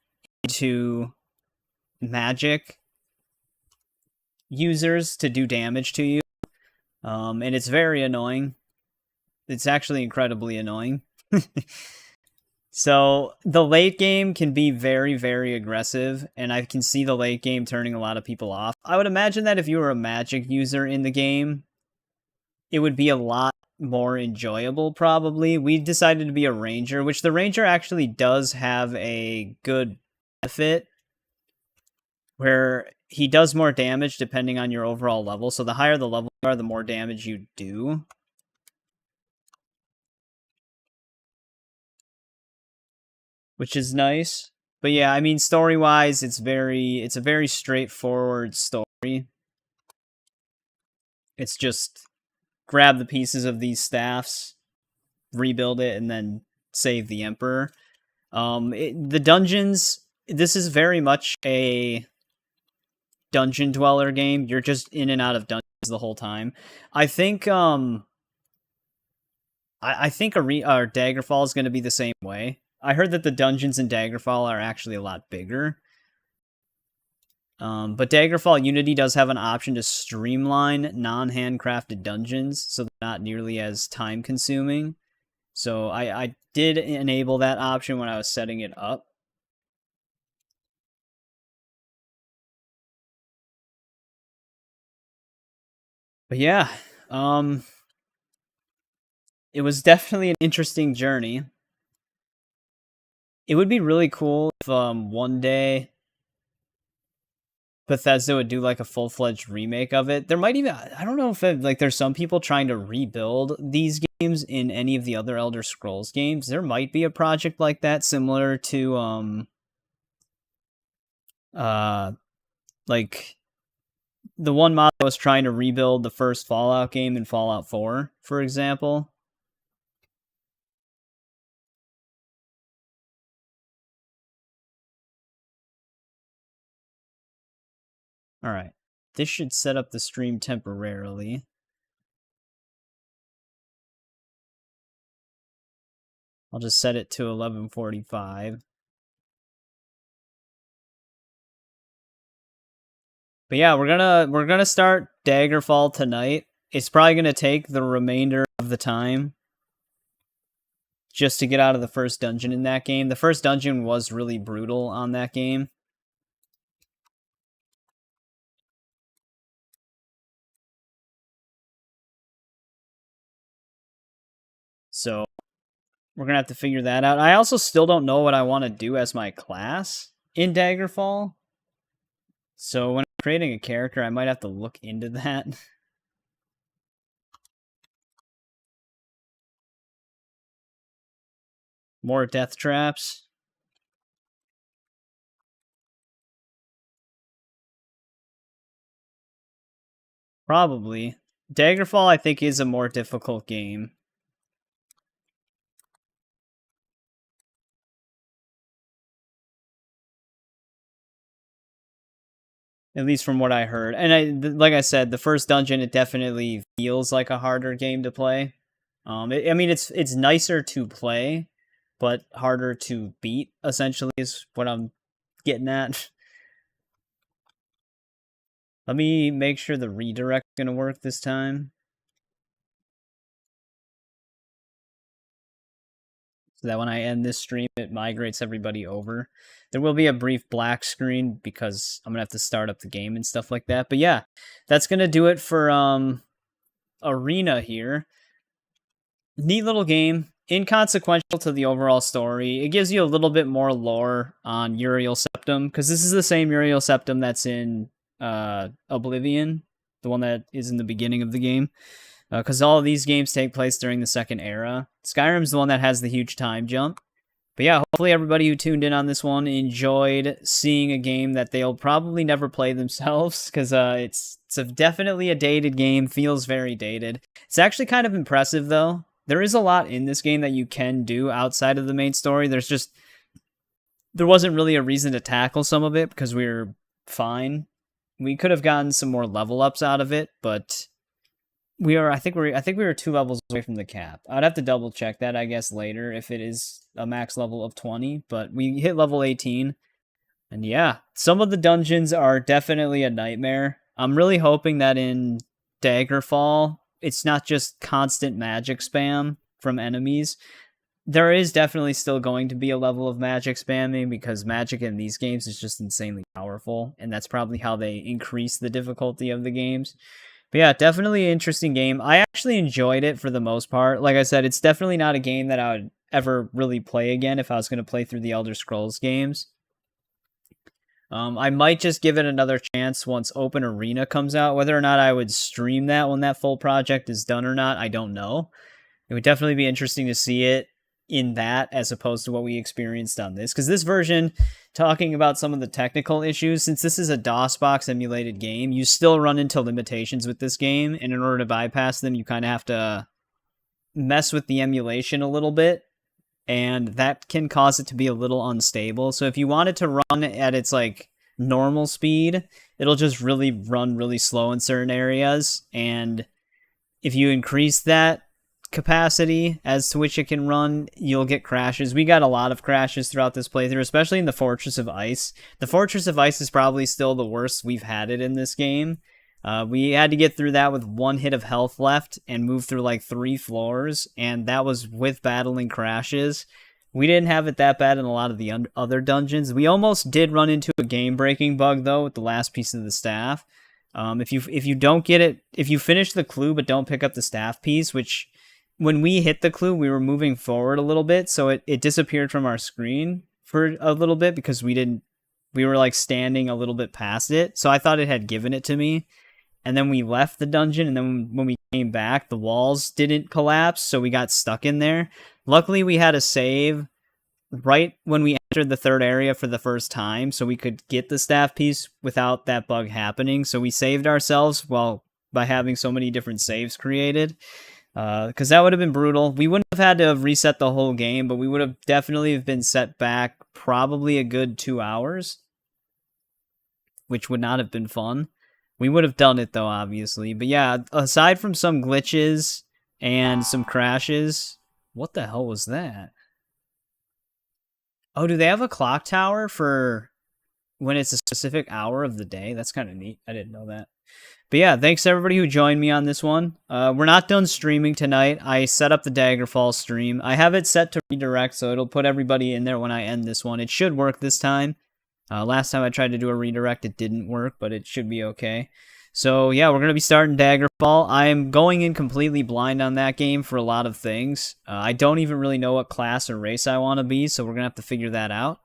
into magic users to do damage to you. And it's very annoying. It's actually incredibly annoying. So the late game can be very, very aggressive, and I can see the late game turning a lot of people off. I would imagine that if you were a magic user in the game, it would be a lot more enjoyable, probably. We decided to be a ranger, which the ranger actually does have a good benefit, where he does more damage depending on your overall level. So the higher the level you are, the more damage you do. Which is nice. But yeah, I mean, story-wise, it's a very straightforward story. It's just grab the pieces of these staffs, rebuild it, and then save the Emperor. The dungeons, this is very much a dungeon dweller game. You're just in and out of dungeons the whole time. I think I think Daggerfall is going to be the same way. I heard that the dungeons in Daggerfall are actually a lot bigger. But Daggerfall Unity does have an option to streamline non-handcrafted dungeons, so they're not nearly as time-consuming. So I did enable that option when I was setting it up. But yeah, it was definitely an interesting journey. It would be really cool if one day Bethesda would do like a full-fledged remake of it. There might even, I don't know if there's some people trying to rebuild these games in any of the other Elder Scrolls games. There might be a project like that similar to like the one mod was trying to rebuild the first Fallout game in Fallout 4, for example. Alright, this should set up the stream temporarily. I'll just set it to 11:45. But yeah, we're gonna start Daggerfall tonight. It's probably gonna take the remainder of the time just to get out of the first dungeon in that game. The first dungeon was really brutal on that game. So we're gonna have to figure that out. I also still don't know what I want to do as my class in Daggerfall. So when I'm creating a character, I might have to look into that. More death traps. Probably. Daggerfall, I think, is a more difficult game. At least from what I heard. And like I said, the first dungeon, it definitely feels like a harder game to play. I mean, it's nicer to play, but harder to beat, essentially, is what I'm getting at. Let me make sure the redirect's going to work this time. So that when I end this stream, it migrates everybody over. There will be a brief black screen because I'm going to have to start up the game and stuff like that. But yeah, that's going to do it for Arena here. Neat little game. Inconsequential to the overall story. It gives you a little bit more lore on Uriel Septim, because this is the same Uriel Septim that's in Oblivion, the one that is in the beginning of the game. Because all of these games take place during the Second Era. Skyrim's the one that has the huge time jump. But yeah, hopefully everybody who tuned in on this one enjoyed seeing a game that they'll probably never play themselves, because it's definitely a dated game, feels very dated. It's actually kind of impressive, though. There is a lot in this game that you can do outside of the main story. There wasn't really a reason to tackle some of it, because we were fine. We could have gotten some more level ups out of it, but I think we were 2 levels away from the cap. I'd have to double check that, I guess, later if it is a max level of 20, but we hit level 18. And yeah, some of the dungeons are definitely a nightmare. I'm really hoping that in Daggerfall, it's not just constant magic spam from enemies. There is definitely still going to be a level of magic spamming because magic in these games is just insanely powerful, and that's probably how they increase the difficulty of the games. But yeah, definitely an interesting game. I actually enjoyed it for the most part. Like I said, it's definitely not a game that I would ever really play again if I was going to play through the Elder Scrolls games. I might just give it another chance once Open Arena comes out. Whether or not I would stream that when that full project is done or not, I don't know. It would definitely be interesting to see it in that as opposed to what we experienced on this. Because this version, talking about some of the technical issues, since this is a DOSBox emulated game, you still run into limitations with this game. And in order to bypass them, you kind of have to mess with the emulation a little bit. And that can cause it to be a little unstable. So if you want it to run at its like normal speed, it'll just really run really slow in certain areas. And if you increase that capacity as to which it can run, you'll get crashes. We got a lot of crashes throughout this playthrough, especially in the Fortress of Ice. The Fortress of Ice is probably still the worst we've had it in this game. We had to get through that with 1 hit of health left and move through like 3 floors, and that was with battling crashes. We didn't have it that bad in a lot of the other dungeons. We almost did run into a game-breaking bug though with the last piece of the staff. If you don't get it, if you finish the clue but don't pick up the staff piece, which when we hit the clue, we were moving forward a little bit, so it disappeared from our screen for a little bit because we were like standing a little bit past it. So I thought it had given it to me. And then we left the dungeon, and then when we came back, the walls didn't collapse, so we got stuck in there. Luckily, we had a save right when we entered the 3rd area for the first time, so we could get the staff piece without that bug happening. So we saved ourselves by having so many different saves created, because that would have been brutal. We wouldn't have had to have reset the whole game, but we would have definitely been set back probably a good 2 hours, which would not have been fun. We would have done it though, obviously. But yeah, aside from some glitches and some crashes, what the hell was that? Oh, do they have a clock tower for when it's a specific hour of the day? That's kind of neat. I didn't know that. But yeah, thanks to everybody who joined me on this one. We're not done streaming tonight. I set up the Daggerfall stream. I have it set to redirect, so it'll put everybody in there when I end this one. It should work this time. Last time I tried to do a redirect, it didn't work, but it should be okay. So yeah, we're going to be starting Daggerfall. I'm going in completely blind on that game for a lot of things. I don't even really know what class or race I want to be, so we're going to have to figure that out.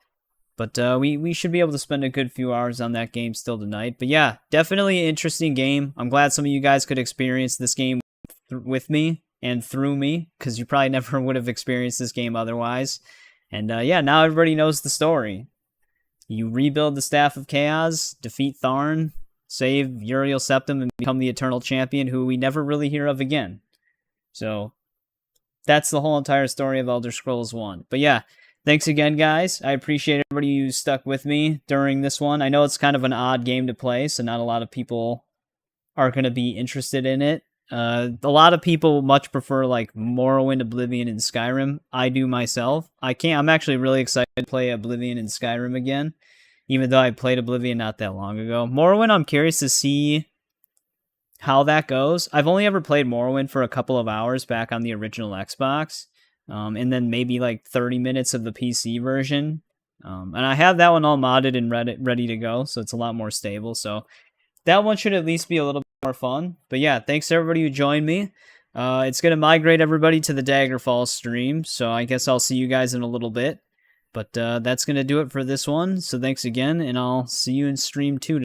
But we should be able to spend a good few hours on that game still tonight. But yeah, definitely an interesting game. I'm glad some of you guys could experience this game with me and through me, because you probably never would have experienced this game otherwise. And yeah, now everybody knows the story. You rebuild the Staff of Chaos, defeat Tharn, save Uriel Septim, and become the Eternal Champion, who we never really hear of again. So that's the whole entire story of Elder Scrolls 1. But yeah, thanks again, guys. I appreciate everybody who stuck with me during this one. I know it's kind of an odd game to play, so not a lot of people are going to be interested in it. A lot of people much prefer like Morrowind, Oblivion, and Skyrim. I do myself. I'm actually really excited to play Oblivion and Skyrim again, even though I played Oblivion not that long ago. Morrowind, I'm curious to see how that goes. I've only ever played Morrowind for a couple of hours back on the original Xbox, and then maybe like 30 minutes of the PC version. And I have that one all modded and ready to go, so it's a lot more stable. So that one should at least be a little bit more fun. But yeah, thanks to everybody who joined me. It's going to migrate everybody to the Daggerfall stream, so I guess I'll see you guys in a little bit. But that's going to do it for this one. So thanks again, and I'll see you in stream 2.